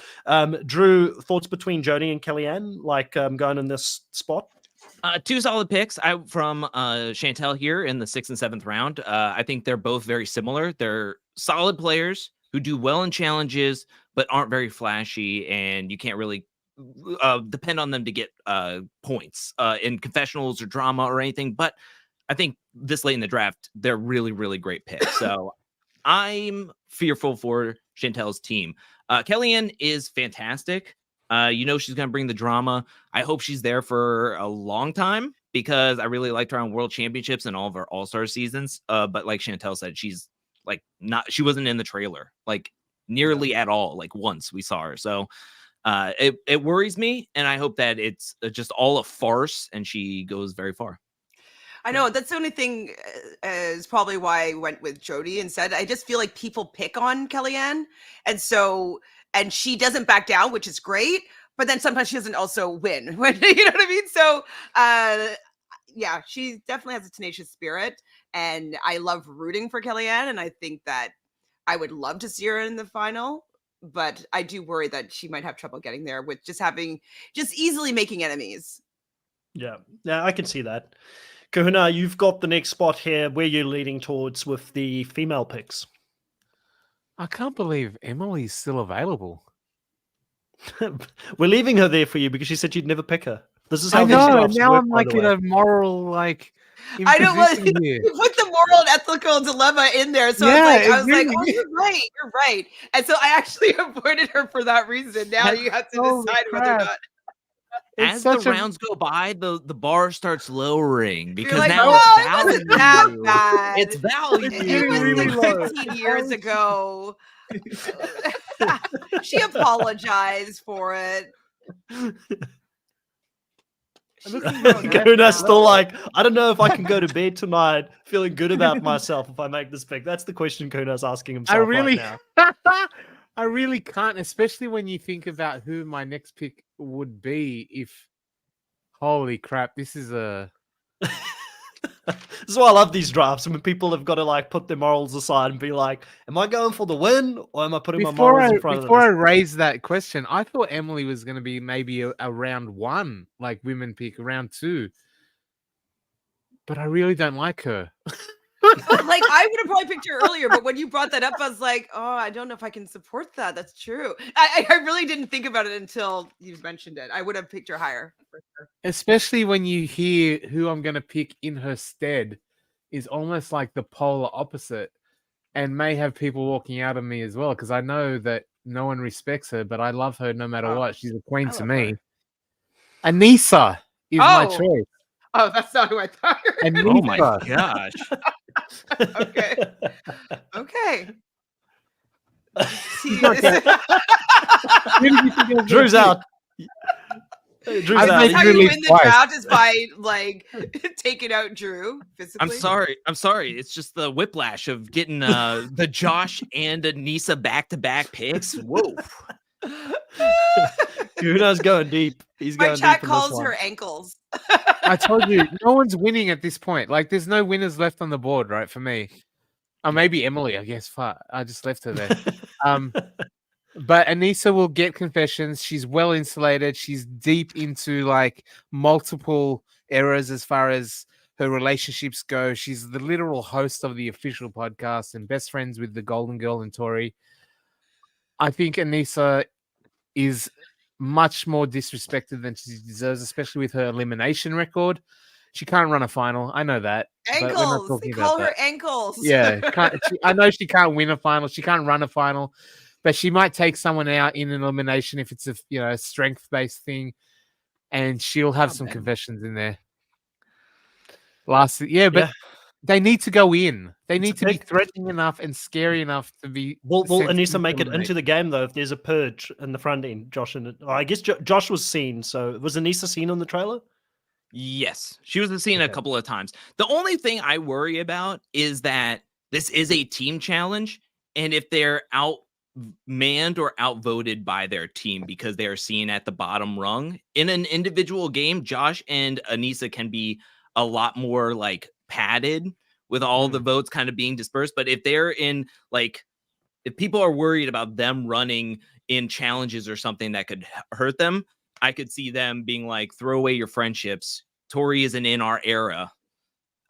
Drew, thoughts between Jodie and Kellyanne, like going in this spot? Two solid picks from Chantel here in the 6th and 7th round. I think they're both very similar. They're solid players who do well in challenges, but aren't very flashy, and you can't really depend on them to get points in confessionals or drama or anything. But I think this late in the draft, they're really, really great picks. So I'm fearful for Chantel's team. Kellyanne is fantastic. She's going to bring the drama. I hope she's there for a long time because I really liked her on World Championships and all of her All-Star seasons. But like Chantel said, she's like she wasn't in the trailer like nearly at all. Like once we saw her. So it worries me. And I hope that it's just all a farce and she goes very far. I know that's the only thing is probably why I went with Jodie instead. I just feel like people pick on Kellyanne, and she doesn't back down, which is great. But then sometimes she doesn't also win. You know what I mean? So, yeah, she definitely has a tenacious spirit, and I love rooting for Kellyanne. And I think that I would love to see her in the final, but I do worry that she might have trouble getting there with just easily making enemies. Yeah, I can see that. Kahuna, you've got the next spot here. Where you're leading towards with the female picks? I can't believe Emily's still available. We're leaving her there for you because she said you'd never pick her. This is how I these know. drafts Now work, I'm by like the in way. a moral I don't want imposition you here. put the moral and ethical dilemma in there. So Yeah, I was like, really oh, you're right. And so I actually avoided her for that reason. Now you have to Holy decide whether or crap. not. As the rounds go by, the bar starts lowering because like, now no, it's it wasn't that value. bad. It's value. It was really like low. 15 years ago. She apologized for it. Kahuna's still like, I don't know if I can go to bed tonight feeling good about myself if I make this pick. That's the question Kahuna's asking himself right now. I really can't, especially when you think about who my next pick would be if, holy crap, this is a... This is why I love these drafts when people have got to like put their morals aside and be like, am I going for the win or am I putting my morals in front of Before I this? raised that question, I thought Emily was going to be maybe a round 1, like women pick, round 2. But I really don't like her. Like, I would have probably picked her earlier, but when you brought that up, I was like, oh, I don't know if I can support that. That's true. I really didn't think about it until you mentioned it. I would have picked her higher for sure. Especially when you hear who I'm going to pick in her stead is almost like the polar opposite, and may have people walking out on me as well, because I know that no one respects her, but I love her no matter what. She's a queen to me. Her. Anissa is my choice. Oh, that's not who I thought. Oh my gosh. Okay. Okay. Drew's out. Drew's I out. That's how you really win the twice. draft is by like taking out Drew physically. I'm sorry. It's just the whiplash of getting the Josh and Anissa back-to-back picks. Whoa. Kahuna's going deep. He's My going chat deep in this calls one. her ankles. I told you, no one's winning at this point. Like, there's no winners left on the board, right? For me, or maybe Emily. I guess. Fuck, I just left her there. But Anissa will get confessions. She's well insulated. She's deep into like multiple eras as far as her relationships go. She's the literal host of the official podcast and best friends with the Golden Girl and Tori. I think Anissa is much more disrespected than she deserves, especially with her elimination record. She can't run a final. I know that. but we're not Ankles. They talking call about her that. ankles. Yeah, I know she can't win a final. She can't run a final, but she might take someone out in an elimination if it's a strength based thing, and she'll have some confessions in there. But they need to go in. They need to be threatening enough and scary enough to be. Will sent Anissa to make it eliminate. into the game though? If there's a purge in the front end, Josh and I guess Josh was seen. So was Anissa seen on the trailer? Yes, she was seen a couple of times. The only thing I worry about is that this is a team challenge, and if they're outmanned or outvoted by their team because they are seen at the bottom rung in an individual game, Josh and Anissa can be a lot more like padded with all the votes kind of being dispersed. But if they're in like, if people are worried about them running in challenges or something that could hurt them, I could see them being like, throw away your friendships. Tori isn't in our era.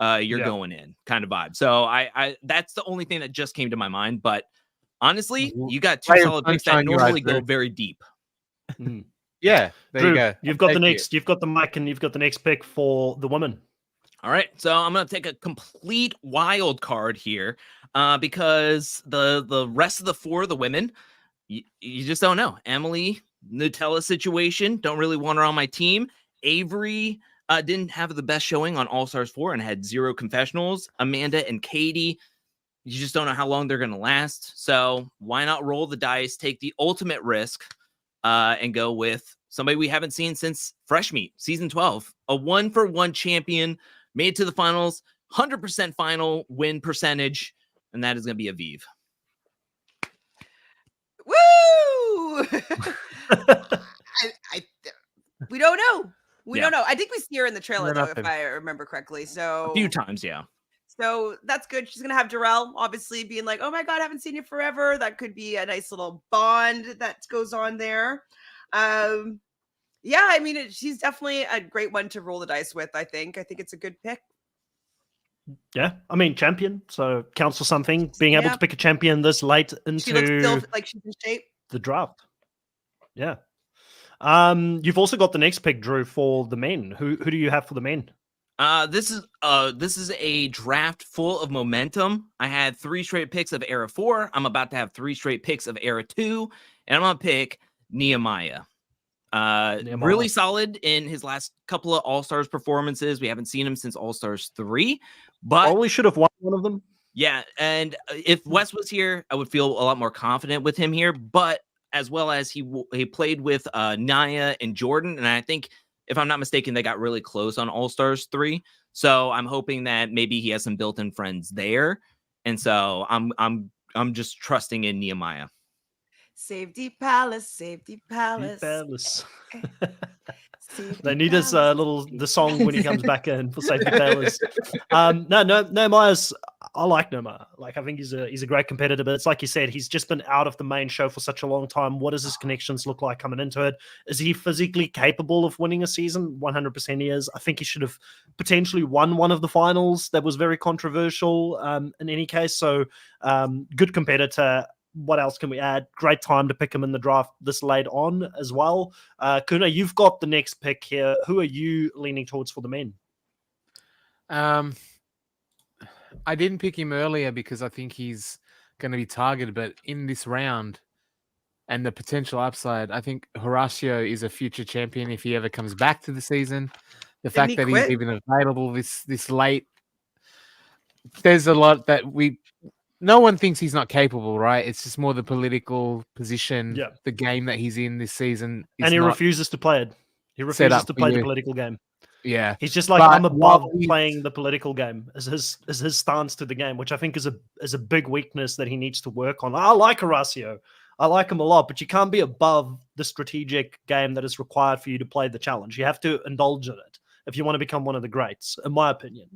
You're going in kind of vibe. So I that's the only thing that just came to my mind. But honestly, you got two solid picks that normally go very deep. Yeah, there Drew, you go. You've got you've got the mic, and you've got the next pick for the women. All right, so I'm gonna take a complete wild card here, because the rest of the four of the women, you just don't know. Emily, Nutella situation, don't really want her on my team. Avery didn't have the best showing on All Stars 4 and had 0 confessionals. Amanda and Katie, you just don't know how long they're gonna last. So why not roll the dice, take the ultimate risk, and go with somebody we haven't seen since Fresh Meat season 12, a 1-for-1 champion. Made it to the finals, 100% final win percentage, and that is going to be Aviv. Woo! We don't know. We don't know. I think we see her in the trailer, though, if I remember correctly. So a few times, yeah. So that's good. She's going to have Darrell, obviously, being like, oh, my God, I haven't seen you forever. That could be a nice little bond that goes on there. Yeah, I mean, she's definitely a great one to roll the dice with, I think. I think it's a good pick. Yeah, I mean, champion, so counts for something. Being able to pick a champion this late into she looks still like she's in shape. The draft. Yeah. You've also got the next pick, Drew, for the men. Who do you have for the men? This is a draft full of momentum. I had 3 straight picks of Era 4. I'm about to have 3 straight picks of Era 2, and I'm gonna pick Nehemiah. Really solid in his last couple of All-Stars performances. We haven't seen him since All-Stars 3, but probably should have won one of them. Yeah, and if Wes was here, I would feel a lot more confident with him here. But as well as he played with Naya and Jordan, and I think, if I'm not mistaken, they got really close on All-Stars 3. So I'm hoping that maybe he has some built-in friends there, and so I'm just trusting in Nehemiah. Safety Palace, Safety Palace. They need his the song when he comes back in for Safety Palace. No, Myers. I like Noma. Like, I think he's a great competitor, but it's like you said, he's just been out of the main show for such a long time. What does his connections look like coming into it? Is he physically capable of winning a season? 100% he is. I think he should have potentially won one of the finals that was very controversial in any case. So good competitor. What else can we add? Great time to pick him in the draft this late on as well. Kahuna, you've got the next pick here. Who are you leaning towards for the men? I didn't pick him earlier because I think he's going to be targeted, but in this round and the potential upside, I think Horacio is a future champion if he ever comes back to the season. The fact that he's even available this late, there's a lot that no one thinks he's not capable, right? It's just more the political position, the game that he's in this season. And he refuses to play it. He refuses to play the political game. Yeah, he's just like, I'm above playing the political game. Is his stance to the game, which I think is a big weakness that he needs to work on. I like Horacio, I like him a lot, but you can't be above the strategic game that is required for you to play the challenge. You have to indulge in it if you want to become one of the greats, in my opinion.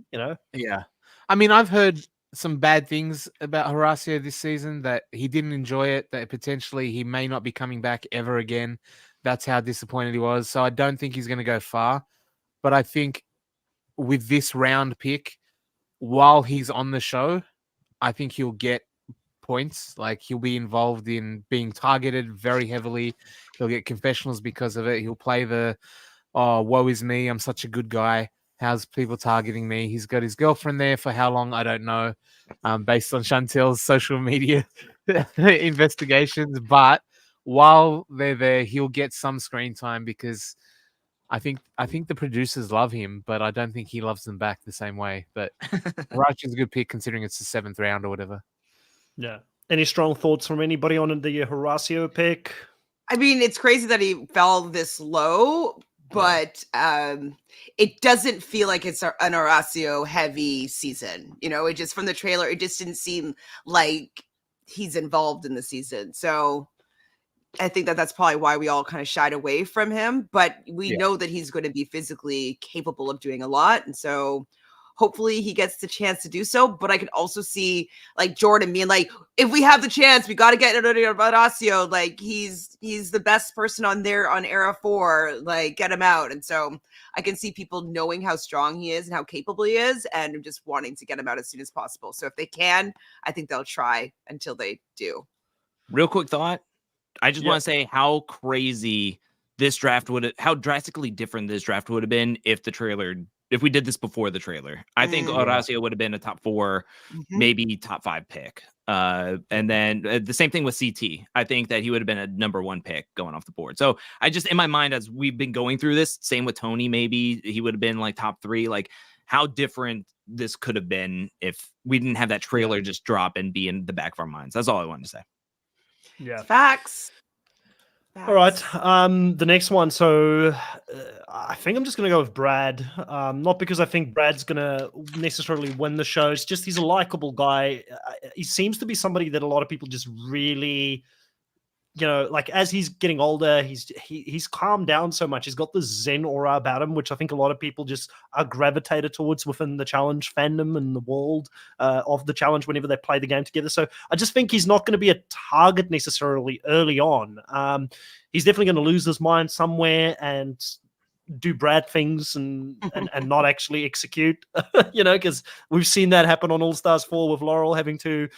Yeah, I mean, I've heard some bad things about Horacio this season, that he didn't enjoy it, that potentially he may not be coming back ever again. That's how disappointed he was. So I don't think he's going to go far. But I think with this round pick, while he's on the show, I think he'll get points. Like, he'll be involved in being targeted very heavily. He'll get confessionals because of it. He'll play the, oh, woe is me, I'm such a good guy. How's people targeting me? He's got his girlfriend there for how long? I don't know, based on Chantel's social media investigations. But while they're there, he'll get some screen time because I think the producers love him, but I don't think he loves them back the same way. But Horacio's a good pick considering it's the 7th round or whatever. Yeah. Any strong thoughts from anybody on the Horacio pick? I mean, it's crazy that he fell this low, but it doesn't feel like it's an Horacio heavy season. It just, from the trailer, it just didn't seem like he's involved in the season. So I think that's probably why we all kind of shied away from him, but we know that he's going to be physically capable of doing a lot. And so hopefully he gets the chance to do so. But I could also see like Jordan being like, if we have the chance, we got to get Horacio. Like, he's the best person on there on Era 4, like, get him out. And so I can see people knowing how strong he is and how capable he is and just wanting to get him out as soon as possible. So if they can, I think they'll try until they do. Real quick thought. I just want to say how crazy this draft how drastically different this draft would have been if we did this before the trailer. I think Horacio would have been a top 4, maybe top 5 pick. And then the same thing with CT. I think that he would have been a number 1 pick going off the board. So I just, in my mind, as we've been going through this, same with Tony, maybe he would have been like top 3, like how different this could have been if we didn't have that trailer just drop and be in the back of our minds. That's all I wanted to say. Yeah. Facts. All right. The next one. So I think I'm just going to go with Brad. Not because I think Brad's going to necessarily win the show. It's just he's a likable guy. He seems to be somebody that a lot of people just really, like, as he's getting older, he's calmed down so much. He's got this Zen aura about him, which I think a lot of people just are gravitated towards within the challenge fandom and the world of the challenge whenever they play the game together. So I just think he's not going to be a target necessarily early on. He's definitely going to lose his mind somewhere and do Brad things and not actually execute, because we've seen that happen on All Stars 4 with Laurel having to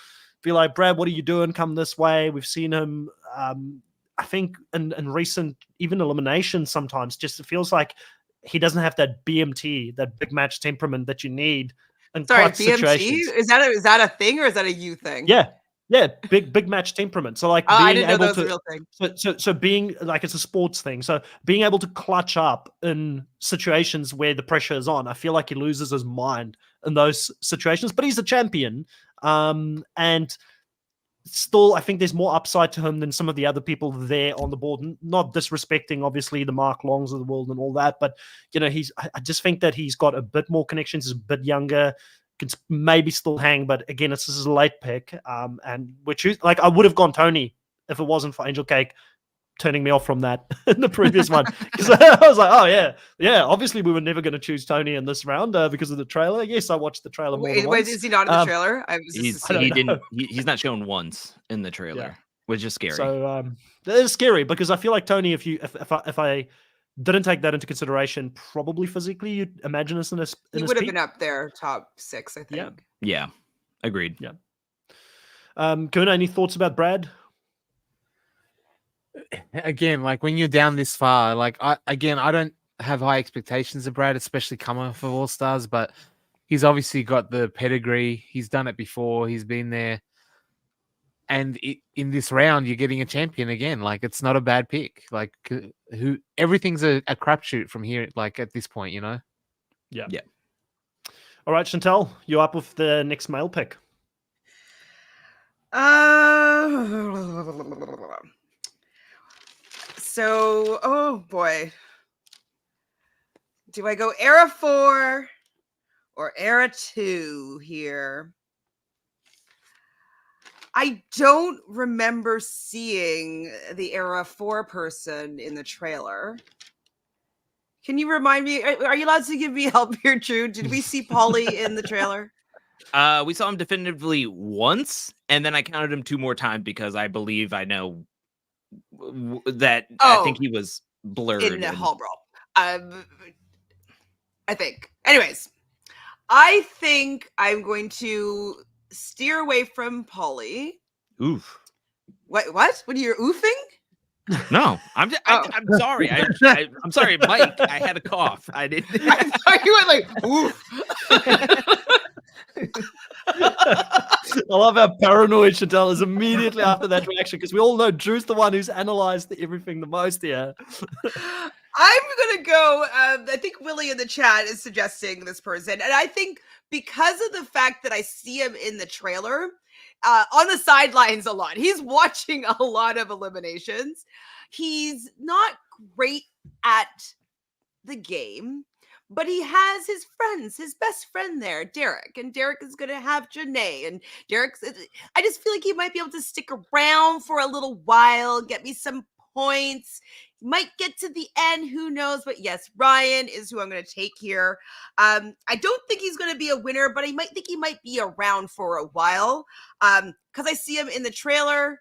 be like, Brad, what are you doing? Come this way. We've seen him, I think, in recent even eliminations sometimes, just it feels like he doesn't have that BMT, that big match temperament that you need in clutch BMT? situations. Is that a thing or is that a you thing? Yeah, big match temperament. So like, I didn't know that was a real thing. So being like, it's a sports thing. So being able to clutch up in situations where the pressure is on, I feel like he loses his mind in those situations. But he's a champion. And still, I think there's more upside to him than some of the other people there on the board. Not disrespecting, obviously, the Mark Longs of the world and all that, but I just think that he's got a bit more connections. He's a bit younger, can maybe still hang, but again, this is a late pick. And which is like, I would have gone Tony if it wasn't for Angel Cake turning me off from that in the previous one, because I was like, oh yeah, obviously we were never going to choose Tony in this round because of the trailer. Yes, I watched the trailer more than once. Wait, is he not in the trailer? I was He's just I don't he know. didn't he's not shown once in the trailer, which is scary. So that is scary, because I feel like Tony, if I didn't take that into consideration, probably physically, you'd imagine us in his he would have been up there top 6, I think. Yeah, agreed. Yeah. Kahuna, any thoughts about Brad? Again, like when you're down this far, like I don't have high expectations of Brad, especially coming off of All Stars, but he's obviously got the pedigree. He's done it before. He's been there. And in this round, you're getting a champion again. Like, it's not a bad pick. Like, everything's a crapshoot from here. Like, at this point, you know. Yeah. All right, Chantel, you're up with the next male pick. So, oh boy, do I go era 4 or era 2 here? I don't remember seeing the era 4 person in the trailer. Can you remind me? Are you allowed to give me help here, Drew? Did we see Polly in the trailer? We saw him definitively once, and then I counted him 2 more times because I believe I know that I think he was blurred in the hall brawl. I think. Anyways, I think I'm going to steer away from Polly. Oof. What? What are you oofing? No, I'm sorry. I'm sorry, Mike. I had a cough. I didn't. I thought you went like oof. I love how paranoid Chantel is immediately after that reaction, because we all know Drew's the one who's analyzed everything the most here. I'm gonna go. I think Willie in the chat is suggesting this person, and I think because of the fact that I see him in the trailer on the sidelines a lot, he's watching a lot of eliminations. He's not great at the game, but he has his friends, his best friend there, Derek. And Derek is going to have Janae. And I just feel like he might be able to stick around for a little while, get me some points. He might get to the end, who knows? But yes, Ryan is who I'm going to take here. I don't think he's going to be a winner, but I might think he might be around for a while because I see him in the trailer.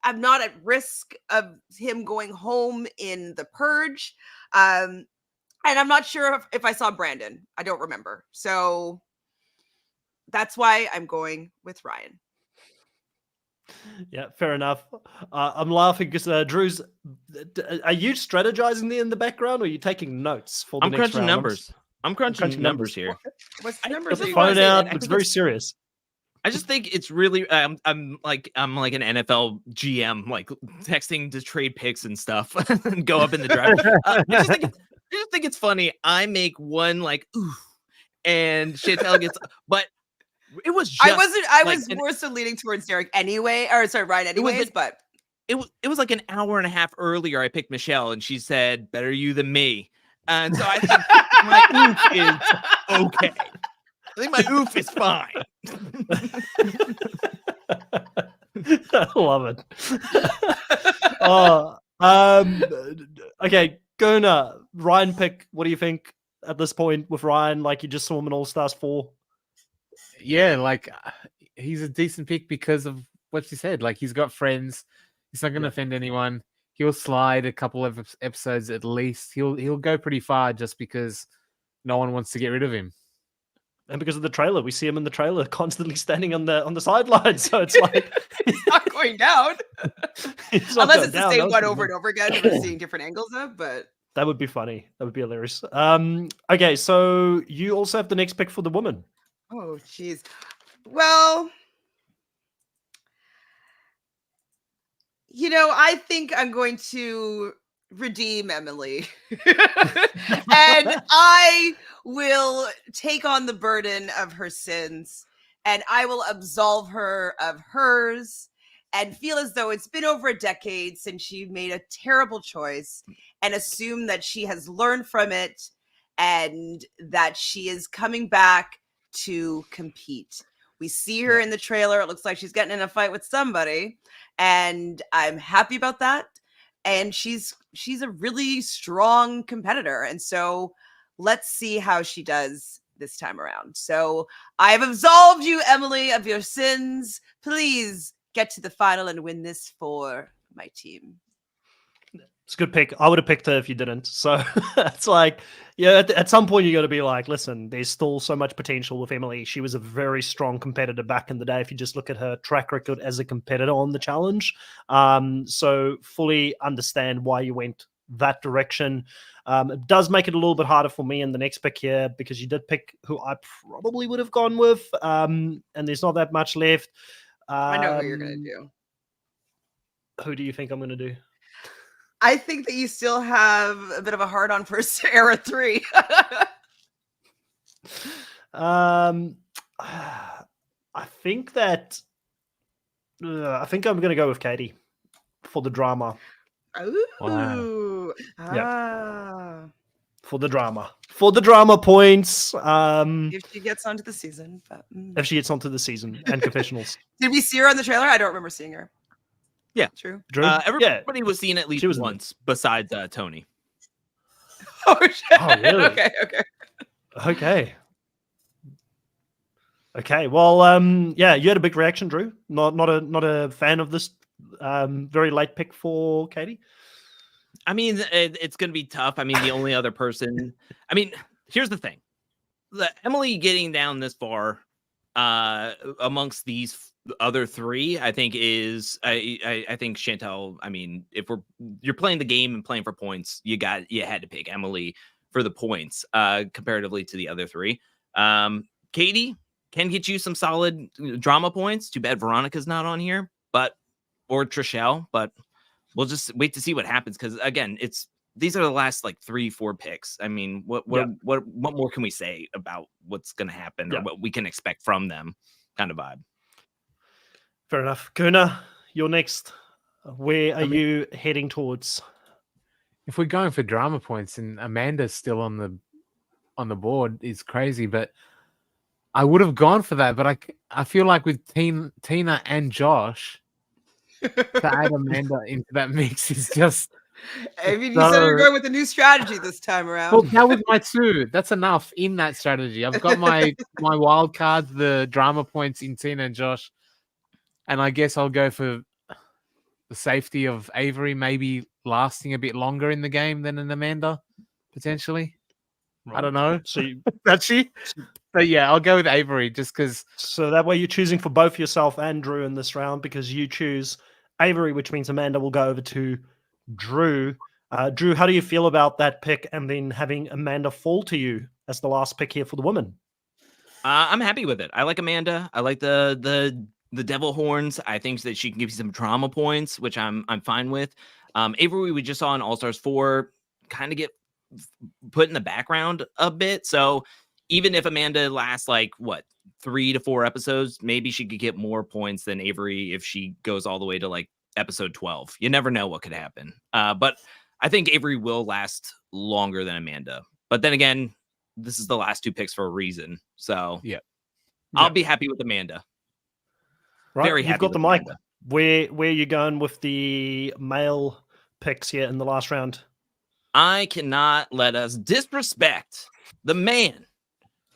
I'm not at risk of him going home in the purge. And I'm not sure if I saw Brandon. I don't remember. So that's why I'm going with Ryan. Yeah, fair enough. I'm laughing because Drew's. Are you strategizing there in the background, or are you taking notes for the I'm next crunching round? numbers. I'm crunching numbers here. What's the numbers? Get the phone out. It's very serious. I just think it's really I'm like an NFL GM, like texting to trade picks and stuff and go up in the draft. I just think it's funny. I make one like ooh, and Chantel gets, but it was just I was more so leaning towards Derek anyway, or sorry, Ryan anyways, but it was like an hour and a half earlier. I picked Michelle, and she said, "Better you than me," and so I think my oof is okay. I think my oof is fine. I love it. Okay, Kahuna, Ryan pick. What do you think at this point with Ryan? Like, you just saw him in All Stars 4. Yeah, like he's a decent pick because of what she said. Like, he's got friends. He's not going to offend anyone. He'll slide a couple of episodes at least. He'll go pretty far just because no one wants to get rid of him. And because of the trailer, we see him in the trailer constantly standing on the sidelines. So it's like he's not going down. Unless it's the same one over and over again, we're seeing different angles of, but that would be funny. That would be hilarious. Okay, so you also have the next pick for the woman. Oh, jeez. Well, I think I'm going to redeem Emily. And I will take on the burden of her sins, and I will absolve her of hers, and feel as though it's been over a decade since she made a terrible choice, and assume that she has learned from it and that she is coming back to compete. We see her in the trailer. It looks like she's getting in a fight with somebody, and I'm happy about that. and she's a really strong competitor. And so let's see how she does this time around. So I have absolved you, Emily, of your sins. Please get to the final and win this for my team. It's a good pick. I would have picked her if you didn't. So it's like, yeah, at some point you got to be like, listen, there's still so much potential with Emily. She was a very strong competitor back in the day. If you just look at her track record as a competitor on the challenge, so fully understand why you went that direction. It does make it a little bit harder for me in the next pick here because you did pick who I probably would have gone with, and there's not that much left. I know who you're gonna do. Who do you think I'm gonna do? I think that you still have a bit of a hard on for Sarah 3. I think that I think I'm gonna go with Katie for the drama. Ooh. Wow. Ah. For the drama points. If she gets onto the season. But, If she gets onto the season and confessionals. Did we see her on the trailer? I don't remember seeing her. Yeah. True. Drew? Everybody was seen at least was once besides Tony. Oh, shit. Oh, really? Okay. Okay. Well, yeah, you had a big reaction, Drew. Not a fan of this very late pick for Katie. I mean, it's going to be tough. I mean, the only other person. I mean, here's the thing: Emily getting down this far amongst these other three, I think is. I think Chantel. I mean, if you're playing the game and playing for points, you had to pick Emily for the points comparatively to the other three. Katie can get you some solid drama points. Too bad Veronica's not on here, or Trishelle, but. We'll just wait to see what happens because again, these are the last like 3-4 picks. I mean, what more can we say about what's going to happen or what we can expect from them? Kind of vibe. Fair enough. Kahuna, you're next. Where are you heading towards? If we're going for drama points and Amanda's still on the board is crazy, but I would have gone for that. But I feel like with Tina and Josh. To add Amanda into that mix is just. I mean, you said you're going with a new strategy this time around. Well, that was my 2. That's enough in that strategy. I've got my wild cards, the drama points in Tina and Josh, and I guess I'll go for the safety of Avery, maybe lasting a bit longer in the game than an Amanda, potentially. Right. I don't know. So that's she. But yeah, I'll go with Avery just because. So that way you're choosing for both yourself and Drew in this round because you choose Avery, which means Amanda will go over to Drew. Drew, how do you feel about that pick and then having Amanda fall to you as the last pick here for the women? I'm happy with it. I like Amanda. I like the devil horns. I think that she can give you some drama points, which I'm fine with. Avery, we just saw in All Stars 4 kind of get put in the background a bit. So even if Amanda lasts 3 to 4 episodes, maybe she could get more points than Avery if she goes all the way to episode 12. You never know what could happen. But I think Avery will last longer than Amanda. But then again, this is the last 2 picks for a reason. So yeah, I'll be happy with Amanda. Right. Very happy. You've got the with mic. Amanda. Where are you going with the male picks here in the last round? I cannot let us disrespect the man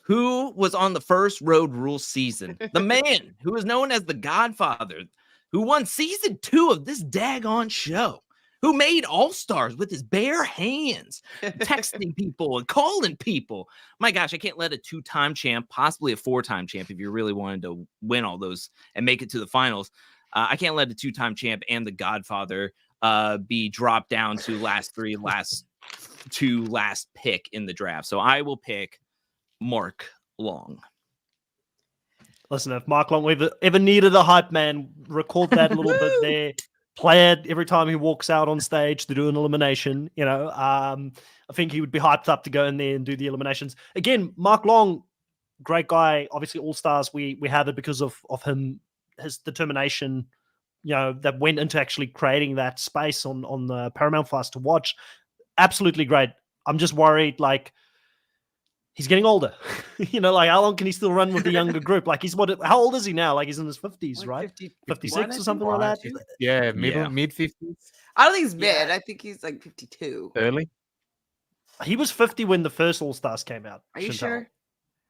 who was on the first Road Rules season, the man who is known as the Godfather, who won season 2 of this daggone show, who made All-Stars with his bare hands, texting people and calling people. My gosh, I can't let a 2-time champ, possibly a 4-time champ, if you really wanted to win all those and make it to the finals. I can't let a 2-time champ and the Godfather be dropped down to last pick in the draft. So I will pick Mark Long. Listen, if Mark Long ever needed a hype man, record that a little bit there. Play it every time he walks out on stage to do an elimination. I think he would be hyped up to go in there and do the eliminations. Again, Mark Long, great guy. Obviously, All Stars, we have it because of him, his determination, that went into actually creating that space on the Paramount for us to watch. Absolutely great. I'm just worried, he's getting older. Like how long can he still run with the younger group? Like how old is he now? Like he's in his 50s, Like right? 51, 56 I or something think, like that. 52? Yeah, Yeah. mid 50s, I don't think he's Yeah. mid. I think he's like 52. early. He was 50 when the first All Stars came out. Are you Chantal. sure?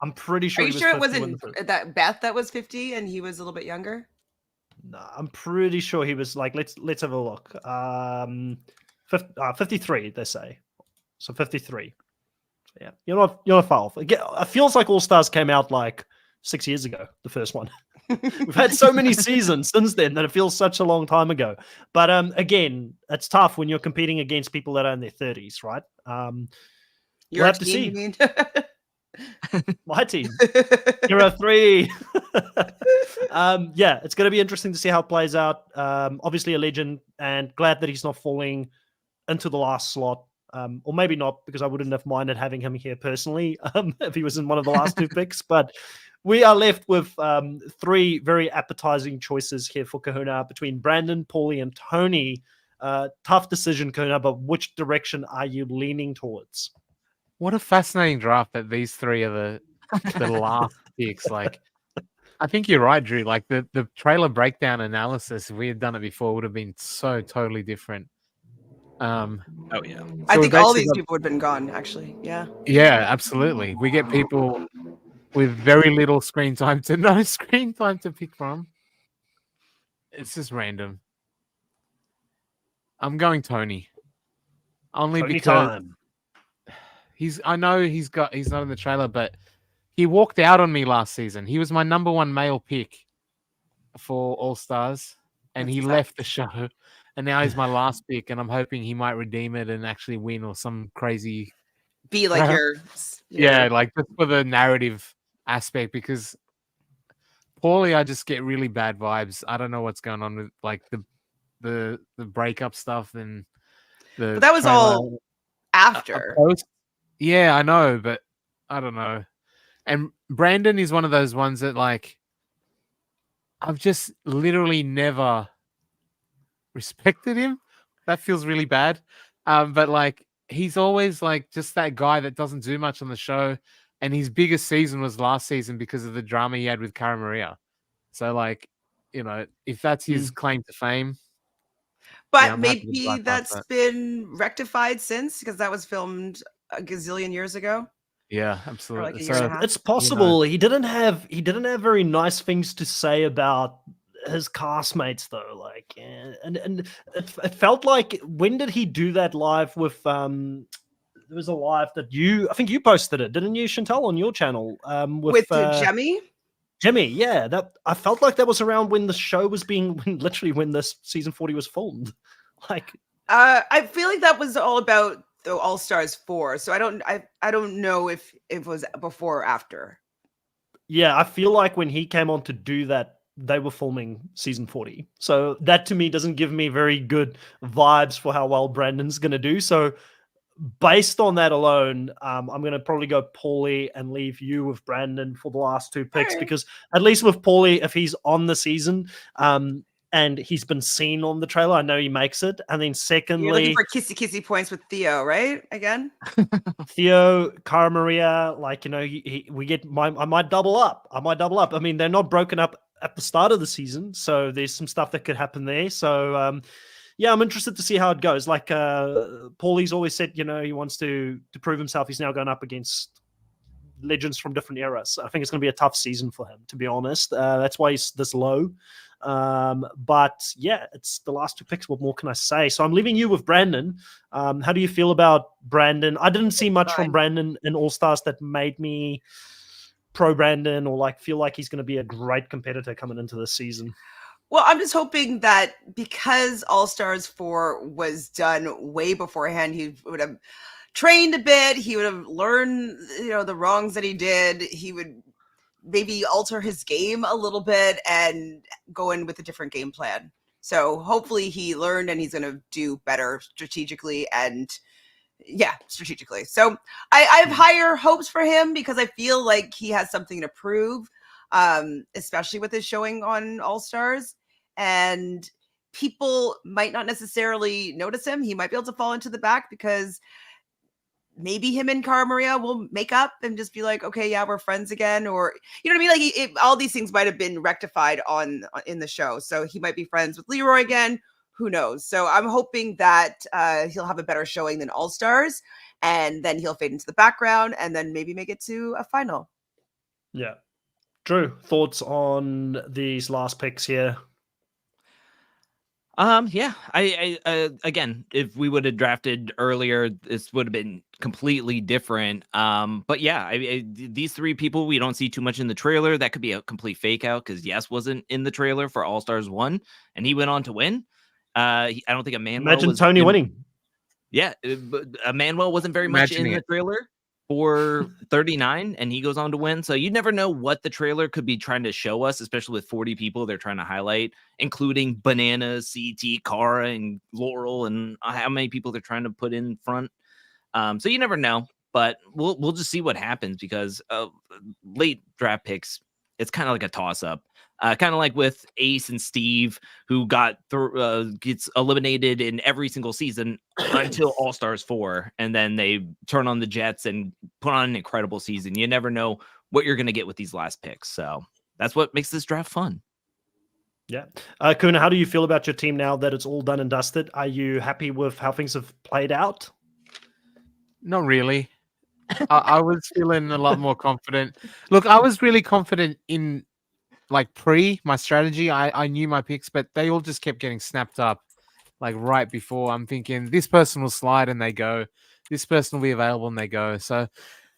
I'm pretty sure Are you he was sure it 50 when the wasn't first. that Beth that was 50 and he was a little bit younger? No, I'm pretty sure he was like. Let's have a look. 53. They say. So 53. Yeah, you're not far off. Again, it feels like All Stars came out like 6 years ago, the first one. We've had so many seasons since then that it feels such a long time ago. But again, it's tough when you're competing against people that are in their 30s, right? Your we'll have to team, see. you mean? My team, Hero 3. Yeah, it's going to be interesting to see how it plays out. Obviously a legend, and glad that he's not falling into the last slot. Or maybe not, because I wouldn't have minded having him here personally if he was in one of the last two picks. But we are left with three very appetizing choices here for Kahuna between Brandon, Paulie, and Tony. Tough decision, Kahuna, but which direction are you leaning towards? What a fascinating draft that these three are the last picks. Like, I think you're right, Drew. Like the trailer breakdown analysis, if we had done it before, would have been so totally different. Oh yeah. I So think we've all actually these got- people would have been gone, actually. Yeah. Yeah, absolutely. We get people with very little screen time to no screen time to pick from. It's just random. I'm going Tony. Only Tony because time. I know he's not in the trailer, but he walked out on me last season. He was my number one male pick for All Stars, and That's he sad. left the show. And now he's my last pick, and I'm hoping he might redeem it and actually win or some crazy. Be like your Yeah, like just for the narrative aspect, because Paulie, I just get really bad vibes. I don't know what's going on with like the breakup stuff and the. But that was trailer. all after. Post. Yeah, I know, but I don't know. And Brandon is one of those ones that like I've just literally never respected him. That feels really bad. But like he's always like just that guy that doesn't do much on the show. And his biggest season was last season because of the drama he had with Cara Maria. So like, if that's his claim to fame. But I'm happy to maybe bypass that's that. been rectified since, because that was filmed a gazillion years ago. Yeah, absolutely. like a year and a half. It's possible he didn't have very nice things to say about his castmates though. Like, and it felt like, when did he do that live with there was a live that I think you posted it, didn't you, Chantal, on your channel? With Jemmy? Jimmy, yeah. That I felt like that was around when the show was literally when this season 40 was filmed. Like, I feel like that was all about the All Stars 4. So I don't know if it was before or after. yeah, I feel like when he came on to do that, they were filming season 40. So that to me doesn't give me very good vibes for how well Brandon's going to do. So based on that alone, I'm going to probably go Paulie and leave you with Brandon for the last two picks, Alright. because at least with Paulie, if he's on the season and he's been seen on the trailer, I know he makes it. And then You're secondly, looking for kissy points with Theo, right? Again? Theo, Cara Maria, like, we get I might double up. I mean, they're not broken up at the start of the season, so there's some stuff that could happen there. So yeah, I'm interested to see how it goes. Like Paulie's always said, he wants to prove himself. He's now going up against legends from different eras. I think it's going to be a tough season for him, to be honest. That's why he's this low. But yeah, it's the last two picks. What more can I say? So I'm leaving you with Brandon. How do you feel about Brandon? I didn't see much from Brandon in All Stars that made me pro Brandon or like feel like he's going to be a great competitor coming into this season. Well, I'm just hoping that because All Stars 4 was done way beforehand, he would have trained a bit. He would have learned, the wrongs that he did. He would maybe alter his game a little bit and go in with a different game plan. So hopefully he learned and he's going to do better strategically strategically. So I have higher hopes for him because I feel like he has something to prove, especially with his showing on All Stars. And people might not necessarily notice him. He might be able to fall into the back because maybe him and Cara Maria will make up and just be like, okay, yeah, we're friends again. Or, you know what I mean? Like all these things might have been rectified in the show. So he might be friends with Leroy again. Who knows? So I'm hoping that he'll have a better showing than All Stars, and then he'll fade into the background and then maybe make it to a final. Yeah. Drew, thoughts on these last picks here? Yeah, I again, if we would have drafted earlier, this would have been completely different. But yeah, these three people we don't see too much in the trailer. That could be a complete fake out because Yes wasn't in the trailer for All Stars 1, and he went on to win. I don't think Emmanuel Imagine was Tony winning. Yeah, but Emmanuel wasn't very much in the trailer for 39, and he goes on to win. So you never know what the trailer could be trying to show us, especially with 40 people they're trying to highlight, including Banana, CT, Cara, and Laurel, and how many people they're trying to put in front. So you never know, but we'll just see what happens because late draft picks, it's kind of like a toss up. Kind of like with Ace and Steve, who gets eliminated in every single season until All Stars 4, and then they turn on the Jets and put on an incredible season. You never know what you're going to get with these last picks, so that's what makes this draft fun. Yeah, Kahuna, how do you feel about your team now that it's all done and dusted? Are you happy with how things have played out? Not really. I was feeling a lot more confident. Look, I was really confident in like my strategy. I knew my picks, but they all just kept getting snapped up like right before. I'm thinking this person will slide and they go, this person will be available and they go. So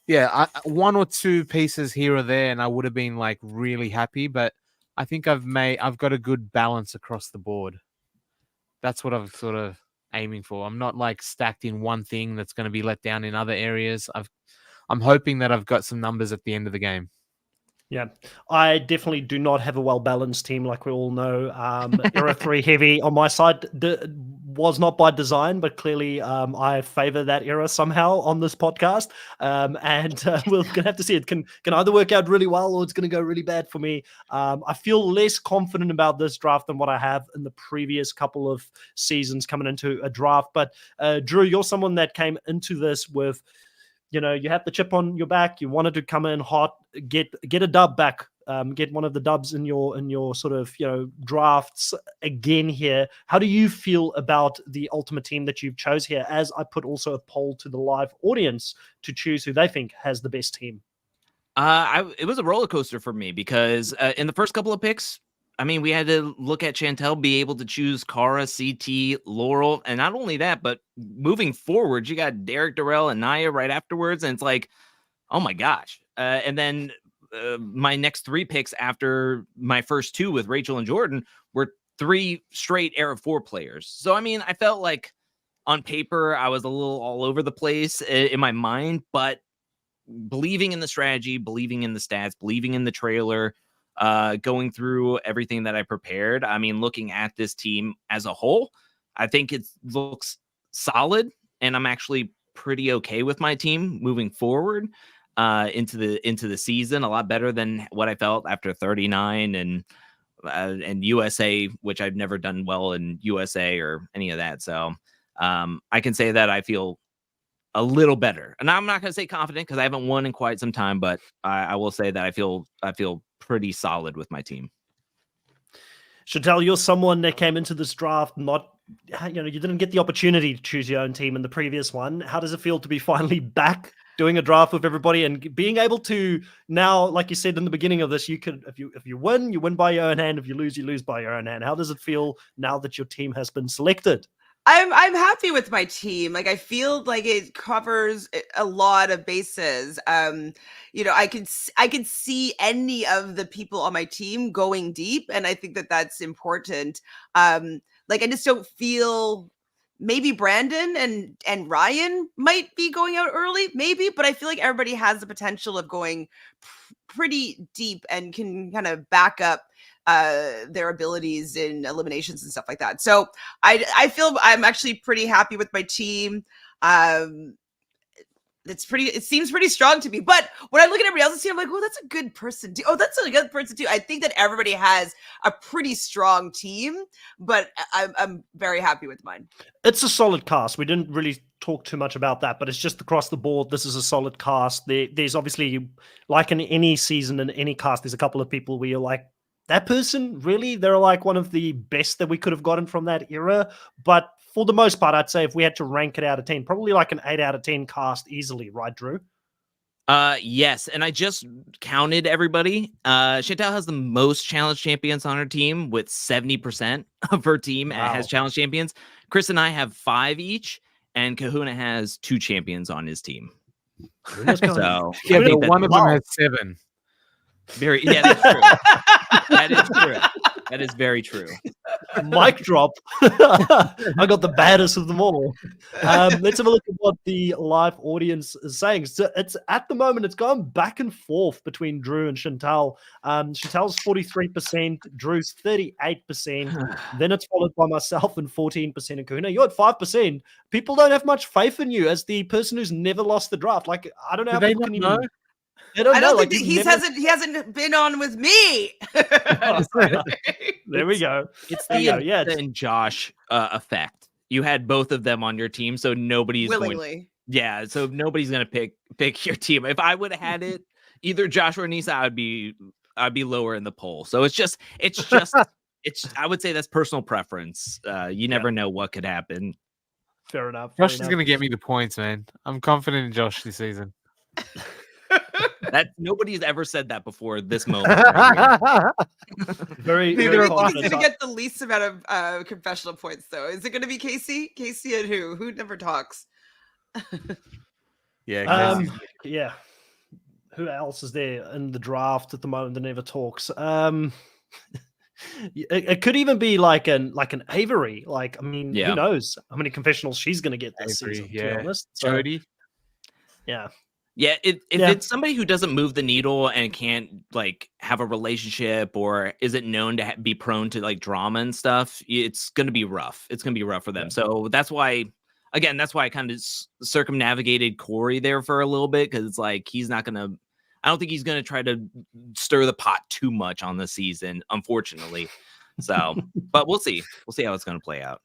yeah, one or two pieces here or there and I would have been like really happy, but I think I've got a good balance across the board. That's what I've sort of aiming for. I'm not like stacked in one thing that's going to be let down in other areas. I'm hoping that I've got some numbers at the end of the game. Yeah, I definitely do not have a well-balanced team, like we all know. Era 3 heavy on my side was not by design, but clearly I favor that era somehow on this podcast. And we're going to have to see. It can either work out really well or it's going to go really bad for me. I feel less confident about this draft than what I have in the previous couple of seasons coming into a draft. But Drew, you're someone that came into this with, you know, you had the chip on your back. You wanted to come in hot, get a dub back, get one of the dubs in your sort of, you know, drafts again here. How do you feel about the ultimate team that you've chose here? As I put also a poll to the live audience to choose who they think has the best team. It was a roller coaster for me because in the first couple of picks, I mean, we had to look at Chantel, be able to choose Cara, CT, Laurel, and not only that, but moving forward, you got Derek Darrell and Naya right afterwards, and it's like, oh my gosh. And then my next three picks after my first two with Rachel and Jordan were three straight Era 4 players. So, I mean, I felt like on paper, I was a little all over the place in my mind, but believing in the strategy, believing in the stats, believing in the trailer, going through everything that I prepared. I mean, looking at this team as a whole, I think it looks solid, and I'm actually pretty okay with my team moving forward into the season. A lot better than what I felt after 39 and USA, which I've never done well in USA or any of that. So I can say that I feel a little better, and I'm not going to say confident because I haven't won in quite some time, but I will say that I feel pretty solid with my team. Chantel, you're someone that came into this draft you didn't get the opportunity to choose your own team in the previous one. How does it feel to be finally back doing a draft with everybody and being able to now, like you said in the beginning of this, you could, if you win, you win by your own hand. If you lose by your own hand. How does it feel now that your team has been selected? I'm happy with my team. Like, I feel like it covers a lot of bases. You know, I could see any of the people on my team going deep, and I think that that's important. Like, I just don't feel, maybe Brandon and Ryan might be going out early, maybe, but I feel like everybody has the potential of going pretty deep and can kind of back up their abilities in eliminations and stuff like that. So I feel I'm actually pretty happy with my team. It seems pretty strong to me. But when I look at everybody else's team, I'm like, oh, that's a good person too. Oh, that's a good person too. I think that everybody has a pretty strong team, but I'm very happy with mine. It's a solid cast. We didn't really talk too much about that, but it's just across the board. This is a solid cast. There's obviously, like in any season, in any cast, there's a couple of people where you're like, that person, really? They're like one of the best that we could have gotten from that era. But for the most part, I'd say if we had to rank it out of 10, probably like an 8 out of 10 cast easily, right, Drew? Yes, and I just counted everybody. Chantal has the most challenge champions on her team with 70% of her team has challenge champions. Chris and I have 5 each, and Kahuna has 2 champions on his team. So yeah, I think but one of them has 7. yeah, that's true. That is true. That is very true. Mic drop. I got the baddest of them all. Let's have a look at what the live audience is saying. So it's at the moment, it's going back and forth between Drew and Chantal. Chantal's 43%, Drew's 38%. Then it's followed by myself and 14% and Kahuna. You're at 5%. People don't have much faith in you as the person who's never lost the draft. Like, I don't know how people can even know. I don't think he hasn't been on with me. There we go. It's the and Josh effect. You had both of them on your team, so nobody's willingly. So nobody's gonna pick your team. If I would have had it, either Josh or Nisa, I'd be lower in the poll. So it's just I would say that's personal preference. You never know what could happen. Fair enough. Josh is gonna get me the points, man. I'm confident in Josh this season. That nobody's ever said that before this moment. Right very Who's going to get the least amount of confessional points, though? Is it going to be Casey? Casey and who? Who never talks? Yeah. Yeah. Who else is there in the draft at the moment that never talks? It could even be like an Avery. Like, I mean, who knows how many confessionals she's going to get this season? To be honest, Jody. Yeah. Yeah, if it's somebody who doesn't move the needle and can't like have a relationship or isn't known to be prone to like drama and stuff, it's going to be rough. It's going to be rough for them. Yeah. So that's why I kind of circumnavigated Corey there for a little bit because it's like I don't think he's going to try to stir the pot too much on the season, unfortunately. So, but we'll see. We'll see how it's going to play out.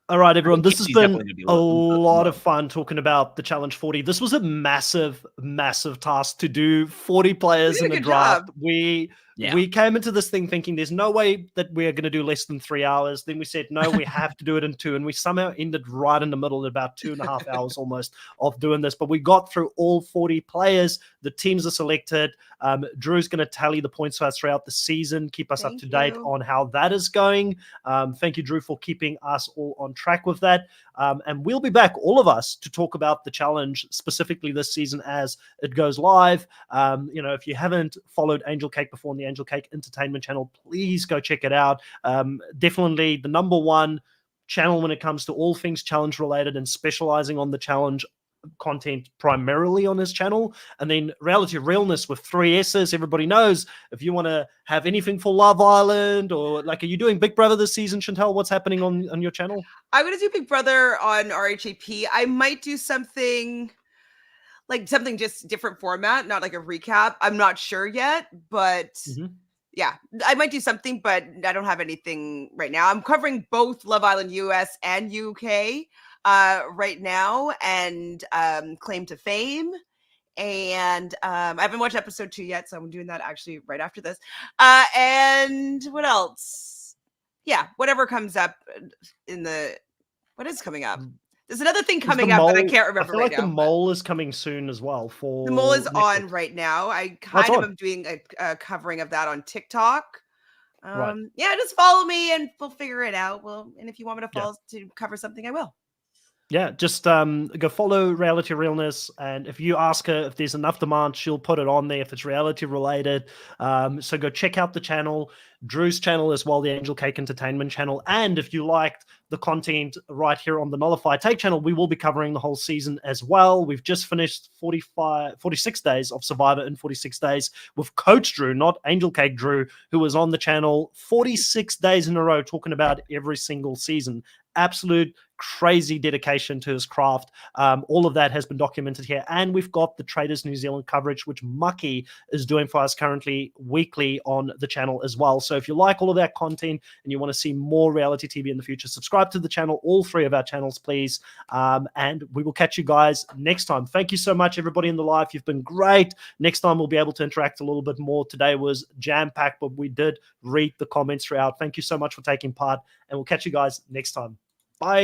All right, everyone. This has been a lot of fun talking about the Challenge 40. This was a massive, massive task to do 40 players in a draft. We came into this thing thinking there's no way that we're going to do less than 3 hours. Then we said, no, we have to do it in 2. And we somehow ended right in the middle at about 2.5 hours almost of doing this. But we got through all 40 players. The teams are selected. Drew's going to tally the points for us throughout the season, keep us up to date on how that is going. Thank you, Drew, for keeping us all on track with that. And we'll be back, all of us, to talk about the challenge specifically this season as it goes live. If you haven't followed Angel Cake before on the Angel Cake Entertainment channel, please go check it out. Definitely the number one channel when it comes to all things challenge related and specializing on the challenge content primarily on his channel. And then Reality Realness with 3 S's. Everybody knows if you want to have anything for Love Island or like, are you doing Big Brother this season, Chantal? What's happening on your channel? I'm going to do Big Brother on RHAP. I might do something just different format, not like a recap. I'm not sure yet, but yeah, I might do something, but I don't have anything right now. I'm covering both Love Island US and UK right now, and Claim to Fame. And I haven't watched episode 2 yet, so I'm doing that actually right after this. And what else? Yeah, whatever comes up what is coming up? There's another thing coming up that I can't remember right now. The Mole is coming soon as well. The Mole is on right now. I kind of am doing a covering of that on TikTok. Yeah, just follow me and we'll figure it out. And if you want me to to cover something, I will. Yeah, just go follow Reality Realness, and if you ask her if there's enough demand, she'll put it on there if it's reality related. So go check out the channel, Drew's channel as well, the Angel Cake Entertainment channel. And if you liked the content right here on the Nullify Take channel, we will be covering the whole season as well. We've just finished 46 days of Survivor in 46 days with Coach Drew, not Angel Cake Drew, who was on the channel 46 days in a row talking about every single season. absolute crazy dedication to his craft. All of that has been documented here, and we've got the Traders New Zealand coverage, which Mucky is doing for us currently weekly on the channel as well. So if you like all of that content and you want to see more reality TV in the future, subscribe to the channel, all 3 of our channels, please. And we will catch you guys next time. Thank you so much, everybody in the live. You've been great. Next time we'll be able to interact a little bit more. Today was jam-packed, but we did read the comments throughout. Thank you so much for taking part, and we'll catch you guys next time. Bye.